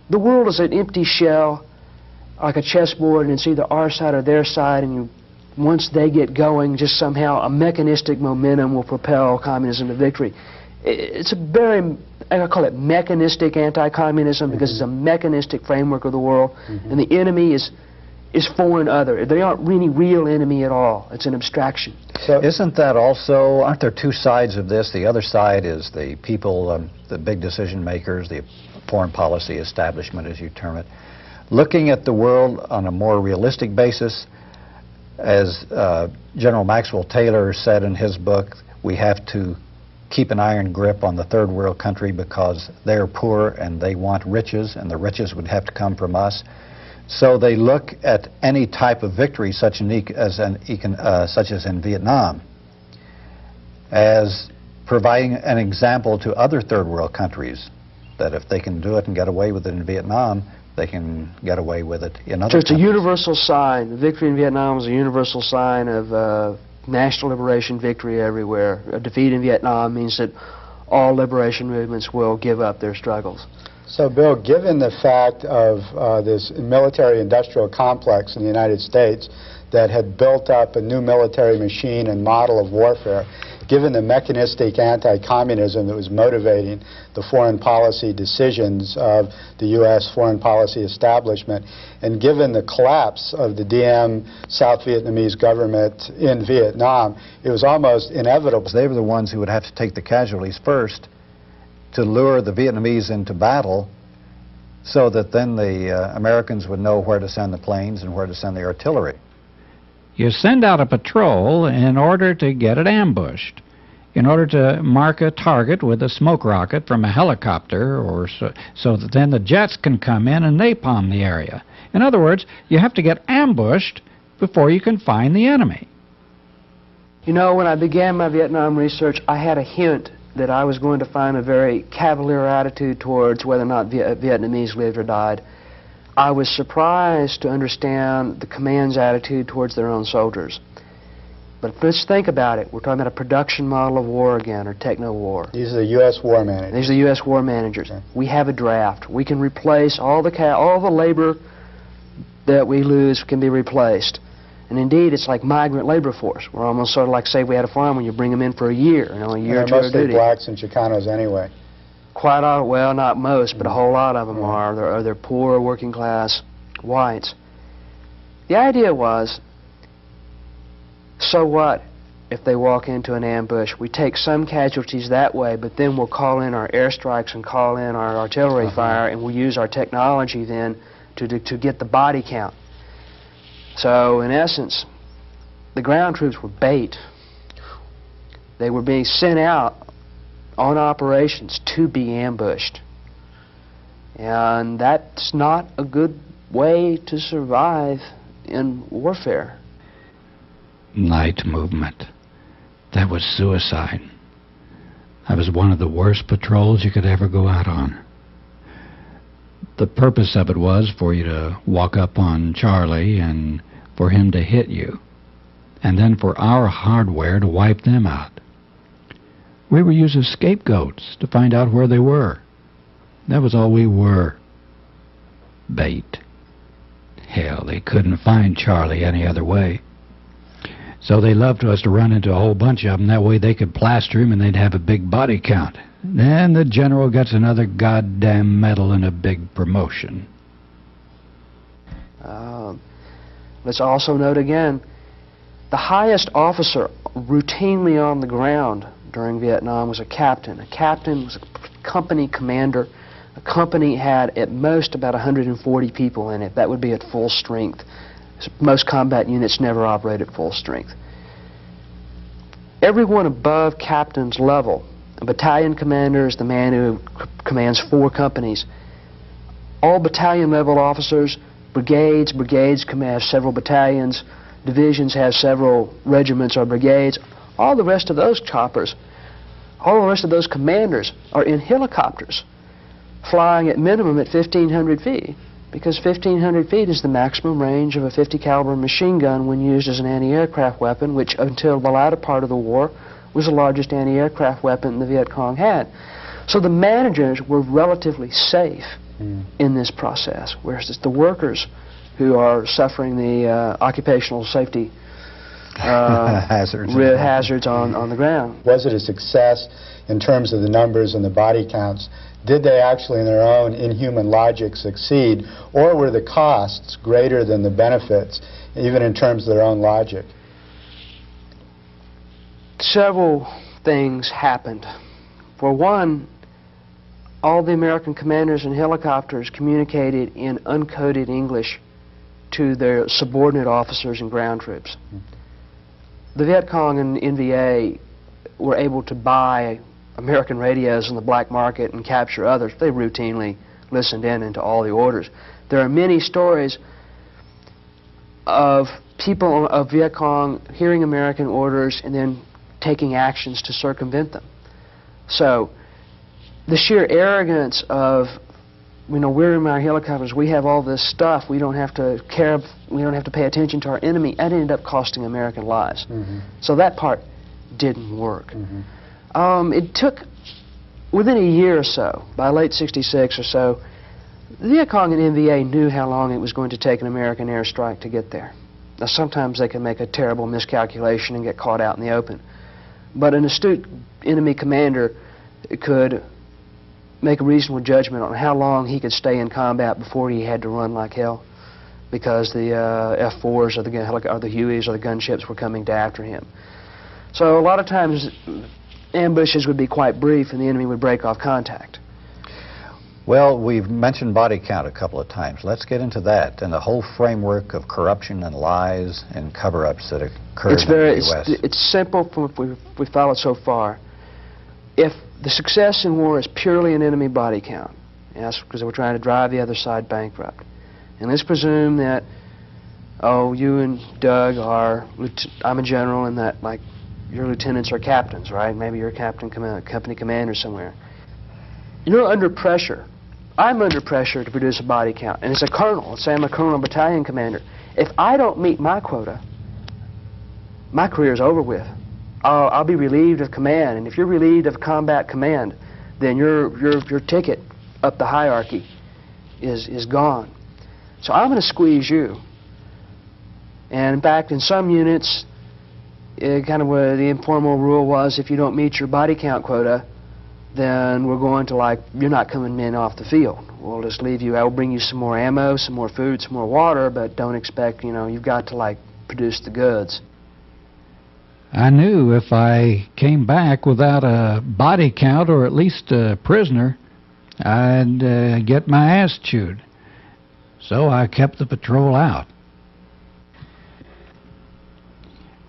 the world is an empty shell, like a chessboard, and it's either our side or their side, and once they get going, just somehow a mechanistic momentum will propel communism to victory. It's a very, I call it mechanistic anti-communism, because it's a mechanistic framework of the world, and the enemy is foreign other. They aren't really real enemy at all. It's an abstraction. So isn't that also, aren't there two sides of this? The other side is the people, the big decision makers, the foreign policy establishment, as you term it, looking at the world on a more realistic basis. As General Maxwell Taylor said in his book, we have to keep an iron grip on the third world country because they're poor and they want riches, and the riches would have to come from us. So they look at any type of victory, such as in Vietnam, as providing an example to other third world countries, that if they can do it and get away with it in Vietnam, they can get away with it in other countries. So it's a universal sign. The victory in Vietnam is a universal sign of national liberation victory everywhere. A defeat in Vietnam means that all liberation movements will give up their struggles. So, Bill, given the fact of this military-industrial complex in the United States that had built up a new military machine and model of warfare, given the mechanistic anti-communism that was motivating the foreign policy decisions of the U.S. foreign policy establishment, and given the collapse of the Diem South Vietnamese government in Vietnam, it was almost inevitable. They were the ones who would have to take the casualties first to lure the Vietnamese into battle, so that then the Americans would know where to send the planes and where to send the artillery. You send out a patrol in order to get it ambushed, in order to mark a target with a smoke rocket from a helicopter, or so that then the jets can come in and napalm the area. In other words, you have to get ambushed before you can find the enemy. You know, when I began my Vietnam research, I had a hint that I was going to find a very cavalier attitude towards whether or not Vietnamese lived or died. I was surprised to understand the command's attitude towards their own soldiers. But let's think about it. We're talking about a production model of war again, or techno-war. These are the U.S. war managers. These are the U.S. war managers. Okay. We have a draft. We can replace all the labor that we lose can be replaced. And indeed, it's like migrant labor force. We're almost sort of like, say, we had a farm when you bring them in for a year, a year or two of duty. Mostly blacks and Chicanos anyway. Quite all, well, not most, but a whole lot of them are. They're poor, working class whites. The idea was, so what if they walk into an ambush? We take some casualties that way, but then we'll call in our airstrikes and call in our artillery fire, and we'll use our technology then to get the body count. So, in essence, the ground troops were bait. They were being sent out on operations to be ambushed. And that's not a good way to survive in warfare. Night movement. That was suicide. I was one of the worst patrols you could ever go out on. The purpose of it was for you to walk up on Charlie and for him to hit you, and then for our hardware to wipe them out. We were using scapegoats to find out where they were. That was all we were. Bait. Hell, they couldn't find Charlie any other way. So they loved us to run into a whole bunch of them. That way they could plaster him and they'd have a big body count. Then the general gets another goddamn medal and a big promotion. Let's also note again, the highest officer routinely on the ground during Vietnam was a captain. A captain was a company commander. A company had at most about 140 people in it. That would be at full strength. Most combat units never operate at full strength. Everyone above captain's level, a battalion commander is the man who commands 4 companies. All battalion level officers, brigades have several battalions, divisions have several regiments or brigades. All the rest of those choppers, all the rest of those commanders are in helicopters, flying at minimum at 1,500 feet, because 1,500 feet is the maximum range of a .50 caliber machine gun when used as an anti-aircraft weapon, which until the latter part of the war was the largest anti-aircraft weapon the Viet Cong had. So the managers were relatively safe in this process, whereas it's the workers who are suffering the occupational safety hazards on the ground. Was it a success in terms of the numbers and the body counts? Did they actually, in their own inhuman logic, succeed, or were the costs greater than the benefits, even in terms of their own logic? Several things happened. For one, all the American commanders and helicopters communicated in uncoded English to their subordinate officers and ground troops. The Viet Cong and NVA were able to buy American radios on the black market and capture others. They routinely listened in into all the orders. There are many stories of people of Viet Cong hearing American orders and then taking actions to circumvent them. So the sheer arrogance of, you know, we're in our helicopters, we have all this stuff, we don't have to care, we don't have to pay attention to our enemy, that ended up costing American lives. So that part didn't work. It took, within a year or so, by late '66 or so, the Viet Cong and NVA knew how long it was going to take an American airstrike to get there. Now sometimes they can make a terrible miscalculation and get caught out in the open. But an astute enemy commander could make a reasonable judgment on how long he could stay in combat before he had to run like hell, because the F-4s or the Hueys or the gunships were coming to after him. So a lot of times ambushes would be quite brief and the enemy would break off contact. Well, we've mentioned body count a couple of times. Let's get into that and the whole framework of corruption and lies and cover-ups that occurred in the U.S. It's simple from what we've followed so far. If the success in war is purely an enemy body count, yes, because we're trying to drive the other side bankrupt, and let's presume that, oh, you and Doug are, I'm a general and that, like, your lieutenants are captains, right? Maybe you're a company commander somewhere. You're under pressure. I'm under pressure to produce a body count. And as a colonel, let's say I'm a colonel battalion commander, if I don't meet my quota, my career's over with. I'll be relieved of command. And if you're relieved of combat command, then your ticket up the hierarchy is gone. So I'm going to squeeze you. And in fact, in some units, kind of where the informal rule was, if you don't meet your body count quota, then we're going to, like, you're not coming in off the field. We'll just leave you. I'll bring you some more ammo, some more food, some more water, but don't expect, you know, you've got to, like, produce the goods. I knew if I came back without a body count or at least a prisoner, I'd get my ass chewed. So I kept the patrol out.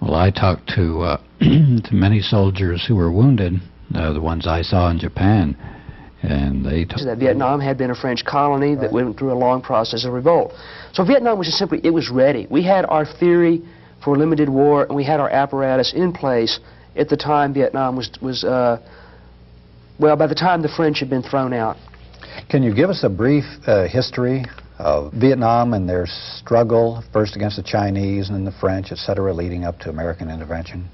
Well, I talked to to many soldiers who were wounded, the ones I saw in Japan, and they told that Vietnam had been a French colony that went through a long process of revolt. So Vietnam was just simply, it was ready. We had our theory for limited war, and we had our apparatus in place at the time Vietnam was well, by the time the French had been thrown out. Can you give us a brief history of Vietnam and their struggle, first against the Chinese and then the French, etc., leading up to American intervention?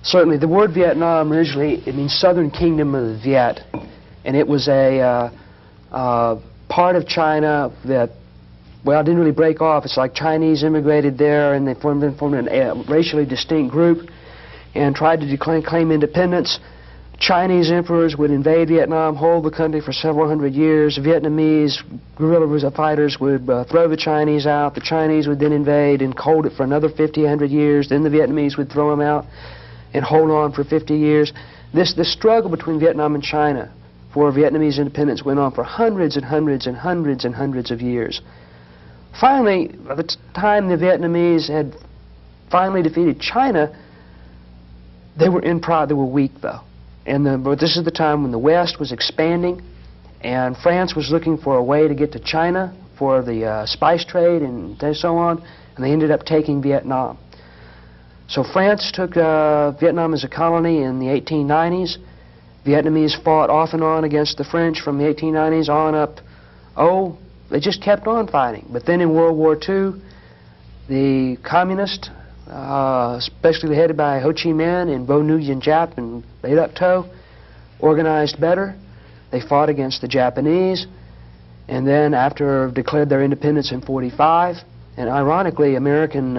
Certainly. The word Vietnam originally, it means Southern Kingdom of the Viet, and it was a part of China that, well, didn't really break off. It's like Chinese immigrated there, and they formed a racially distinct group and tried to claim independence. Chinese emperors would invade Vietnam, hold the country for several hundred years. Vietnamese guerrilla fighters would throw the Chinese out. The Chinese would then invade and hold it for another 50, 100 years. Then the Vietnamese would throw them out and hold on for 50 years. This struggle between Vietnam and China for Vietnamese independence went on for hundreds and hundreds and hundreds and hundreds of years. Finally, by the time the Vietnamese had finally defeated China, they were weak, though. But this is the time when the West was expanding, and France was looking for a way to get to China for the spice trade and so on, and they ended up taking Vietnam. So France took Vietnam as a colony in the 1890s. Vietnamese fought off and on against the French from the 1890s on up. Oh, they just kept on fighting. But then in World War II, the communists, especially headed by Ho Chi Minh and Vo Nguyen Giap and Lê Đức Thọ, organized better. They fought against the Japanese, and then after declared their independence in '45, and ironically, American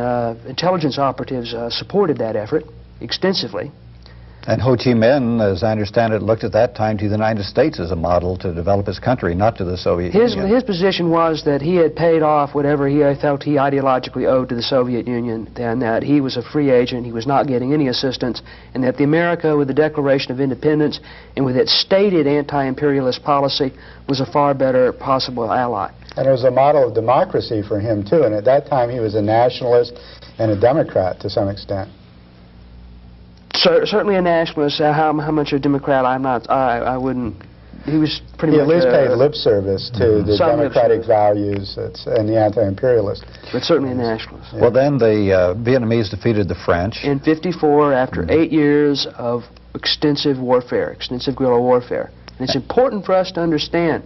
intelligence operatives supported that effort extensively. And Ho Chi Minh, as I understand it, looked at that time to the United States as a model to develop his country, not to the Soviet Union. His position was that he had paid off whatever he felt he ideologically owed to the Soviet Union, and that he was a free agent, he was not getting any assistance, and that the America, with the Declaration of Independence and with its stated anti-imperialist policy, was a far better possible ally. And it was a model of democracy for him, too, and at that time he was a nationalist and a Democrat to some extent. Certainly a nationalist. How much a Democrat? I'm not. I wouldn't. He was pretty much. He at least paid lip service to the democratic values and the anti-imperialist. But certainly a nationalist. Yeah. Well, then the Vietnamese defeated the French in '54 after 8 years of extensive warfare, extensive guerrilla warfare. And it's important for us to understand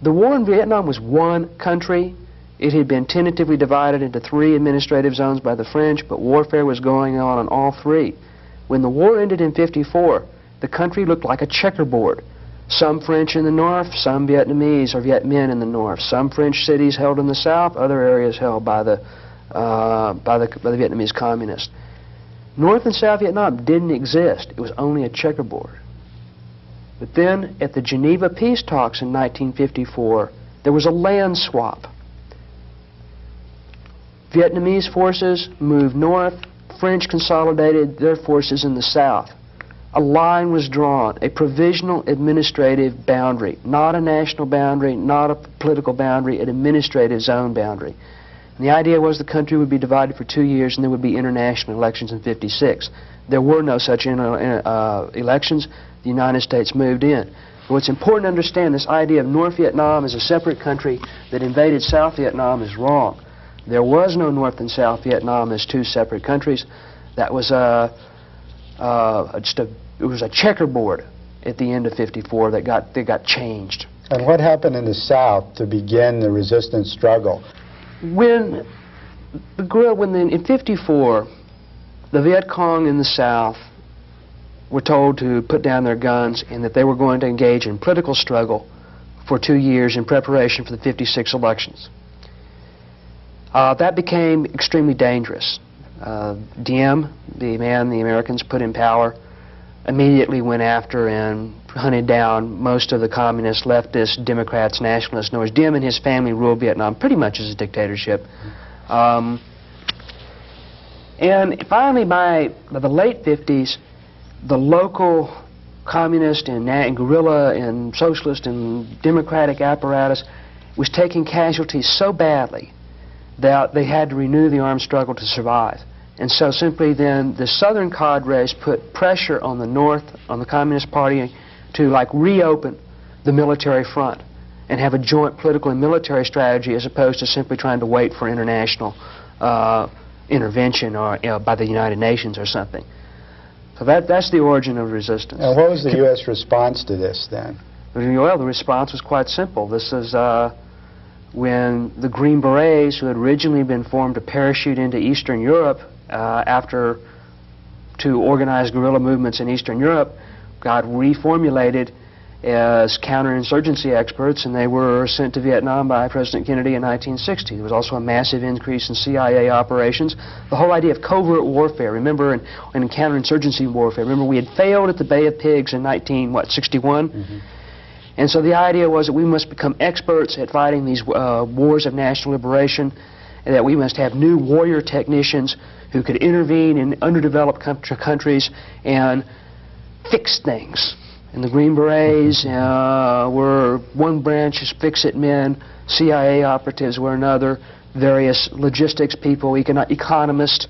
the war in Vietnam was one country. It had been tentatively divided into 3 administrative zones by the French, but warfare was going on in all 3. When the war ended in '54, the country looked like a checkerboard. Some French in the north, some Vietnamese or Viet Minh in the north. Some French cities held in the south, other areas held by the Vietnamese communists. North and South Vietnam didn't exist. It was only a checkerboard. But then, at the Geneva peace talks in 1954, there was a land swap. Vietnamese forces moved north, French consolidated their forces in the south. A line was drawn, a provisional administrative boundary, not a national boundary, not a political boundary, an administrative zone boundary. And the idea was the country would be divided for 2 years and there would be international elections in '56. There were no such elections. The United States moved in. But what's important to understand, this idea of North Vietnam as a separate country that invaded South Vietnam is wrong. There was no North and South Vietnam as 2 separate countries. That was it was a checkerboard at the end of '54 that got changed. And what happened in the South to begin the resistance struggle? In '54, the Viet Cong in the South were told to put down their guns and that they were going to engage in political struggle for 2 years in preparation for the '56 elections. That became extremely dangerous. Diem, the man the Americans put in power, immediately went after and hunted down most of the communists, leftists, Democrats, nationalists. In other words, Diem and his family ruled Vietnam pretty much as a dictatorship. And finally, by the late '50s, the local communist and guerrilla and socialist and democratic apparatus was taking casualties so badly that they had to renew the armed struggle to survive. And so simply then the southern cadres put pressure on the North, on the Communist Party, to like reopen the military front and have a joint political and military strategy as opposed to simply trying to wait for international intervention or by the United Nations or something. So that's the origin of resistance. And what was the U.S. response to this then? Well, the response was quite simple. This is when the Green Berets, who had originally been formed to parachute into Eastern Europe to organize guerrilla movements in Eastern Europe, got reformulated as counterinsurgency experts, and they were sent to Vietnam by President Kennedy in 1960. There was also a massive increase in CIA operations. The whole idea of covert warfare, remember, in counterinsurgency warfare, remember we had failed at the Bay of Pigs in 1961? Mm-hmm. And so the idea was that we must become experts at fighting these wars of national liberation, and that we must have new warrior technicians who could intervene in underdeveloped countries and fix things. And the Green Berets were one branch as fix-it men, CIA operatives were another, various logistics people, economists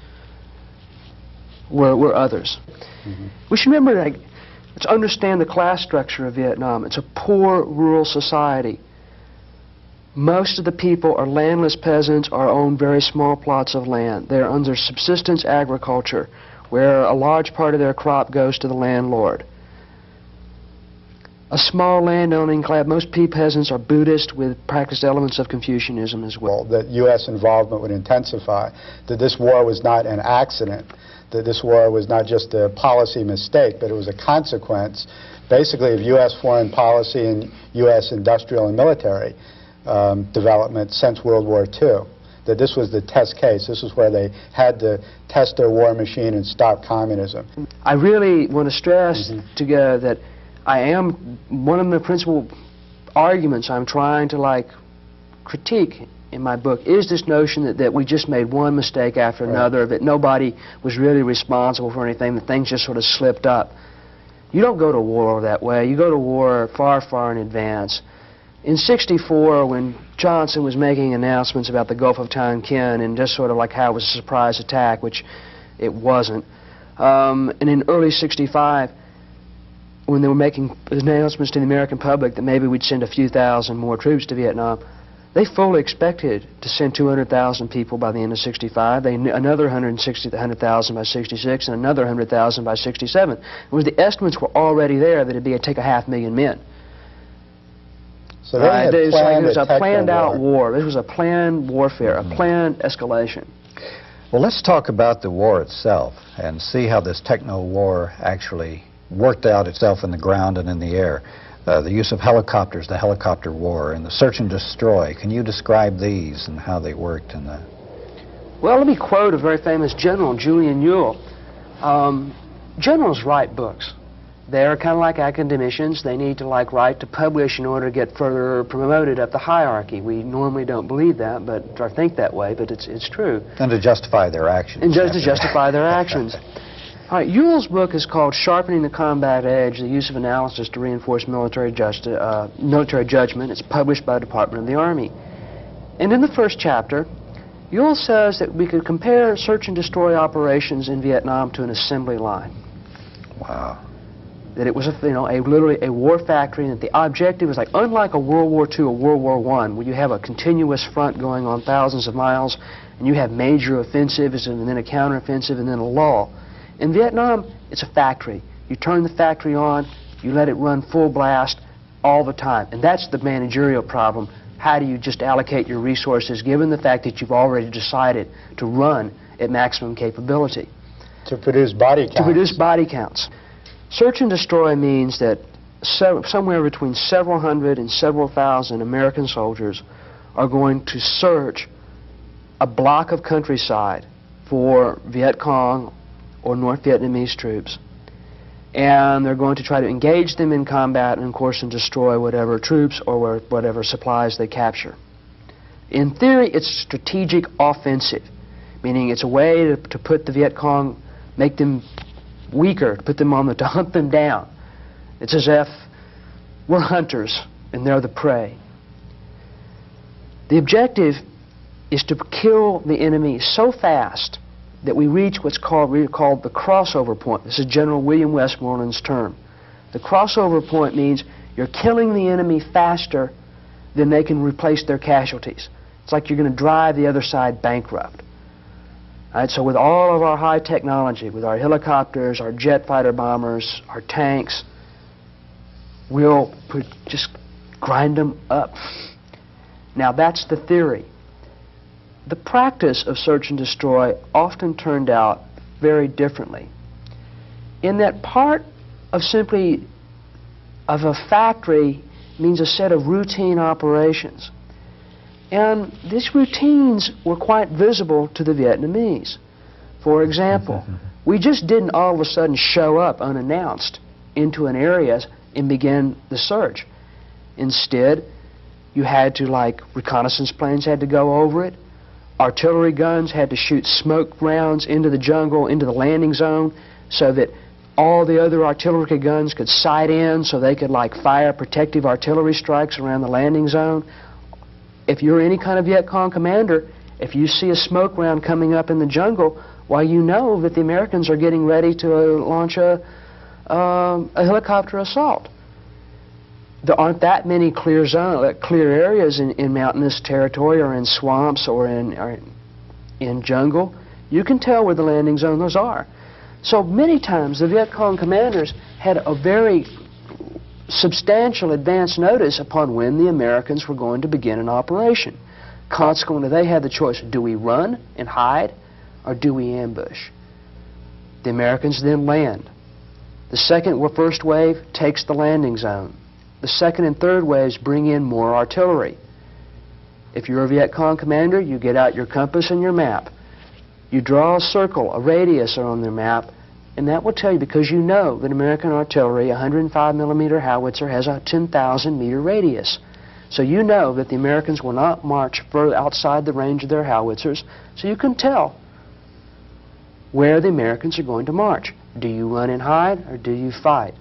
were others. Mm-hmm. We should remember, let's understand the class structure of Vietnam. It's a poor rural society. Most of the people are landless peasants or own very small plots of land. They're under subsistence agriculture, where a large part of their crop goes to the landlord. A small landowning class, most peasants are Buddhist with practiced elements of Confucianism as well. That U.S. involvement would intensify, that this war was not an accident, that this war was not just a policy mistake, but it was a consequence, basically, of U.S. foreign policy and U.S. industrial and military development since World War II. That this was the test case. This is where they had to test their war machine and stop communism. I really want to stress together that one of the principal arguments I'm trying to critique in my book is this notion that we just made one mistake after another, that nobody was really responsible for anything, that things just sort of slipped up. You don't go to war that way. You go to war far, far in advance. In '64, when Johnson was making announcements about the Gulf of Tonkin and just sort of like how it was a surprise attack, which it wasn't, and in early '65, when they were making announcements to the American public that maybe we'd send a few thousand more troops to Vietnam, they fully expected to send 200,000 people by the end of '65, another 100,000 by '66, and another 100,000 by '67. The estimates were already there that it'd take 500,000 men. So they had it was a planned out war. This was a planned warfare, a planned escalation. Well, let's talk about the war itself and see how this techno-war actually worked out itself in the ground and in the air. The use of helicopters, the helicopter war, and the search and destroy. Can you describe these and how they worked in the... Well, let me quote a very famous general, Julian Ewell. Generals write books. They're kind of like academicians. They need to write to publish in order to get further promoted up the hierarchy. We normally don't believe that, or think that way, but it's true. And to justify their actions. And just to justify their actions. All right, Ewell's book is called Sharpening the Combat Edge, the Use of Analysis to Reinforce Military Judgment. It's published by the Department of the Army. And in the first chapter, Ewell says that we could compare search and destroy operations in Vietnam to an assembly line. Wow. That it was literally a war factory, and that the objective was unlike a World War II or World War I, where you have a continuous front going on thousands of miles, and you have major offensives and then a counteroffensive and then a lull. In Vietnam, it's a factory. You turn the factory on, you let it run full blast all the time. And that's the managerial problem. How do you just allocate your resources given the fact that you've already decided to run at maximum capability? To produce body counts. To produce body counts. Search and destroy means that somewhere between several hundred and several thousand American soldiers are going to search a block of countryside for Viet Cong or North Vietnamese troops. And they're going to try to engage them in combat and, of course, and destroy whatever troops or whatever supplies they capture. In theory, it's strategic offensive, meaning it's a way to put the Viet Cong, make them weaker, to put them on to hunt them down. It's as if we're hunters and they're the prey. The objective is to kill the enemy so fast that we reach what's called the crossover point. This is General William Westmoreland's term. The crossover point means you're killing the enemy faster than they can replace their casualties. It's like you're going to drive the other side bankrupt. All right, so with all of our high technology, with our helicopters, our jet fighter bombers, our tanks, we'll just grind them up. Now that's the theory. The practice of search and destroy often turned out very differently. In that part of a factory means a set of routine operations. And these routines were quite visible to the Vietnamese. For example, we just didn't all of a sudden show up unannounced into an area and begin the search. Instead, you had to, like, reconnaissance planes had to go over it. Artillery guns had to shoot smoke rounds into the jungle, into the landing zone, so that all the other artillery guns could sight in so they could, like, fire protective artillery strikes around the landing zone. If you're any kind of Viet Cong commander, if you see a smoke round coming up in the jungle, why, you know that the Americans are getting ready to launch a helicopter assault. There aren't that many clear areas in mountainous territory or in swamps or in jungle. You can tell where the landing zones are. So many times the Viet Cong commanders had a very substantial advance notice upon when the Americans were going to begin an operation. Consequently, they had the choice: do we run and hide, or do we ambush? The Americans then land. The first wave takes the landing zone. The second and third waves bring in more artillery. If you're a Viet Cong commander, you get out your compass and your map. You draw a circle, a radius on their map, and that will tell you, because you know that American artillery, 105 millimeter howitzer, has a 10,000 meter radius. So you know that the Americans will not march further outside the range of their howitzers, so you can tell where the Americans are going to march. Do you run and hide, or do you fight?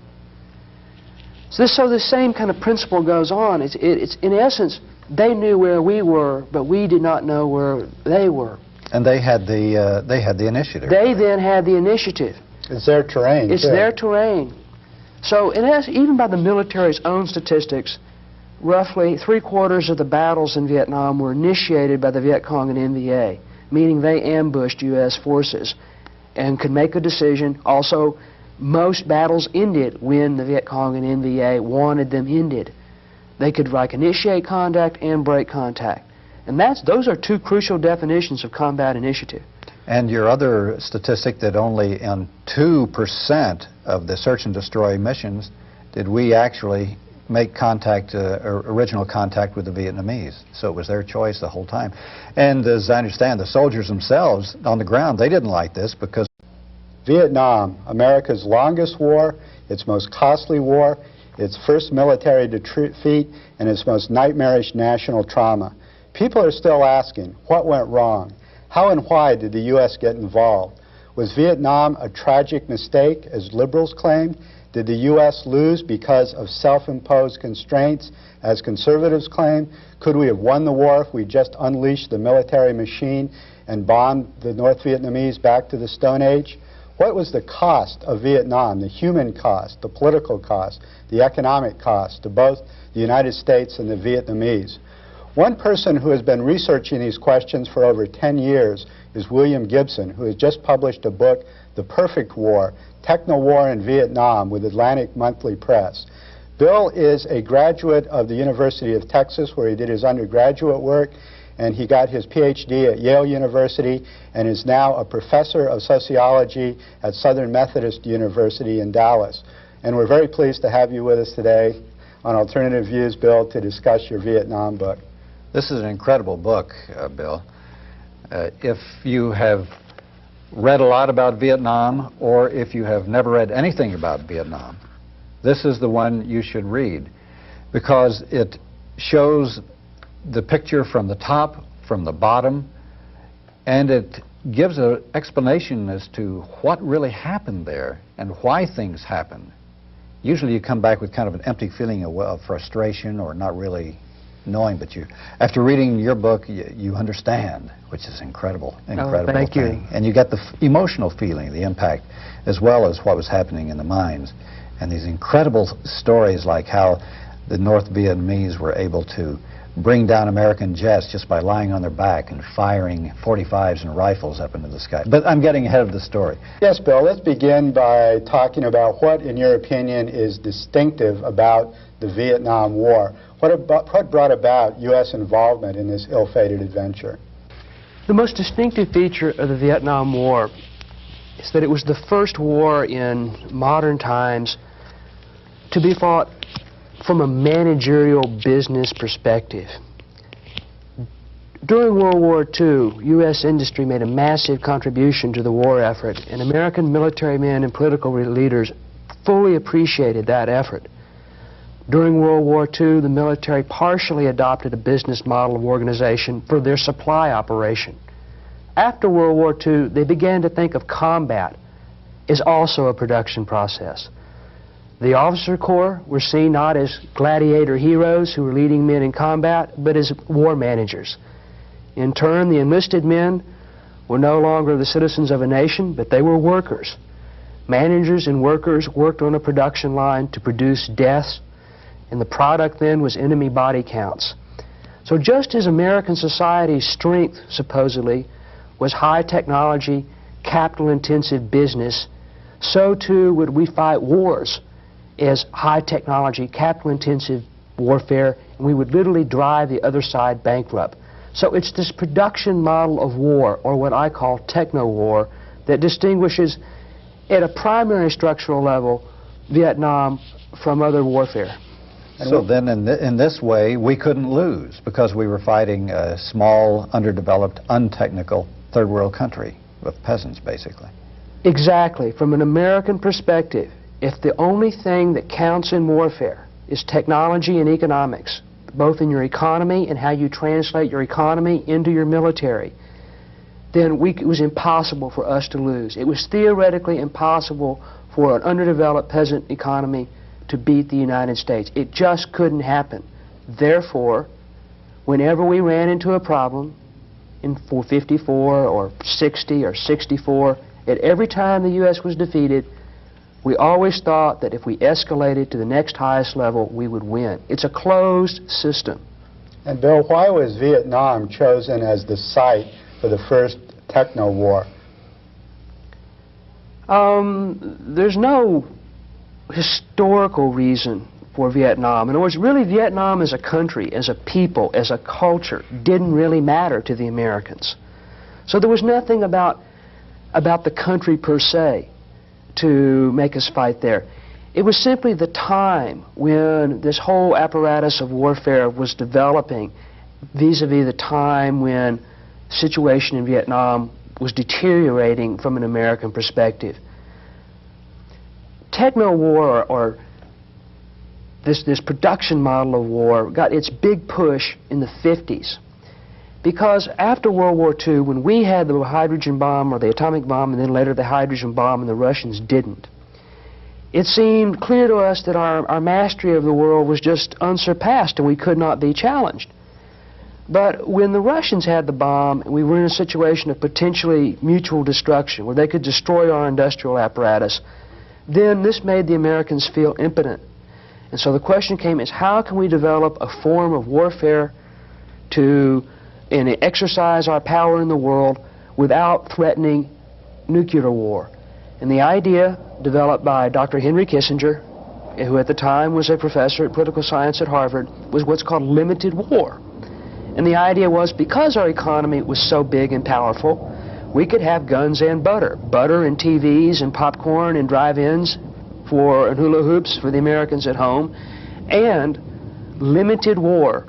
So the same kind of principle goes on. It's in essence, they knew where we were, but we did not know where they were. And they had the initiative. They then had the initiative. It's their terrain. It's their terrain. So in essence, even by the military's own statistics, roughly 3/4 of the battles in Vietnam were initiated by the Viet Cong and NVA, meaning they ambushed U.S. forces and could make a decision. Also, most battles ended when the Viet Cong and NVA wanted them ended. They could, like, initiate contact and break contact. And those are two crucial definitions of combat initiative. And your other statistic that only in 2% of the search and destroy missions did we actually make contact, original contact with the Vietnamese. So it was their choice the whole time. And as I understand, the soldiers themselves on the ground, they didn't like this because Vietnam, America's longest war, its most costly war, its first military defeat, and its most nightmarish national trauma. People are still asking, what went wrong? How and why did the U.S. get involved? Was Vietnam a tragic mistake, as liberals claimed? Did the U.S. lose because of self-imposed constraints, as conservatives claim? Could we have won the war if we just unleashed the military machine and bombed the North Vietnamese back to the Stone Age? What was the cost of Vietnam, the human cost, the political cost, the economic cost to both the United States and the Vietnamese? One person who has been researching these questions for over 10 years is William Gibson, who has just published a book, The Perfect War, Techno-War in Vietnam, with Atlantic Monthly Press. Bill is a graduate of the University of Texas, where he did his undergraduate work, and he got his PhD at Yale University and is now a professor of sociology at Southern Methodist University in Dallas. And we're very pleased to have you with us today on Alternative Views, Bill, to discuss your Vietnam book. This is an incredible book, Bill. If you have read a lot about Vietnam, or if you have never read anything about Vietnam, this is the one you should read, because it shows the picture from the top, from the bottom, and it gives an explanation as to what really happened there and why things happened. Usually you come back with kind of an empty feeling of frustration or not really knowing, but after reading your book, you understand, which is incredible thank thing. you. And you get the emotional feeling, the impact, as well as what was happening in the mines. And these incredible stories like how the North Vietnamese were able to bring down American jets just by lying on their back and firing .45s and rifles up into the sky. But I'm getting ahead of the story. Yes, Bill, let's begin by talking about what, in your opinion, is distinctive about the Vietnam War. What brought about U.S. involvement in this ill-fated adventure? The most distinctive feature of the Vietnam War is that it was the first war in modern times to be fought from a managerial business perspective. During World War II, U.S. industry made a massive contribution to the war effort, and American military men and political leaders fully appreciated that effort. During World War II, the military partially adopted a business model of organization for their supply operation. After World War II, they began to think of combat as also a production process. The officer corps were seen not as gladiator heroes who were leading men in combat, but as war managers. In turn, the enlisted men were no longer the citizens of a nation, but they were workers. Managers and workers worked on a production line to produce deaths, and the product then was enemy body counts. So just as American society's strength, supposedly, was high technology, capital-intensive business, so too would we fight wars as high technology, capital-intensive warfare, and we would literally drive the other side bankrupt. So it's this production model of war, or what I call techno-war, that distinguishes at a primary structural level Vietnam from other warfare. So then in this way, we couldn't lose because we were fighting a small, underdeveloped, untechnical third world country with peasants, basically. Exactly. From an American perspective, if the only thing that counts in warfare is technology and economics, both in your economy and how you translate your economy into your military, then it was impossible for us to lose. It was theoretically impossible for an underdeveloped peasant economy to beat the United States. It just couldn't happen. Therefore, whenever we ran into a problem in 54 or 60 or 64, at every time the U.S. was defeated, we always thought that if we escalated to the next highest level, we would win. It's a closed system. And Bill, why was Vietnam chosen as the site for the first techno-war? There's no historical reason for Vietnam. In other words, really Vietnam as a country, as a people, as a culture, didn't really matter to the Americans. So there was nothing about the country per se to make us fight there. It was simply the time when this whole apparatus of warfare was developing vis-a-vis the time when the situation in Vietnam was deteriorating from an American perspective. Techno-war, or this production model of war, got its big push in the 50s. Because after World War II, when we had the hydrogen bomb or the atomic bomb, and then later the hydrogen bomb, and the Russians didn't, it seemed clear to us that our mastery of the world was just unsurpassed and we could not be challenged. But when the Russians had the bomb, and we were in a situation of potentially mutual destruction, where they could destroy our industrial apparatus, then this made the Americans feel impotent. And so the question came is, how can we develop a form of warfare and exercise our power in the world without threatening nuclear war? And the idea, developed by Dr. Henry Kissinger, who at the time was a professor at political science at Harvard, was what's called limited war. And the idea was, because our economy was so big and powerful, we could have guns and butter. Butter and TVs and popcorn and drive-ins and hula hoops for the Americans at home, and limited war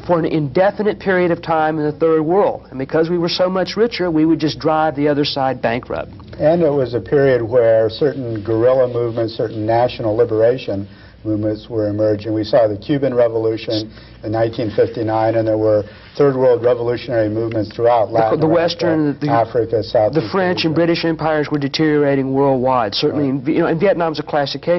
for an indefinite period of time in the third world. And because we were so much richer, we would just drive the other side bankrupt. And it was a period where certain guerrilla movements, certain national liberation movements were emerging. We saw the Cuban Revolution in 1959, and there were third world revolutionary movements throughout Latin America, Africa, Southeast The French Asia. and British empires were deteriorating worldwide. Certainly, Right. and Vietnam's a classic case.